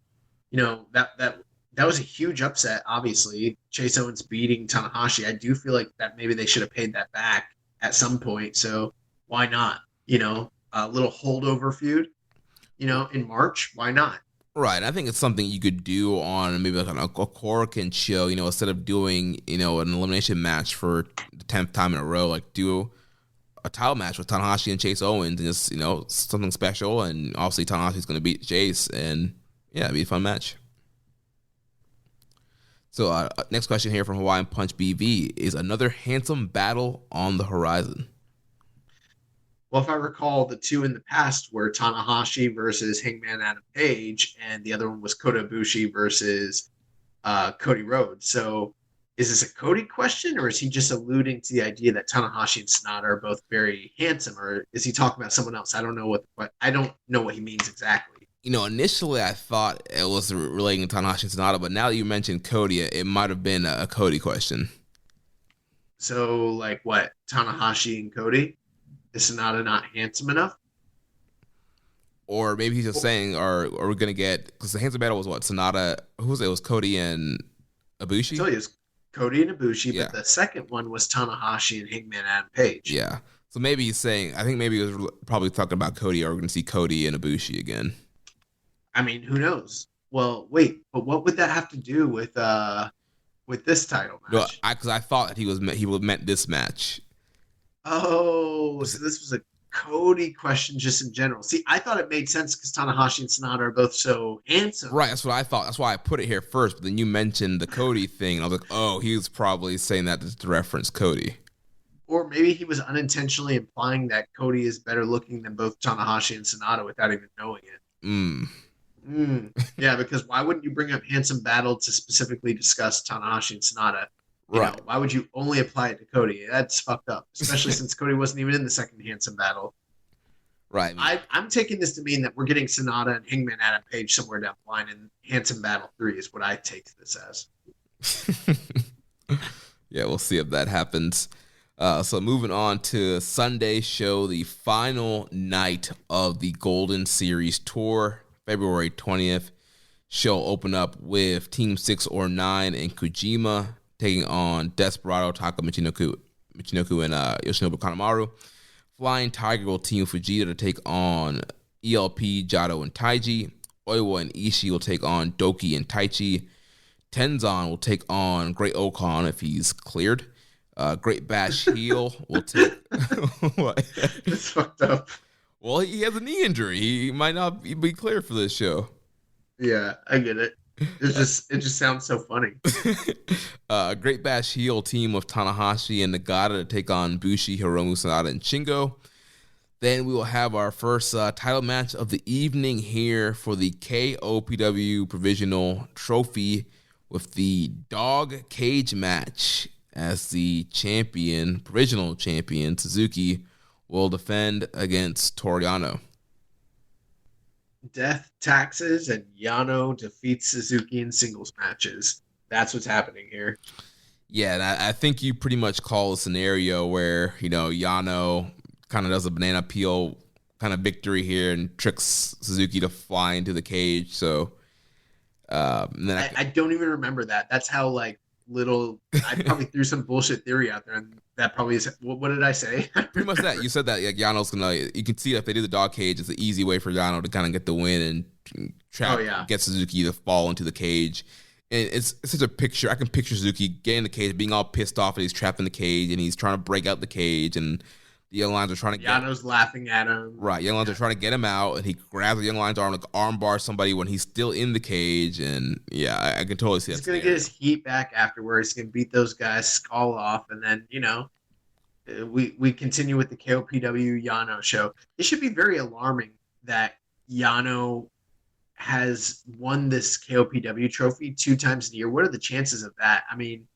that was a huge upset, obviously. Chase Owens beating Tanahashi. I do feel like that maybe they should have paid that back at some point, so why not? A little holdover feud, in March, why not? Right. I think it's something you could do on maybe like a Korakuen show, instead of doing, an elimination match for the 10th time in a row, do a title match with Tanahashi and Chase Owens and just, something special. And obviously Tanahashi's going to beat Chase, and yeah, it'd be a fun match. So next question here from Hawaiian Punch BV. Is another handsome battle on the horizon? Well, if I recall, the two in the past were Tanahashi versus Hangman Adam Page, and the other one was Kota Ibushi versus Cody Rhodes. So is this a Cody question, or is he just alluding to the idea that Tanahashi and Sonata are both very handsome, or is he talking about someone else? I don't know what he means exactly. Initially I thought it was relating to Tanahashi and Sonata, but now that you mentioned Cody, it might have been a Cody question. So, like what? Tanahashi and Cody? Is Sonata not handsome enough? Or maybe he's just saying, are we going to get... Because the handsome battle was what? Sonata... Who was it? It was Cody and Ibushi? I tell you, it was Cody and Ibushi, but the second one was Tanahashi and Hangman Adam Page. Yeah. So maybe he's saying... I think maybe he was probably talking about Cody, or we're going to see Cody and Ibushi again. I mean, who knows? Well, wait, but what would that have to do with this title match? No, because I thought that he would meant this match. Oh, so this was a Cody question just in general. See, I thought it made sense because Tanahashi and Sonata are both so handsome. Right, that's what I thought. That's why I put it here first. But then you mentioned the Cody thing, and I was like, oh, he was probably saying that to reference Cody. Or maybe he was unintentionally implying that Cody is better looking than both Tanahashi and Sonata without even knowing it. Yeah, because why wouldn't you bring up Handsome Battle to specifically discuss Tanahashi and Sonata? Right. Why would you only apply it to Cody? That's fucked up, especially since Cody wasn't even in the second Handsome Battle. Right. I'm taking this to mean that we're getting Sonata and Hangman Adam Page somewhere down the line, and Handsome Battle 3 is what I take this as. Yeah, we'll see if that happens. So moving on to Sunday's show, the final night of the Golden Series Tour, February 20th. Show open up with Team 6 or 9 and Kojima taking on Desperado, Taka, Michinoku, and Yoshinobu Kanamaru. Flying Tiger will team Fujita to take on ELP, Jado, and Taiji. Oiwa and Ishii will take on Doki and Taichi. Tenzan will take on Great Okan if he's cleared. Great Bash Heel will take... What? It's fucked up. Well, he has a knee injury. He might not be cleared for this show. Yeah, I get it. It just sounds so funny. Great Bash Heel team of Tanahashi and Nagata to take on Bushi, Hiromu, Sanada, and Shingo. Then we will have our first title match of the evening here for the KOPW Provisional Trophy with the Dog Cage match, as the provisional champion, Suzuki, will defend against Toriyano. Death, taxes, and Yano defeats Suzuki in singles matches. That's what's happening here. Yeah, and I think you pretty much call a scenario where, Yano kind of does a banana peel kind of victory here and tricks Suzuki to fly into the cage. So, and then I don't even remember that. That's how, I probably threw some bullshit theory out there, and that probably is, what did I say? Pretty much that. You said that Yano's you can see that if they do the dog cage, it's an easy way for Yano to kind of get the win and get Suzuki to fall into the cage. And it's such a picture. I can picture Suzuki getting in the cage, being all pissed off that he's trapped in the cage, and he's trying to break out the cage, and the Young Lions are trying to Yano's laughing at him. Right, Young Lions are trying to get him out, and he grabs the Young Lions arm, arm bar somebody when he's still in the cage, and yeah, I can totally see that. He's going to get his heat back afterwards. He's going to beat those guys, skull off, and then, we continue with the KOPW Yano show. It should be very alarming that Yano has won this KOPW trophy 2 times a year. What are the chances of that? I mean,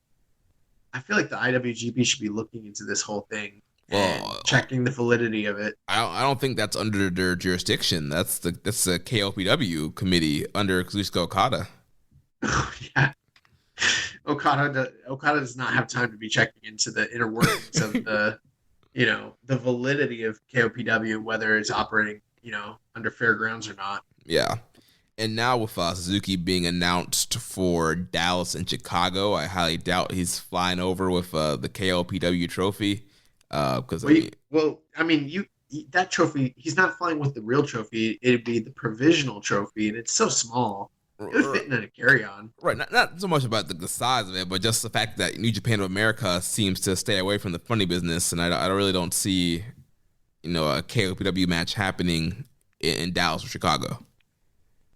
I feel like the IWGP should be looking into this whole thing. Well, checking the validity of it. I don't think that's under their jurisdiction. That's the KOPW committee under Kazuchika Okada. Yeah, Okada does not have time to be checking into the inner workings of the validity of KOPW, whether it's operating under fair grounds or not. Yeah. And now with Suzuki being announced for Dallas and Chicago, I highly doubt he's flying over with the KOPW trophy. That trophy, he's not flying with the real trophy. It'd be the provisional trophy, and it's so small. It would fit in a carry-on. Right, not so much about the size of it, but just the fact that New Japan of America seems to stay away from the funny business, and I really don't see, a KOPW match happening in Dallas or Chicago.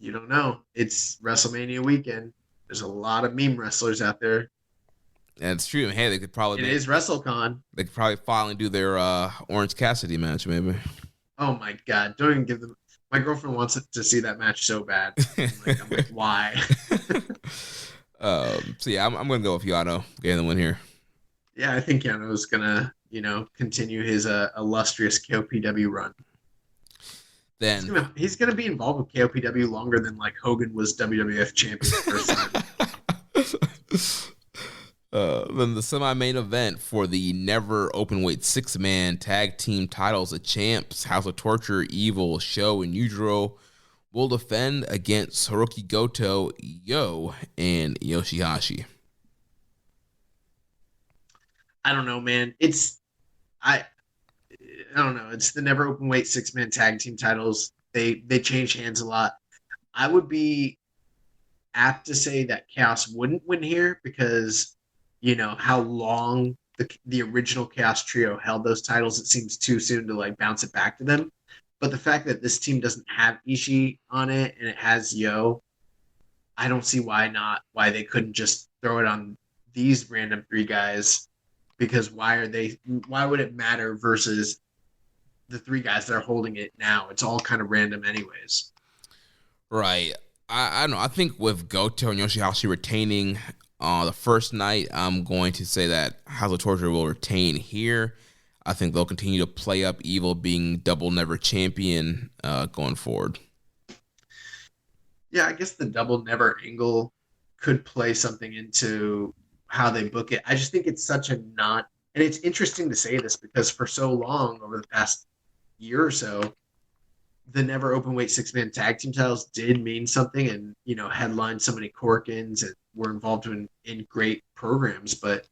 You don't know. It's WrestleMania weekend. There's a lot of meme wrestlers out there. And it's true. Hey, they could probably... It is WrestleCon. They could probably finally do their Orange Cassidy match, maybe. Oh, my God. Don't even give them... My girlfriend wants to see that match so bad. I'm like, why? So yeah, I'm gonna go with Yano getting the win here. Yeah, I think Yano's gonna, continue his illustrious KOPW run. Then He's gonna be involved with KOPW longer than like Hogan was WWF champion the first time. Then the semi-main event for the never openweight 6-man tag team titles, the champs House of Torture, Evil, Show, and Yujiro will defend against Hiroki Goto, Yo, and Yoshihashi. I don't know, man. I don't know. It's the never open weight 6-man tag team titles. They change hands a lot. I would be apt to say that Chaos wouldn't win here because how long the original Chaos Trio held those titles. It seems too soon to like bounce it back to them. But the fact that this team doesn't have Ishii on it and it has Yo, I don't see why they couldn't just throw it on these random 3 guys. Because why would it matter versus the 3 guys that are holding it now? It's all kind of random anyways. Right. I don't know. I think with Goto and Yoshihashi retaining the first night, I'm going to say that House of Torture will retain here. I think they'll continue to play up Evil being double never champion going forward. Yeah, I guess the double never angle could play something into how they book it. I just think it's such a and it's interesting to say this because for so long over the past year or so, the never open weight 6-man tag team titles did mean something and, headlined so many Corkins and were involved in great programs, but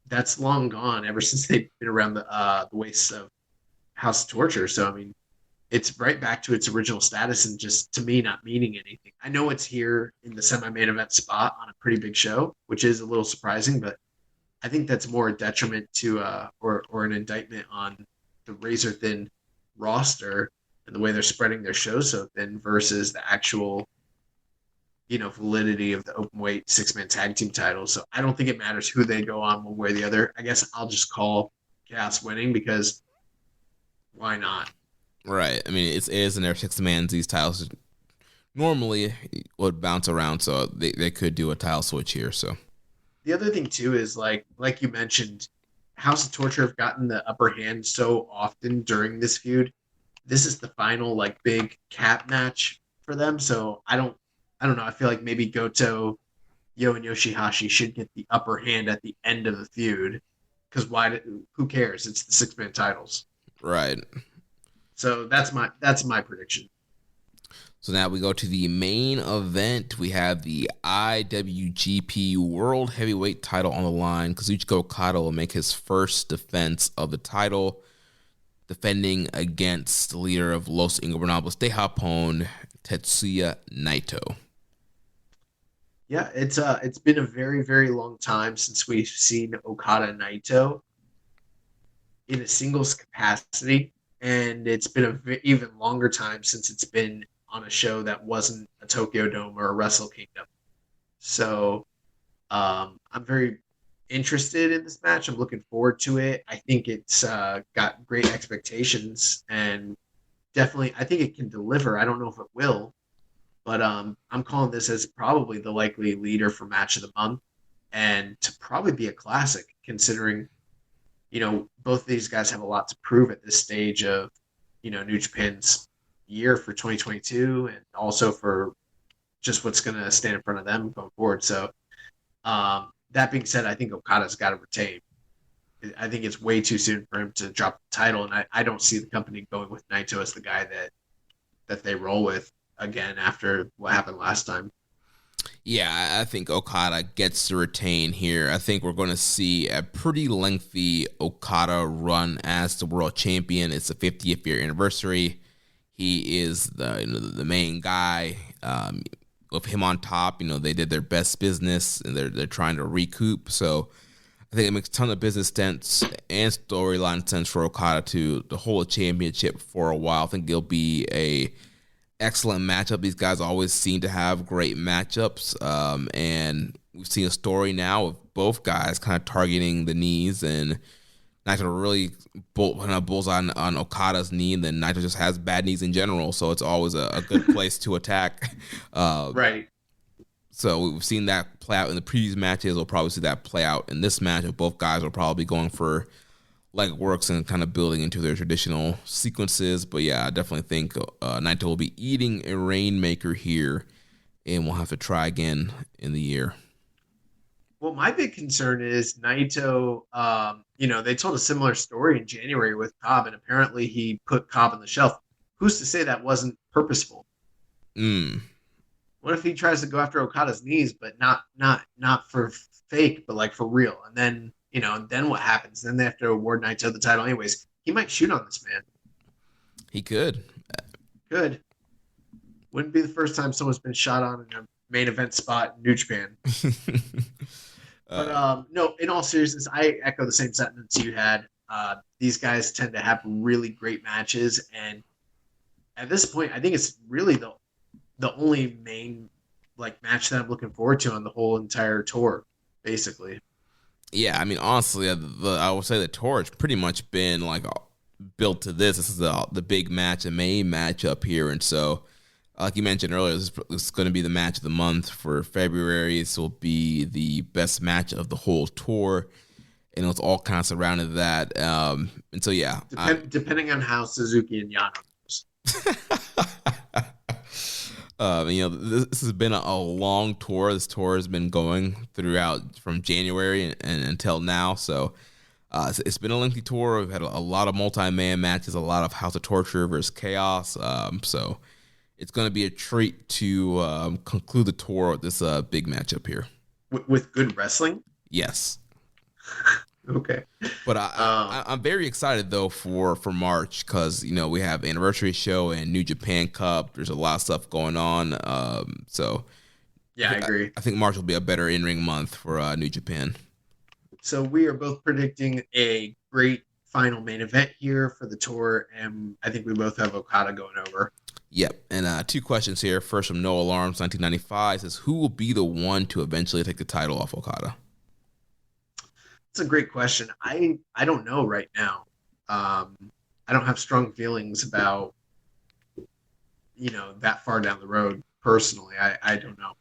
that's long gone ever since they've been around the waist of House of Torture. So, I mean, it's right back to its original status and just, to me, not meaning anything. I know it's here in the semi-main event spot on a pretty big show, which is a little surprising, but I think that's more a detriment to or an indictment on the razor-thin roster and the way they're spreading their shows so thin versus the actual, validity of the open weight 6-man tag team titles. So I don't think it matters who they go on one way or the other. I guess I'll just call Chaos winning because why not? Right. I mean, it is in their 6-man. These titles normally would bounce around, so they could do a title switch here. So the other thing too is like you mentioned, House of Torture have gotten the upper hand so often during this feud. This is the final like big cap match for them. So I don't know. I feel like maybe Goto, Yo, and Yoshihashi should get the upper hand at the end of the feud because who cares? It's the 6-man titles. Right. So that's my prediction. So now we go to the main event. We have the IWGP World Heavyweight title on the line. Kazuchika Okada will make his first defense of the title, defending against the leader of Los Ingobernables de Japón, Tetsuya Naito. Yeah, it's been a very, very long time since we've seen Okada Naito in a singles capacity. And it's been an even longer time since it's been on a show that wasn't a Tokyo Dome or a Wrestle Kingdom. So I'm very interested in this match. I'm looking forward to it. I think it's got great expectations and definitely I think it can deliver. I don't know if it will, but I'm calling this as probably the likely leader for match of the month and to probably be a classic considering both of these guys have a lot to prove at this stage of, New Japan's year for 2022 and also for just what's going to stand in front of them going forward. So that being said, I think Okada's got to retain. I think it's way too soon for him to drop the title, and I don't see the company going with Naito as the guy that they roll with again after what happened last time. Yeah, I think Okada gets to retain here. I think we're going to see a pretty lengthy Okada run as the world champion. It's the 50th year anniversary. He is the main guy. With him on top, they did their best business and they're trying to recoup. So I think it makes a ton of business sense and storyline sense for Okada to hold a championship for a while. I think it'll be a excellent matchup. These guys always seem to have great matchups. And we've seen a story now of both guys kind of targeting the knees and Naito really bulls on Okada's knee, and then Naito just has bad knees in general, so it's always a good place to attack. Right. So we've seen that play out in the previous matches. We'll probably see that play out in this match. Both guys are probably going for leg works and kind of building into their traditional sequences. But yeah, I definitely think Naito will be eating a rainmaker here, and we'll have to try again in the year. Well, my big concern is Naito. They told a similar story in January with Cobb, and apparently he put Cobb on the shelf. Who's to say that wasn't purposeful? What if he tries to go after Okada's knees, but not for fake, but like for real? And then, then what happens? Then they have to award Naito the title anyways. He might shoot on this man. He could. Could. Wouldn't be the first time someone's been shot on in a main event spot in New Japan. But no, in all seriousness, I echo the same sentiments you had. These guys tend to have really great matches, and at this point, I think it's really the only main match that I'm looking forward to on the whole entire tour, basically. Yeah, I mean, honestly, I would say the tour has pretty much been built to this. This is the big match, the main matchup here, and so. Like you mentioned earlier, this is going to be the match of the month for February. This will be the best match of the whole tour, and it's all kind of surrounded that. And so, yeah. Depending on how Suzuki and Yano goes. This has been a long tour. This tour has been going throughout from January and until now. So it's been a lengthy tour. We've had a lot of multi-man matches, a lot of House of Torture versus Chaos. So it's going to be a treat to conclude the tour with this big matchup here. With good wrestling? Yes. Okay. But I'm very excited, though, for March because, we have Anniversary Show and New Japan Cup. There's a lot of stuff going on. Yeah, I agree. I think March will be a better in-ring month for New Japan. So we are both predicting a great final main event here for the tour, and I think we both have Okada going over. Yep, and 2 questions here. First from No Alarms 1995 says, who will be the one to eventually take the title off Okada? That's a great question. I don't know right now. I don't have strong feelings about, that far down the road personally. I don't know.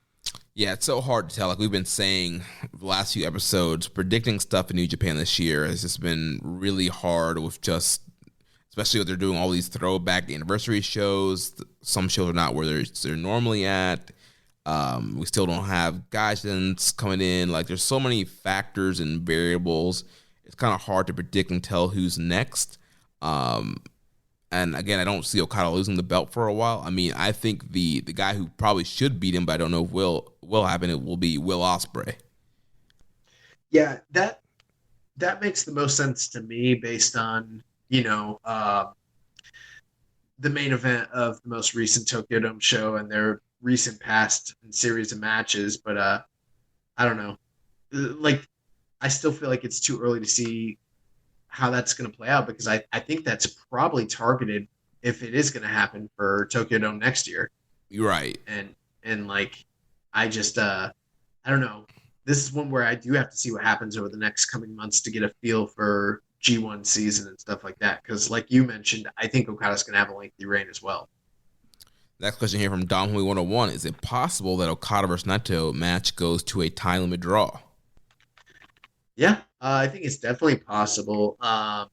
Yeah, it's so hard to tell. Like we've been saying the last few episodes, predicting stuff in New Japan this year has just been really hard with especially when they're doing all these throwback anniversary shows. Some shows are not where they're normally at. We still don't have guidance coming in. There's so many factors and variables. It's kind of hard to predict and tell who's next. And again, I don't see Okada losing the belt for a while. I mean, I think the guy who probably should beat him, but I don't know if will happen, it will be Will Ospreay. Yeah, that makes the most sense to me based on, the main event of the most recent Tokyo Dome show and their recent past series of matches. But I don't know. I still feel like it's too early to see how that's going to play out because I think that's probably targeted if it is going to happen for Tokyo Dome next year. You're right. And I just I don't know. This is one where I do have to see what happens over the next coming months to get a feel for G1 season and stuff like that. Because like you mentioned, I think Okada's going to have a lengthy reign as well. Next question here from Dom Hui 101. Is it possible that Okada versus Naito match goes to a time limit draw? Yeah, I think it's definitely possible. That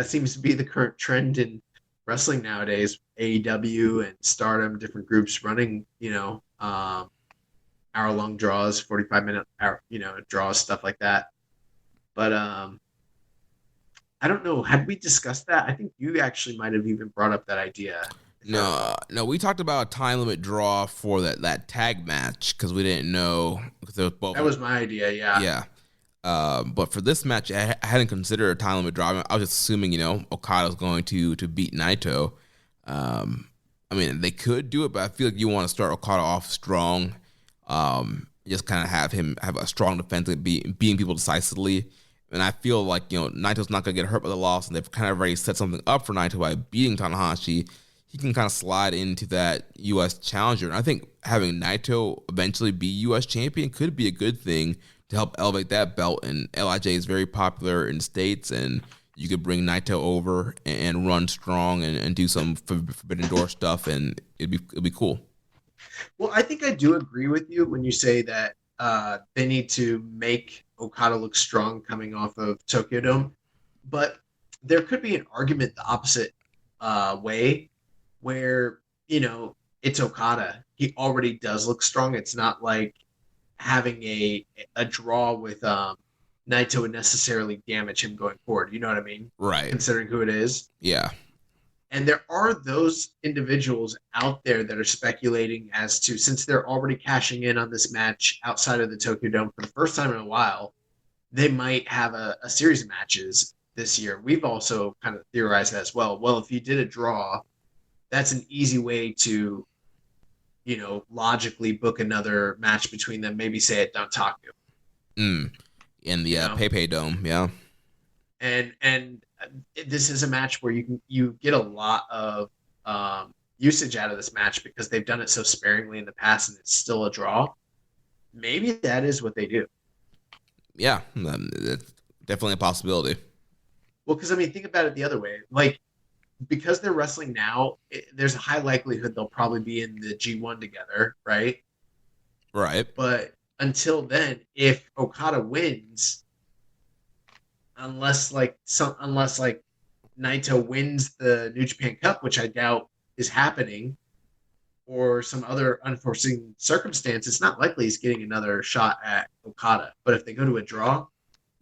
seems to be the current trend in wrestling nowadays. AEW and Stardom, different groups running, hour-long draws, 45-minute, draws, stuff like that. But I don't know. Had we discussed that? I think you actually might have even brought up that idea. No, we talked about a time limit draw for that tag match because we didn't know. That was my idea, yeah. Yeah. But for this match, I hadn't considered a time limit draw. I was just assuming, Okada's going to beat Naito. I mean, they could do it, but I feel like you want to start Okada off strong. Just kind of have him have a strong defense and beating people decisively. And I feel like, Naito's not going to get hurt by the loss, and they've kind of already set something up for Naito by beating Tanahashi. He can kind of slide into that U.S. challenger. And I think having Naito eventually be U.S. champion could be a good thing to help elevate that belt. And LIJ is very popular in the States, and you could bring Naito over and run strong and do some Forbidden Door stuff, and it'd be cool. Well, I think I do agree with you when you say that they need to make Okada look strong coming off of Tokyo Dome, but there could be an argument the opposite way, where it's Okada. He already does look strong. It's not like having a draw with Naito would necessarily damage him going forward. You know what I mean? Right. Considering who it is. Yeah. And there are those individuals out there that are speculating as to, since they're already cashing in on this match outside of the Tokyo Dome for the first time in a while, they might have a series of matches this year. We've also kind of theorized that as well. Well, if you did a draw, that's an easy way to, logically book another match between them, maybe say at Dontaku. In the Pepe Dome, yeah. And this is a match where you get a lot of usage out of this match because they've done it so sparingly in the past and it's still a draw. Maybe that is what they do. Yeah, it's definitely a possibility. Well, because think about it the other way. Like, because they're wrestling now, there's a high likelihood they'll probably be in the G1 together, right? Right. But until then, if Okada wins, unless Naito wins the New Japan Cup, which I doubt is happening, or some other unforeseen circumstance, it's not likely he's getting another shot at Okada. But if they go to a draw,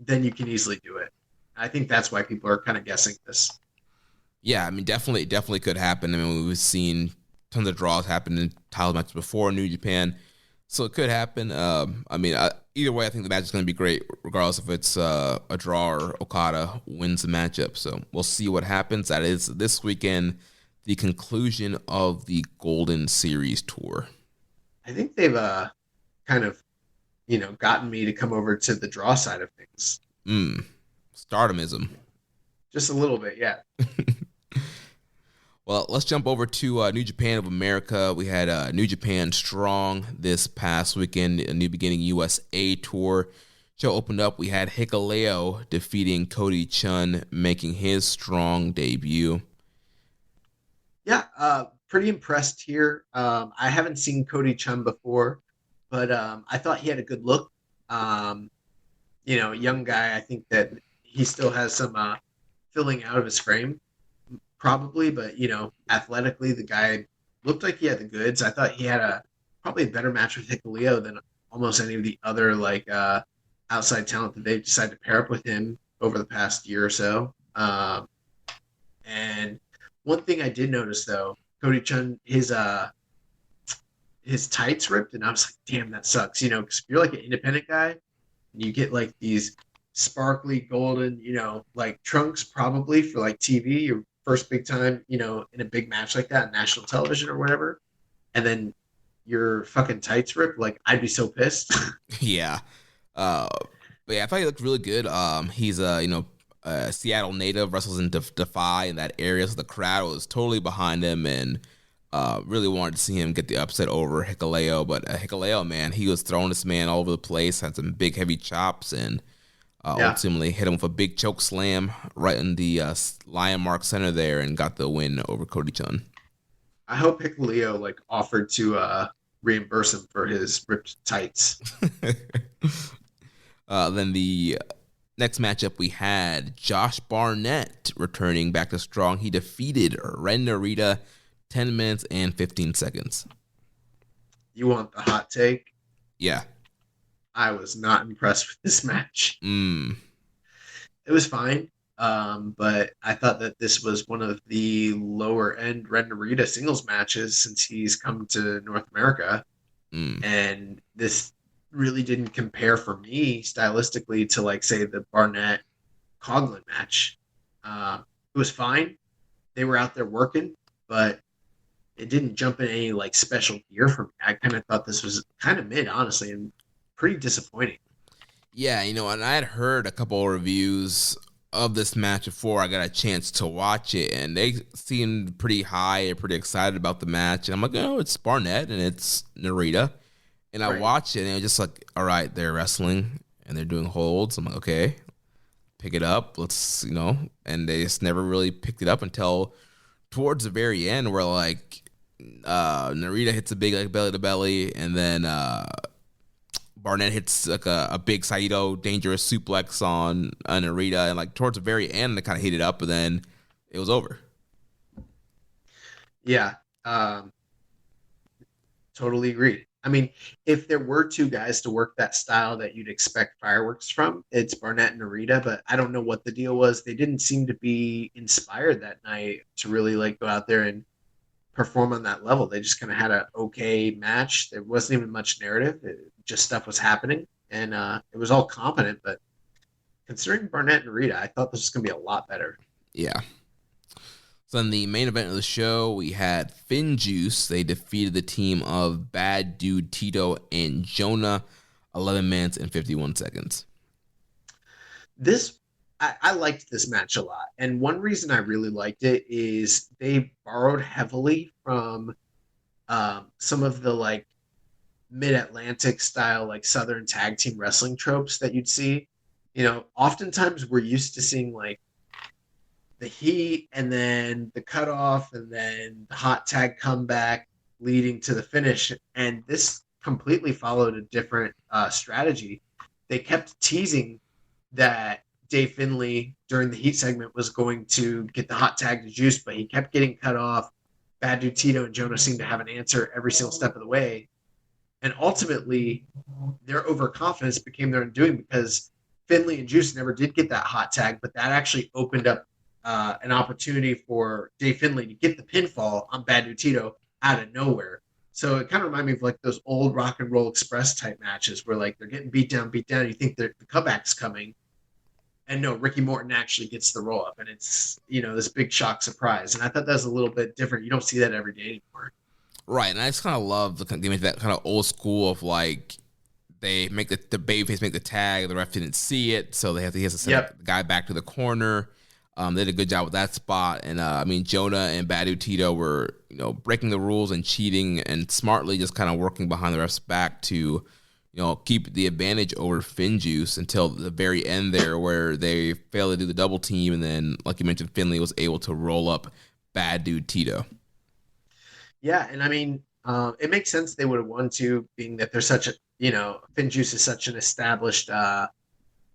then you can easily do it. I think that's why people are kind of guessing this. Yeah, definitely could happen. We've seen tons of draws happen in title matches before in New Japan, so it could happen. Either way, I think the match is going to be great, regardless if it's a draw or Okada wins the matchup. So we'll see what happens. That is this weekend, the conclusion of the Golden Series tour. I think they've kind of, gotten me to come over to the draw side of things. Stardomism. Just a little bit, yeah. Well, let's jump over to New Japan of America. We had New Japan Strong this past weekend, a New Beginning USA tour. Show opened up. We had Hikuleo defeating Cody Chun, making his Strong debut. Yeah, pretty impressed here. I haven't seen Cody Chun before, but I thought he had a good look. Young guy. I think that he still has some filling out of his frame, probably, but athletically, the guy looked like he had the goods. I thought he had probably a better match with Hikuleo than almost any of the other outside talent that they've decided to pair up with him over the past year or so. And one thing I did notice though, Cody Chun, his tights ripped, and I was like, damn, that sucks. Because if you're like an independent guy, and you get like these sparkly golden, trunks probably for like TV, your first big time, in a big match like that on national television or whatever, and then your fucking tights rip, like I'd be so pissed. Yeah. But yeah, I thought he looked really good. He's a Seattle native, wrestles in Defy in that area, so the crowd was totally behind him and really wanted to see him get the upset over Hikuleo. But Hikuleo, man, he was throwing this man all over the place, had some big heavy chops, and ultimately hit him with a big choke slam right in the lion mark center there and got the win over Cody Chun. I hope Hikuleo offered to reimburse him for his ripped tights. Then the next matchup we had Josh Barnett returning back to Strong. He defeated Ren Narita 10 minutes and 15 seconds. You want the hot take? Yeah. I was not impressed with this match. It was fine, but I thought that this was one of the lower end Ren Narita singles matches since he's come to North America, and this really didn't compare for me stylistically to say the Barnett Coughlin match. It was fine; they were out there working, but it didn't jump in any special gear for me. I kind of thought this was kind of mid, honestly, and pretty disappointing. Yeah, and I had heard a couple of reviews of this match before I got a chance to watch it, and they seemed pretty high and pretty excited about the match. And I'm like, it's Barnett and it's Narita. And I watched it, and it was just like, all right, they're wrestling and they're doing holds. I'm like, okay, pick it up. Let's, and they just never really picked it up until towards the very end where Narita hits a big like belly to belly, and then Barnett hits like a big Saito dangerous suplex on Narita, and like towards the very end they kind of heated up, but then it was over. Yeah, totally agree. I mean, if there were two guys to work that style that you'd expect fireworks from, it's Barnett and Narita, but I don't know what the deal was. They didn't seem to be inspired that night to really like go out there and perform on that level. They just kind of had an okay match. There wasn't even much narrative. Just stuff was happening, and it was all competent, but considering Barnett and Narita, I thought this was going to be a lot better. Yeah. So in the main event of the show, we had Finjuice. They defeated the team of Bad Dude Tito and Jonah, 11 minutes and 51 seconds. I liked this match a lot. And one reason I really liked it is they borrowed heavily from some of the like mid-Atlantic style, like Southern tag team wrestling tropes that you'd see. You know, oftentimes we're used to seeing like the heat and then the cutoff and then the hot tag comeback leading to the finish. And this completely followed a different strategy. They kept teasing that Dave Finlay during the heat segment was going to get the hot tag to Juice, but he kept getting cut off. Bad Dude Tito and Jonah seemed to have an answer every single step of the way. And ultimately, their overconfidence became their undoing because Finlay and Juice never did get that hot tag, but that actually opened up an opportunity for Dave Finlay to get the pinfall on Bad Dude Tito out of nowhere. So it kind of reminded me of like those old Rock and Roll Express type matches where like they're getting beat down. You think the comeback's coming. And no, Ricky Morton actually gets the roll up, and it's, you know, this big shock surprise. And I thought that was a little bit different. You don't see that every day anymore. Right, and I just kind of love the that kind of old school of like they make the babyface make the tag, the ref didn't see it, so he has to send the guy back to the corner. They did a good job with that spot, and I mean Jonah and Bad Dude Tito were, you know, breaking the rules and cheating and smartly just kind of working behind the ref's back to, you know, keep the advantage over Finjuice until the very end there, where they failed to do the double team, and then like you mentioned, Finlay was able to roll up Bad Dude Tito. Yeah, and I mean, it makes sense they would have won too, being that they're such a, you know, Finjuice is such an established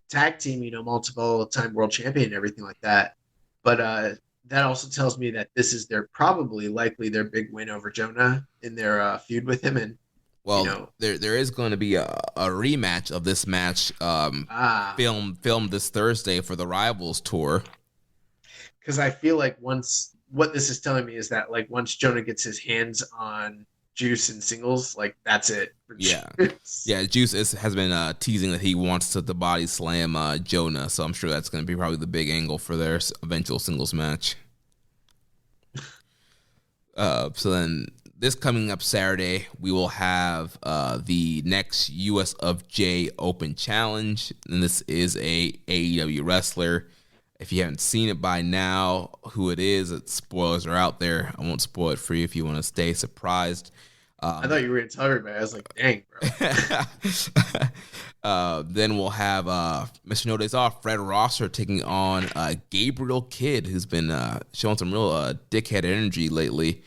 tag team, you know, multiple-time world champion and everything like that. But that also tells me that this is likely their big win over Jonah in their feud with him. And well, you know, there is going to be a rematch of this match filmed this Thursday for the Rivals Tour. Because I feel like what this is telling me is that like once Jonah gets his hands on Juice in singles, like that's it. Yeah, Juice has been teasing that he wants to body slam Jonah, so I'm sure that's going to be probably the big angle for their eventual singles match. So then this coming up Saturday, we will have the next US of J Open Challenge, and this is a AEW wrestler. If you haven't seen it by now, who it is, spoilers are out there. I won't spoil it for you if you want to stay surprised. I thought you were going to tell everybody. I was like, dang, bro. Then we'll have Mr. No Days Off, Fred Rosser, taking on Gabriel Kidd, who's been showing some real dickhead energy lately.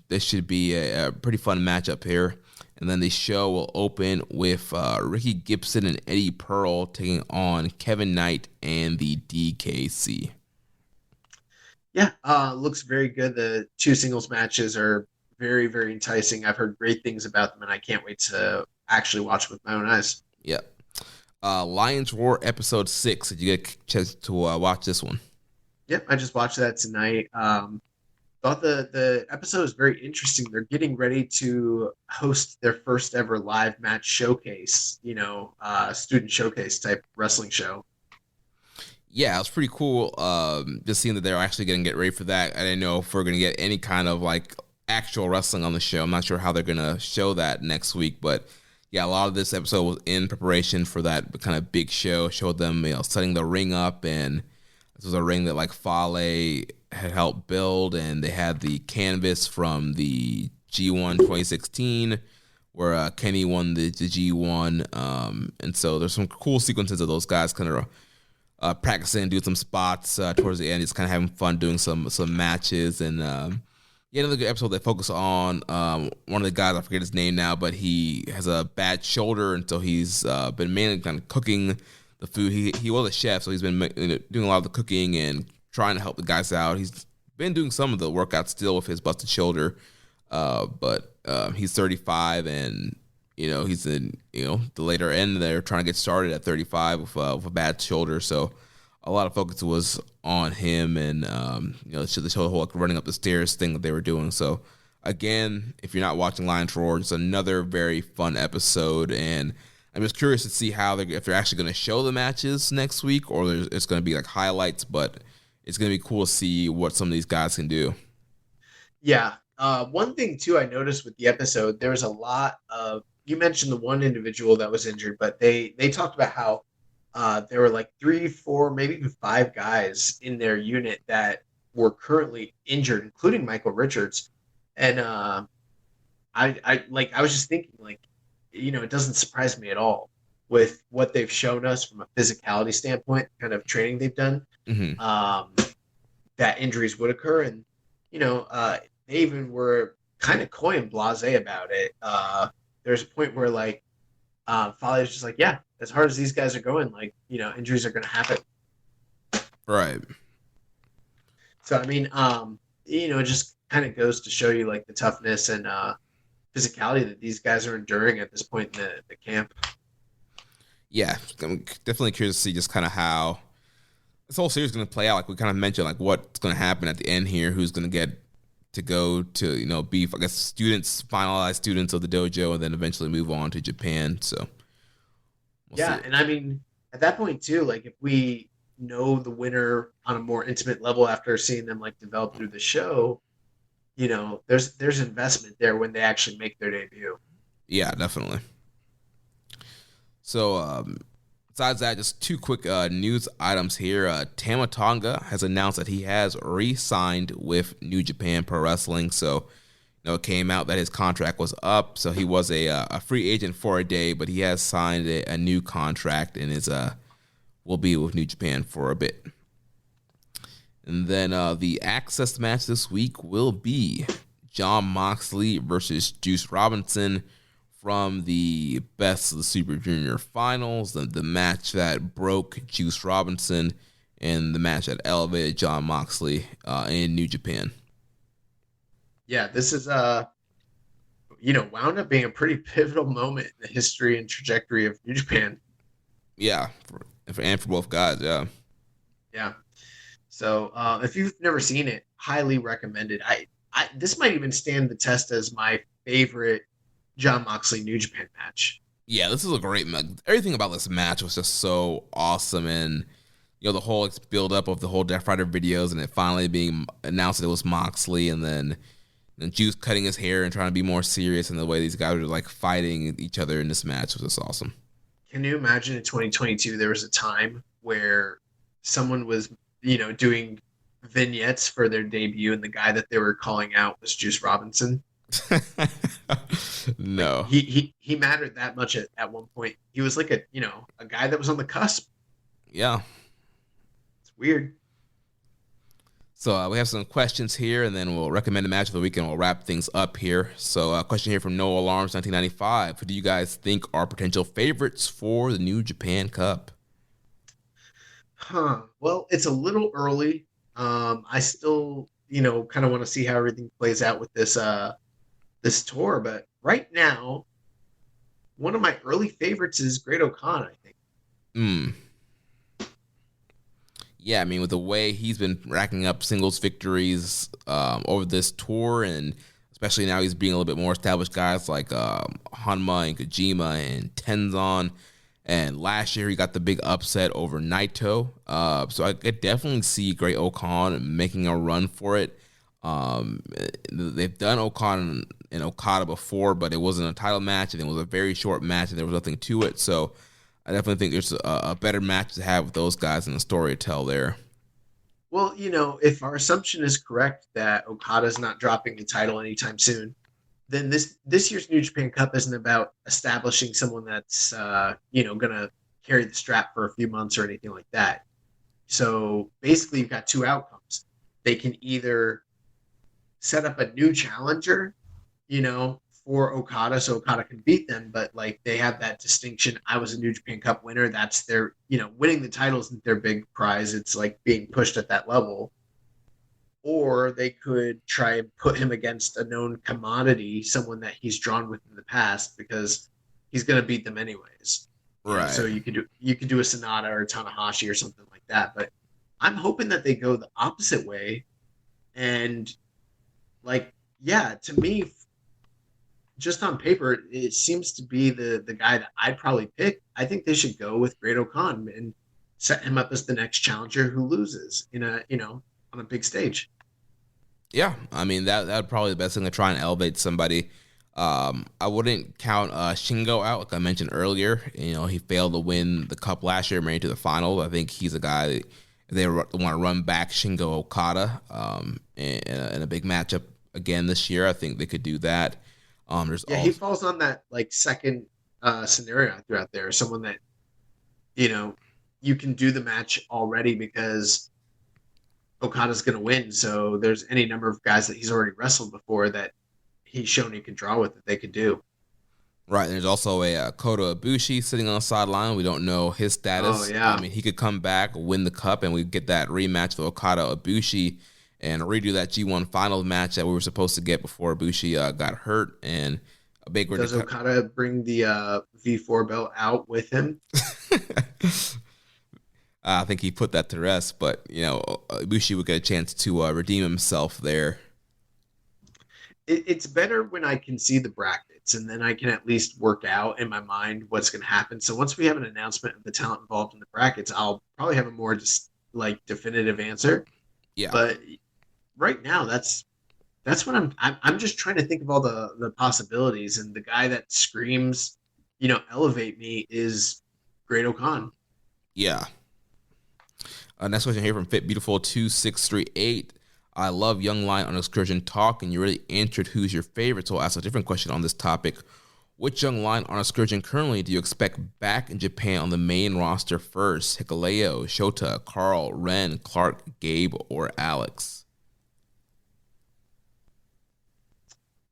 This should be a pretty fun matchup here. And then the show will open with Ricky Gibson and Eddie Pearl taking on Kevin Knight and the DKC. Yeah, looks very good. The two singles matches are very, very enticing. I've heard great things about them, and I can't wait to actually watch with my own eyes. Yeah. Lions Roar Episode 6. Did you get a chance to watch this one? Yep, I just watched that tonight. Thought the episode was very interesting. They're getting ready to host their first ever live match showcase, you know, student showcase type wrestling show. Yeah, it was pretty cool. Just seeing that they're actually going to get ready for that. I didn't know if we're going to get any kind of like actual wrestling on the show. I'm not sure how they're going to show that next week, but yeah, a lot of this episode was in preparation for that kind of big show. Showed them, you know, setting the ring up, and this was a ring that like Fale had helped build, and they had the canvas from the G1 2016 where Kenny won the G1, and so there's some cool sequences of those guys kind of practicing, doing some spots towards the end, just kind of having fun doing some matches, and Yeah, another good episode. They focus on one of the guys. I forget his name now, but he has a bad shoulder, and so he's been mainly kind of cooking the food. He was a chef, so he's been doing a lot of the cooking and trying to help the guys out. He's been doing some of the workouts still with his busted shoulder, but he's 35, and he's in the later end there, trying to get started at 35 with a bad shoulder. So a lot of focus was on him, and the whole running up the stairs thing that they were doing. So again, if you're not watching Lions Roar, it's another very fun episode, and I'm just curious to see if they're actually going to show the matches next week, or it's going to be like highlights. But it's going to be cool to see what some of these guys can do. Yeah. One thing too I noticed with the episode, there was a lot of, you mentioned the one individual that was injured, but they talked about how there were like 3, 4, maybe even 5 guys in their unit that were currently injured, including Michael Richards. And I was just thinking, like, it doesn't surprise me at all with what they've shown us from a physicality standpoint, kind of training they've done, that injuries would occur. And, they even were kind of coy and blasé about it. There's a point where, like, Fale was just like, yeah, as hard as these guys are going, like, injuries are going to happen. Right. So, I mean, it just kind of goes to show you, like, the toughness and physicality that these guys are enduring at this point in the camp. Yeah, I'm definitely curious to see just kind of how this whole series is going to play out. Like we kind of mentioned, like what's going to happen at the end here, who's going to get to go to, be, I guess, finalized students of the dojo, and then eventually move on to Japan. So, we'll see. And I mean, at that point too, like if we know the winner on a more intimate level after seeing them like develop through the show, there's investment there when they actually make their debut. Yeah, definitely. So, besides that, just 2 quick news items here. Tama Tonga has announced that he has re-signed with New Japan Pro Wrestling. So, it came out that his contract was up. So he was a free agent for a day, but he has signed a new contract and will be with New Japan for a bit. And then the Access match this week will be Jon Moxley versus Juice Robinson from the Best of the Super Junior Finals, the match that broke Juice Robinson and the match that elevated Jon Moxley in New Japan. Yeah, this is wound up being a pretty pivotal moment in the history and trajectory of New Japan. Yeah, and for both guys, yeah. Yeah. So if you've never seen it, highly recommended. This might even stand the test as my favorite Jon Moxley New Japan match. Yeah, this is a great match. Everything about this match was just so awesome, and the whole build up of the whole Death Rider videos, and it finally being announced that it was Moxley, and then Juice cutting his hair and trying to be more serious, and the way these guys were like fighting each other in this match was just awesome. Can you imagine in 2022 there was a time where someone was doing vignettes for their debut, and the guy that they were calling out was Juice Robinson? No. Like, he mattered that much at one point. He was like a guy that was on the cusp. Yeah. It's weird. So we have some questions here, and then we'll recommend a match of the week, and we'll wrap things up here. So a question here from No Alarms 1995. Who do you guys think are potential favorites for the New Japan Cup? Well, it's a little early. I still, kind of want to see how everything plays out with this tour. But right now, one of my early favorites is Great O'Khan, I think. Yeah, I mean, with the way he's been racking up singles victories over this tour, and especially now he's being a little bit more established guys like Hanma and Kojima and Tenzan. And last year he got the big upset over Naito. So I could definitely see Great O'Khan making a run for it. They've done O'Khan and Okada before, but it wasn't a title match, and it was a very short match, and there was nothing to it. So I definitely think there's a better match to have with those guys and a story to tell there. Well, if our assumption is correct that Okada's not dropping the title anytime soon, then this year's New Japan Cup isn't about establishing someone that's gonna carry the strap for a few months or anything like that. So basically, you've got 2 outcomes. They can either set up a new challenger, for Okada so Okada can beat them, but like they have that distinction. I was a New Japan Cup winner. That's their, winning the titles isn't their big prize. It's like being pushed at that level. Or they could try and put him against a known commodity, someone that he's drawn with in the past, because he's going to beat them anyways. Right. So you could do a Sonata or a Tanahashi or something like that. But I'm hoping that they go the opposite way. And to me, just on paper, it seems to be the guy that I'd probably pick. I think they should go with Great Khan and set him up as the next challenger who loses on a big stage. Yeah, I mean that would probably be the best thing to try and elevate somebody. I wouldn't count Shingo out, like I mentioned earlier. He failed to win the cup last year, made it to the final. I think he's a guy that they want to run back Shingo Okada in a big matchup again this year. I think they could do that. He falls on that second scenario I threw out there. Someone that you can do the match already because Okada's going to win. So there's any number of guys that he's already wrestled before that he's shown he can draw with that they could do. Right. There's also a Kota Ibushi sitting on the sideline. We don't know his status. Oh, yeah. I mean, he could come back, win the cup, and we get that rematch with Okada Ibushi and redo that G1 Finals match that we were supposed to get before Bushi got hurt. And a big Does Okada bring the V4 belt out with him? I think he put that to rest, but Bushi would get a chance to redeem himself there. It's better when I can see the brackets, and then I can at least work out in my mind what's going to happen. So once we have an announcement of the talent involved in the brackets, I'll probably have a more just definitive answer. Yeah. But right now, that's what I'm just trying to think of all the possibilities, and the guy that screams, elevate me is Great Khan. Yeah. Next question here from Fit Beautiful 2638. I love Young Lion on Excursion Talk, and you really answered who's your favorite. So I'll ask a different question on this topic. Which Young Lion on Excursion currently do you expect back in Japan on the main roster first? Hikuleo, Shota, Carl, Ren, Clark, Gabe, or Alex?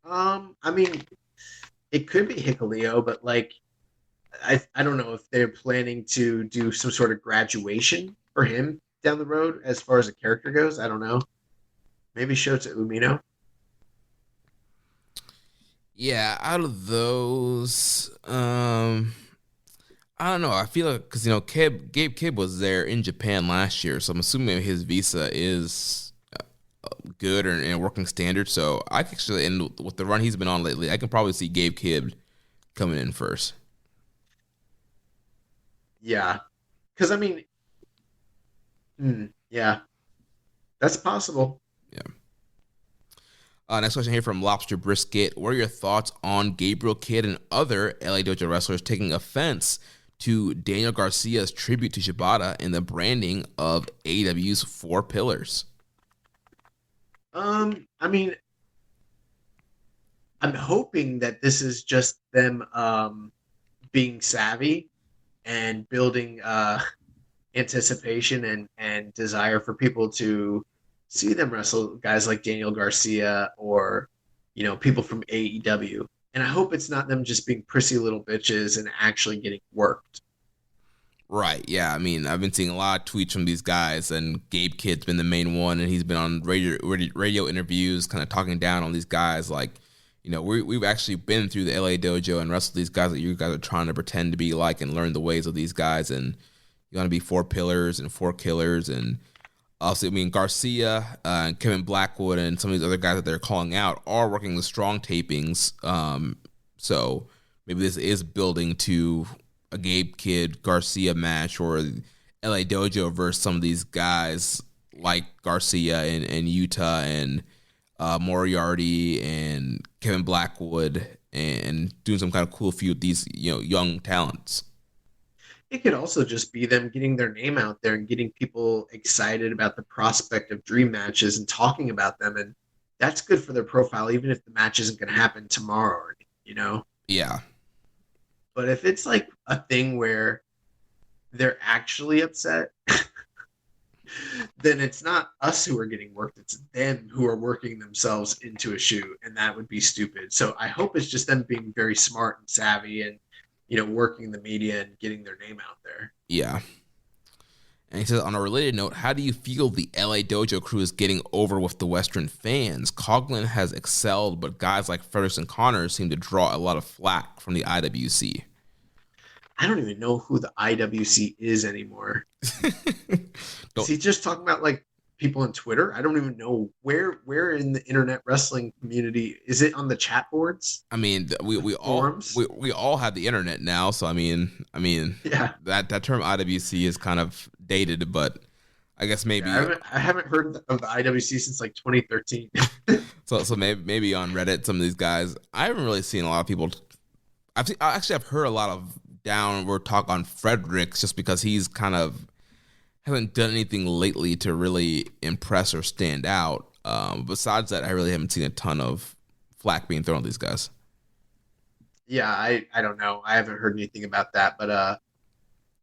I mean, it could be Hikuleo, but I don't know if they're planning to do some sort of graduation for him down the road as far as a character goes. I don't know. Maybe Shota Umino. Yeah, out of those, I don't know. I feel like because Gabe Kidd was there in Japan last year, so I'm assuming his visa is good or in working standard. So I actually, and with the run he's been on lately, I can probably see Gabe Kidd coming in first. Yeah, because I mean, yeah, that's possible. Yeah. Next question here from Lobster Brisket. What are your thoughts on Gabriel Kidd and other LA Dojo wrestlers taking offense to Daniel Garcia's tribute to Shibata and the branding of AEW's 4 pillars? I mean, I'm hoping that this is just them being savvy and building anticipation and desire for people to see them wrestle guys like Daniel Garcia or, people from AEW. And I hope it's not them just being prissy little bitches and actually getting worked. Right, yeah. I mean, I've been seeing a lot of tweets from these guys, and Gabe Kidd's been the main one, and he's been on radio interviews kind of talking down on these guys like, we've actually been through the LA Dojo and wrestled these guys that you guys are trying to pretend to be like and learn the ways of these guys, and you want to be 4 pillars and 4 killers. And also, I mean, Garcia and Kevin Blackwood and some of these other guys that they're calling out are working the strong tapings. So maybe this is building to a Gabe Kidd Garcia match, or LA Dojo versus some of these guys like Garcia and Utah and Moriarty and Kevin Blackwood, and doing some kind of cool feud with these young talents. It could also just be them getting their name out there and getting people excited about the prospect of dream matches and talking about them, and that's good for their profile, even if the match isn't going to happen tomorrow or anything, Yeah. But if it's like a thing where they're actually upset then it's not us who are getting worked, it's them who are working themselves into a shoot, and that would be stupid. So I hope it's just them being very smart and savvy and, working the media and getting their name out there. Yeah. And he says, on a related note, how do you feel the LA Dojo crew is getting over with the Western fans? Coughlin has excelled, but guys like Ferguson Connors seem to draw a lot of flack from the IWC. I don't even know who the IWC is anymore. Is he just talking about like people on Twitter? I don't even know where in the internet wrestling community is it, on the chat boards? I mean, we all have the internet now, so I mean, yeah, that term IWC is kind of dated, but I guess maybe I haven't heard of the IWC since like 2013. so maybe on Reddit, some of these guys, I haven't really seen a lot of people. I've heard a lot of downward talk on Fredericks just because he's kind of hasn't done anything lately to really impress or stand out. Besides that, I really haven't seen a ton of flack being thrown at these guys. Yeah, I don't know. I haven't heard anything about that. But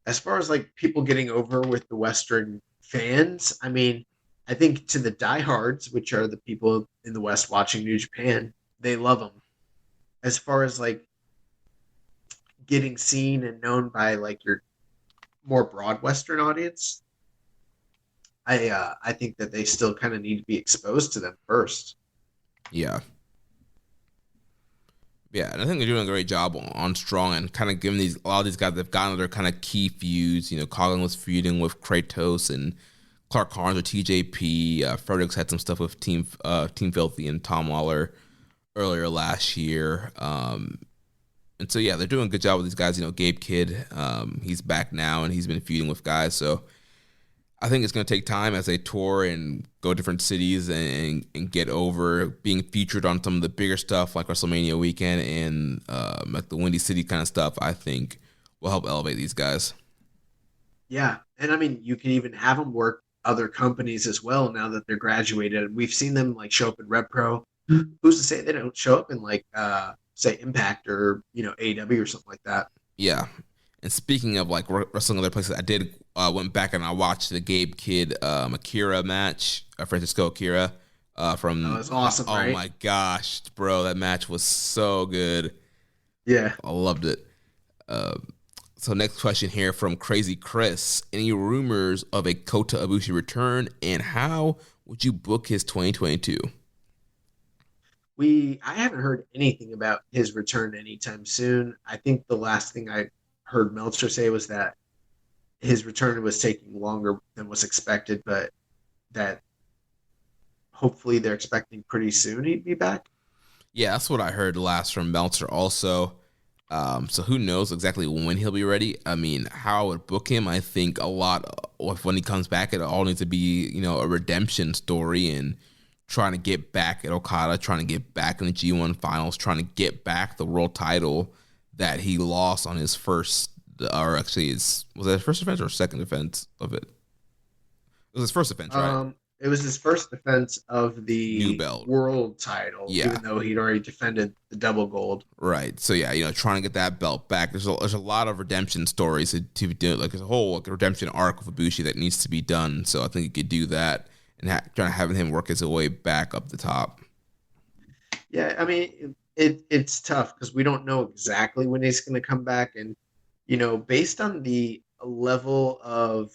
as far as like people getting over with the Western fans, I mean, I think to the diehards, which are the people in the West watching New Japan, they love them. As far as like getting seen and known by like your more broad Western audience, I think that they still kind of need to be exposed to them first. Yeah. Yeah, and I think they're doing a great job on Strong and kind of giving a lot of these guys, they've gotten their kind of key feuds. Coughlin was feuding with Kratos and Clark Carnes with TJP. Fredericks had some stuff with Team Filthy and Tom Lawler earlier last year. And so, yeah, they're doing a good job with these guys. Gabe Kidd, he's back now, and he's been feuding with guys. So I think it's going to take time as they tour and go different cities and get over. Being featured on some of the bigger stuff like WrestleMania weekend and like the Windy City kind of stuff, I think will help elevate these guys. Yeah, and I mean, you can even have them work other companies as well now that they're graduated. We've seen them like show up in Rev Pro. Who's to say they don't show up in like say Impact or AEW or something like that? Yeah. And speaking of like wrestling other places, I did went back and I watched the Gabe Kidd Akira match, Francisco Akira from. That was awesome, right? Oh my gosh, bro, that match was so good. Yeah, I loved it. So next question here from Crazy Chris: any rumors of a Kota Ibushi return, and how would you book his 2022? I haven't heard anything about his return anytime soon. I think the last thing I heard Meltzer say was that his return was taking longer than was expected, but that hopefully they're expecting pretty soon he'd be back. Yeah, that's what I heard last from Meltzer also. So who knows exactly when he'll be ready. I mean, how I would book him, I think a lot of when he comes back, it all needs to be, a redemption story and trying to get back at Okada, trying to get back in the G1 finals, trying to get back the world title that he lost on his first, or actually was that his first defense or second defense of it? It was his first defense, right? It was his first defense of the new belt world title, even though he'd already defended the double gold. Right. So yeah, trying to get that belt back. There's a lot of redemption stories to do. Like there's a whole redemption arc of Ibushi that needs to be done. So I think you could do that and trying to having him work his way back up the top. Yeah, I mean it's tough because we don't know exactly when he's going to come back, and based on the level of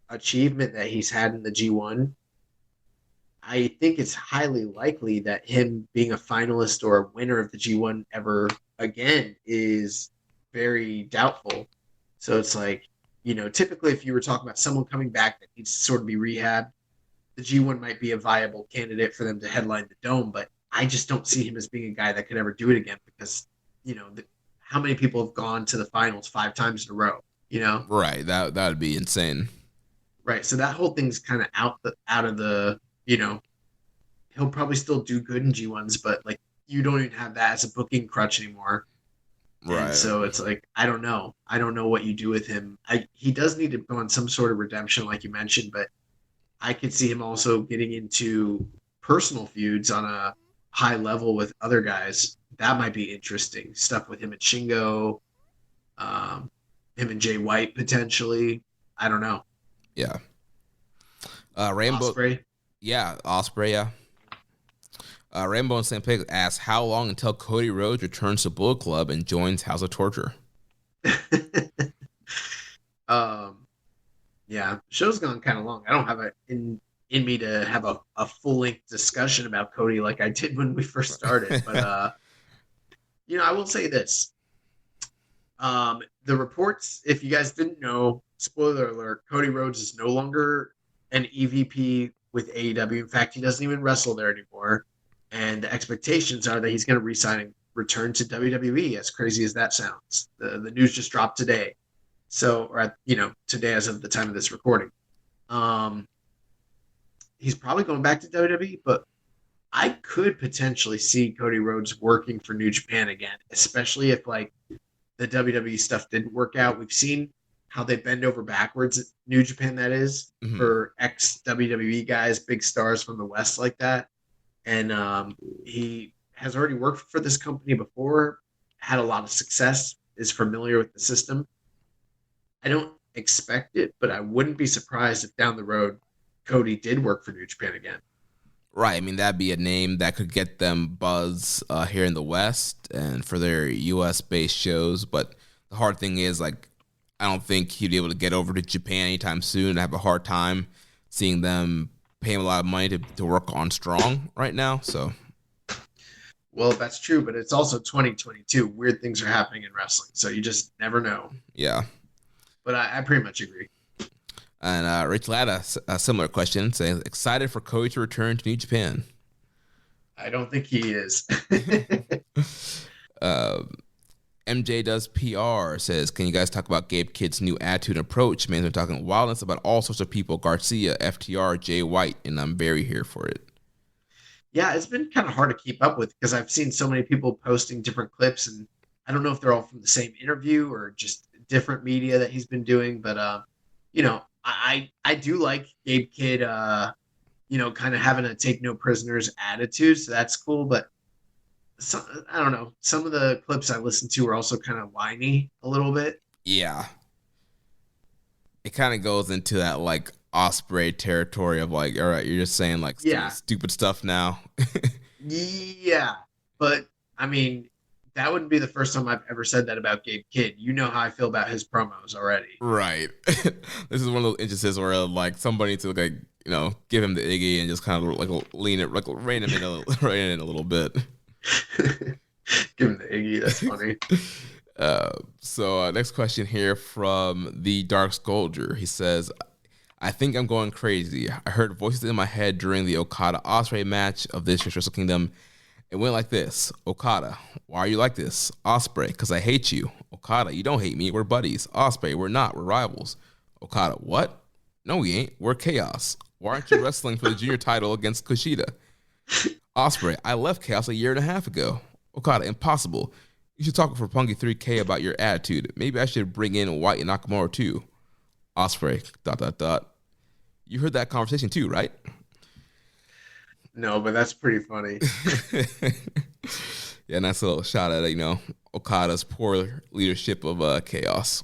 achievement that he's had in the G1. I think it's highly likely that him being a finalist or a winner of the G1 ever again is very doubtful. So it's like, typically if you were talking about someone coming back that needs to sort of be rehabbed, the G1 might be a viable candidate for them to headline the Dome, but I just don't see him as being a guy that could ever do it again because, how many people have gone to the finals 5 times in a row, Right, that would be insane. Right, so that whole thing's kind of out of the he'll probably still do good in G1s, but like you don't even have that as a booking crutch anymore. Right. And so it's like, I don't know what you do with him. He does need to go on some sort of redemption, like you mentioned, but I could see him also getting into personal feuds on a high level with other guys. That might be interesting. Stuff with him and Shingo, him and Jay White potentially. I don't know. Yeah. Rainbow, Osprey. yeah, Osprey, yeah. Rainbow and St. Pig asks, how long until Cody Rhodes returns to Bullet Club and joins House of Torture? Yeah, show's gone kind of long. I don't have it in me to have a full length discussion about Cody like I did when we first started. But I will say this. The reports, if you guys didn't know, spoiler alert, Cody Rhodes is no longer an EVP with AEW. In fact, he doesn't even wrestle there anymore. And the expectations are that he's going to resign and return to WWE, as crazy as that sounds. The news just dropped today. So, or today as of the time of this recording. He's probably going back to WWE, but I could potentially see Cody Rhodes working for New Japan again, especially if like the WWE stuff didn't work out. We've seen how they bend over backwards at New Japan, that is, for ex-WWE guys, big stars from the West like that. And he has already worked for this company before, had a lot of success, is familiar with the system. I don't expect it, but I wouldn't be surprised if down the road Cody did work for New Japan again. Right. I mean, that'd be a name that could get them buzz here in the West and for their U.S.-based shows. But the hard thing is, like, I don't think he'd be able to get over to Japan anytime soon. I have a hard time seeing them pay him a lot of money to work on Strong right now. So, well, that's true, but it's also 2022. Weird things are happening in wrestling, so you just never know. Yeah. But I pretty much agree. And Rachel had a similar question, saying, excited for Cody to return to New Japan. I don't think he is. MJ Does PR says, can you guys talk about Gabe Kidd's new attitude and approach? Man, they're talking wildness about all sorts of people, Garcia, FTR, Jay White, and I'm very here for it. Yeah, it's been kind of hard to keep up with because I've seen so many people posting different clips, and I don't know if they're all from the same interview or just different media that he's been doing. But, I do like Gabe Kidd, kind of having a take no prisoners attitude. So that's cool. But I don't know. Some of the clips I listened to were also kind of whiny a little bit. Yeah. It kind of goes into that like Osprey territory of like, all right, you're just saying like stupid stuff now. Yeah. But I mean, that wouldn't be the first time I've ever said that about Gabe Kidd. You know how I feel about his promos already. Right. This is one of those instances where like somebody needs to like, give him the Iggy and just kind of like lean it, like rein him in a little bit. Give him the Iggy. That's funny. So next question here from the Dark Scourger. He says, I think I'm going crazy. I heard voices in my head during the Okada Osprey match of this year's Wrestle Kingdom. It went like this. Okada, why are you like this? Osprey, because I hate you. Okada, you don't hate me. We're buddies. Osprey, we're not. We're rivals. Okada, what? No, we ain't. We're Chaos. Why aren't you wrestling for the junior title against Kushida? Osprey, I left Chaos a year and a half ago. Okada, impossible. You should talk for Punky 3K about your attitude. Maybe I should bring in White and Nakamura too. Osprey, ... You heard that conversation too, right? No, but that's pretty funny. Yeah, nice little shot at, Okada's poor leadership of Chaos.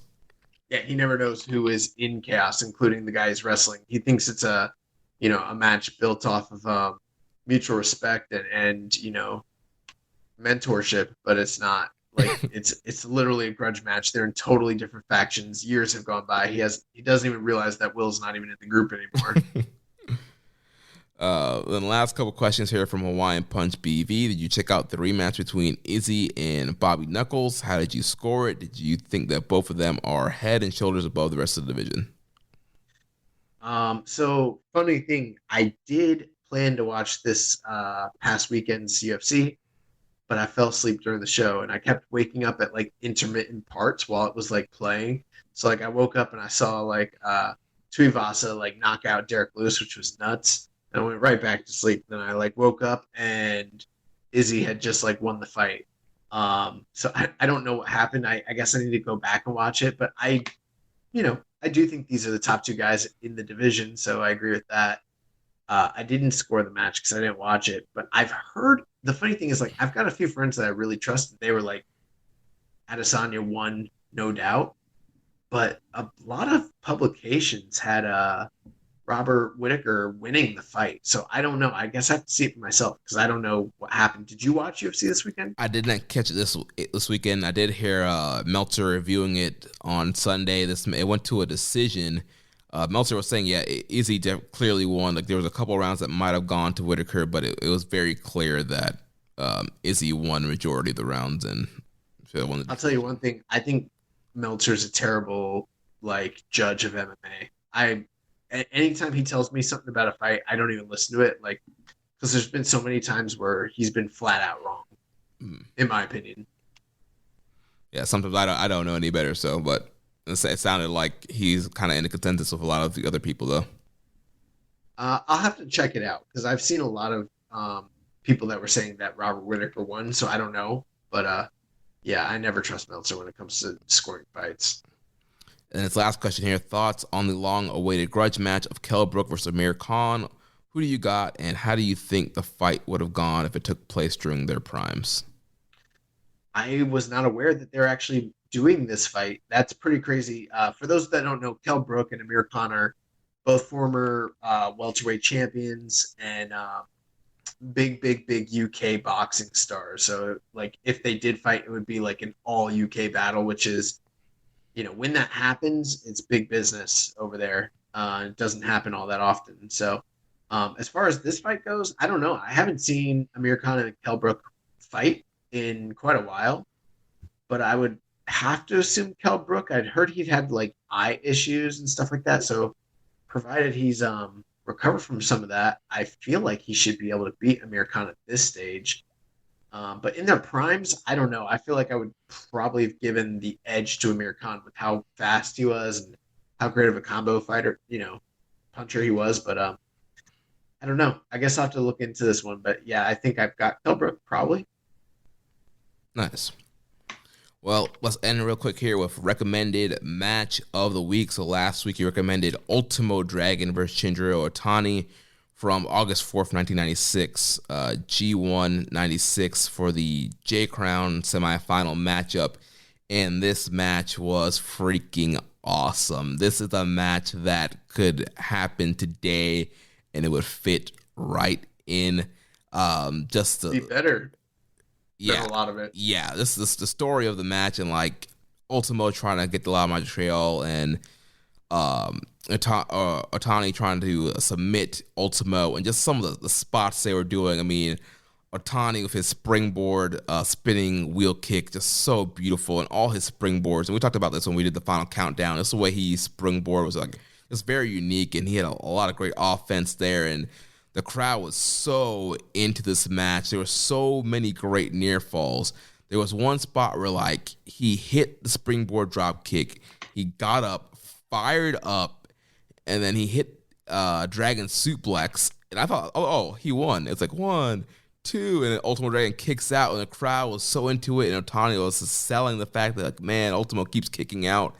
Yeah, he never knows who is in Chaos, including the guys wrestling. He thinks it's a match built off of mutual respect and mentorship, but it's not. Like it's literally a grudge match. They're in totally different factions. Years have gone by. He doesn't even realize that Will's not even in the group anymore. Then the last couple questions here from Hawaiian Punch BV. Did you check out the rematch between Izzy and Bobby Knuckles? How did you score it? Did you think that both of them are head and shoulders above the rest of the division? So funny thing, I did plan to watch this past weekend's UFC, but I fell asleep during the show and I kept waking up at like intermittent parts while it was like playing. So like I woke up and I saw like Tuivasa like knock out Derek Lewis, which was nuts. And I went right back to sleep. Then I like woke up and Izzy had just like won the fight. So I don't know what happened. I guess I need to go back and watch it, but I do think these are the top two guys in the division. So I agree with that. I didn't score the match because I didn't watch it, but I've heard the funny thing is like I've got a few friends that I really trust. They were like, Adesanya won, no doubt, but a lot of publications had Robert Whittaker winning the fight. So I don't know. I guess I have to see it for myself because I don't know what happened. Did you watch UFC this weekend? I did not catch it this weekend. I did hear Meltzer reviewing it on Sunday. It went to a decision. Meltzer was saying, yeah, Izzy clearly won. Like there was a couple rounds that might have gone to Whittaker, but it was very clear that Izzy won the majority of the rounds. And I'll tell you one thing. I think Meltzer's a terrible judge of MMA. Anytime he tells me something about a fight, I don't even listen to it. Because there's been so many times where he's been flat out wrong, in my opinion. Yeah, sometimes I don't know any better. So, but it sounded like he's kind of in a consensus with a lot of the other people, though. I'll have to check it out because I've seen a lot of people that were saying that Robert Whittaker won. So I don't know, but yeah, I never trust Meltzer when it comes to scoring fights. And its last question here, thoughts on the long-awaited grudge match of Kell Brook versus Amir Khan. Who do you got, and how do you think the fight would have gone if it took place during their primes? I was not aware that they're actually doing this fight. That's pretty crazy. For those that don't know, Kell Brook and Amir Khan are both former welterweight champions and big UK boxing stars. So, if they did fight, it would be an all UK battle, which is, when that happens, it's big business over there. It doesn't happen all that often. So as far as this fight goes, I don't know. I haven't seen Amir Khan and Kell Brook fight in quite a while, but I would have to assume Kell Brook. I'd heard he'd had eye issues and stuff like that. So provided he's recovered from some of that, I feel like he should be able to beat Amir Khan at this stage. But in their primes, I don't know. I feel like I would probably have given the edge to Amir Khan with how fast he was and how great of a combo fighter, puncher he was. But I don't know. I guess I'll have to look into this one. But yeah, I think I've got Kell Brook probably. Nice. Well, let's end real quick here with recommended match of the week. So last week you recommended Ultimo Dragon versus Shinjiro Otani from August 4th, 1996, G1 96 for the J Crown semifinal matchup. And this match was freaking awesome. This is a match that could happen today and it would fit right in. Just be better. Yeah, a lot of it. Yeah, this is the story of the match and Ultimo trying to get the La Trail and Otani trying to submit Ultimo and just some of the spots they were doing. I mean, Otani with his springboard spinning wheel kick, just so beautiful, and all his springboards. And we talked about this when we did the final countdown. Just the way he springboard was it's very unique, and he had a lot of great offense there. And the crowd was so into this match. There were so many great near falls. There was one spot where he hit the springboard drop kick, he got up, fired up, and then he hit Dragon Suplex. And I thought, oh, he won. It's 1, 2, and then Ultimo Dragon kicks out, and the crowd was so into it, and Otani was selling the fact that man, Ultimo keeps kicking out.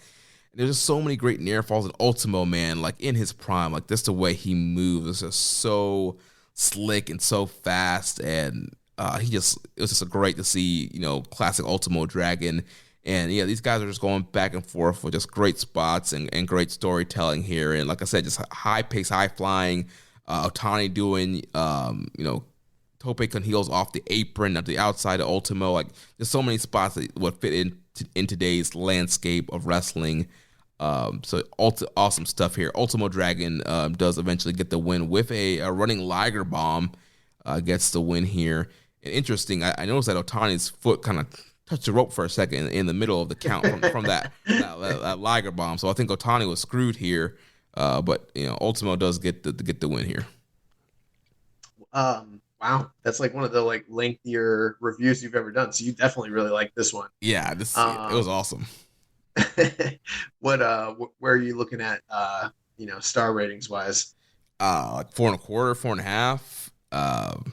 And there's just so many great near falls in Ultimo, man, in his prime. Just the way he moves is just so slick and so fast, and it was just great to see, classic Ultimo Dragon. And yeah, these guys are just going back and forth with just great spots and great storytelling here. And like I said, just high pace, high flying. Otani doing, tope con heels off the apron at the outside of Ultimo. There's so many spots that would fit in today's landscape of wrestling. So awesome stuff here. Ultimo Dragon does eventually get the win with a running Liger Bomb. Gets the win here. And interesting, I noticed that Otani's foot kind of touched the rope for a second in the middle of the count from that Liger Bomb. So I think Otani was screwed here. But Ultimo does get the win here. Wow, that's one of the lengthier reviews you've ever done. So you definitely really like this one. Yeah, it was awesome. Where are you looking at? Star ratings wise. 4.25, 4.5.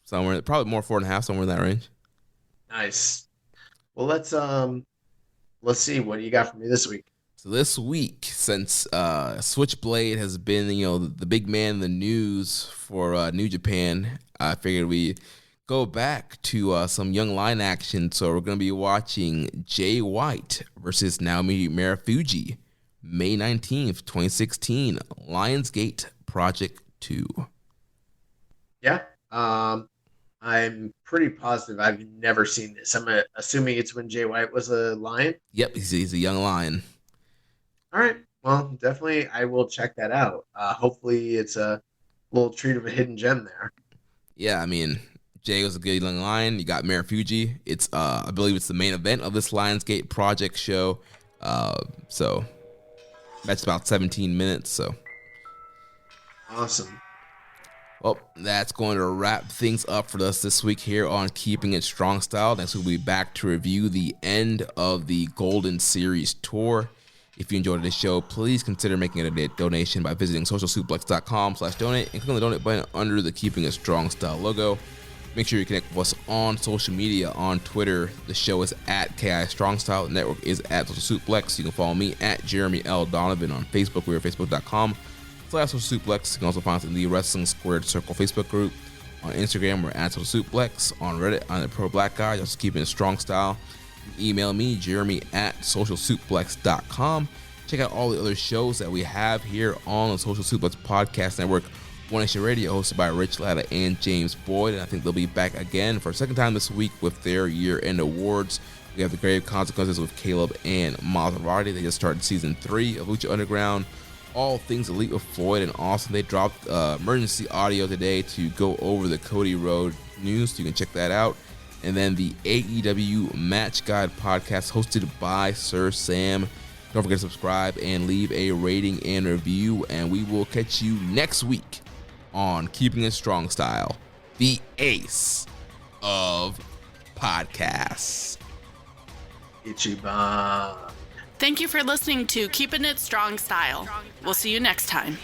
Somewhere probably more 4.5, somewhere in that range. Nice. Well, let's see. What do you got for me this week? So this week, since Switchblade has been, the big man in the news for New Japan, I figured we go back to some young line action. So we're going to be watching Jay White versus Naomi Marufuji May 19th, 2016, Lionsgate Project 2. Yeah. I'm pretty positive I've never seen this. I'm assuming it's when Jay White was a lion. Yep, he's a young lion. All right. Well, definitely I will check that out. Hopefully it's a little treat of a hidden gem there. Yeah, I mean, Jay was a good young lion. You got Marufuji. It's I believe it's the main event of this Lionsgate Project show. So that's about 17 minutes. So awesome. Well, that's going to wrap things up for us this week here on Keeping It Strong Style. Next we'll be back to review the end of the Golden Series tour. If you enjoyed this show, please consider making a donation by visiting socialsuplex.com/donate and click on the donate button under the Keeping It Strong Style logo. Make sure you connect with us on social media. On Twitter, the show is at KI Strong Style. The network is at Social Suplex. You can follow me at Jeremy L. Donovan on Facebook. We're at facebook.com/Social Suplex. You can also find us in the Wrestling Squared Circle Facebook group. On Instagram, we're at Social Suplex. On Reddit, I'm the Pro Black Guy, just keeping it strong style. Email me, Jeremy at socialsuplex.com. Check out all the other shows that we have here on the Social Suplex Podcast Network. One Nation Radio, hosted by Rich Latta and James Boyd. And I think they'll be back again for a second time this week with their year-end awards. We have The Grave Consequences with Caleb and Maserati. They just started season 3 of Lucha Underground. All things Elite with Floyd and Austin. They dropped emergency audio today to go over the Cody Rhodes news, so you can check that out. And then the AEW Match Guide podcast hosted by Sir Sam. Don't forget to subscribe and leave a rating and review. And we will catch you next week on Keeping It Strong Style, the ace of podcasts. Ichiban. Thank you for listening to Keepin' It Strong Style. We'll see you next time.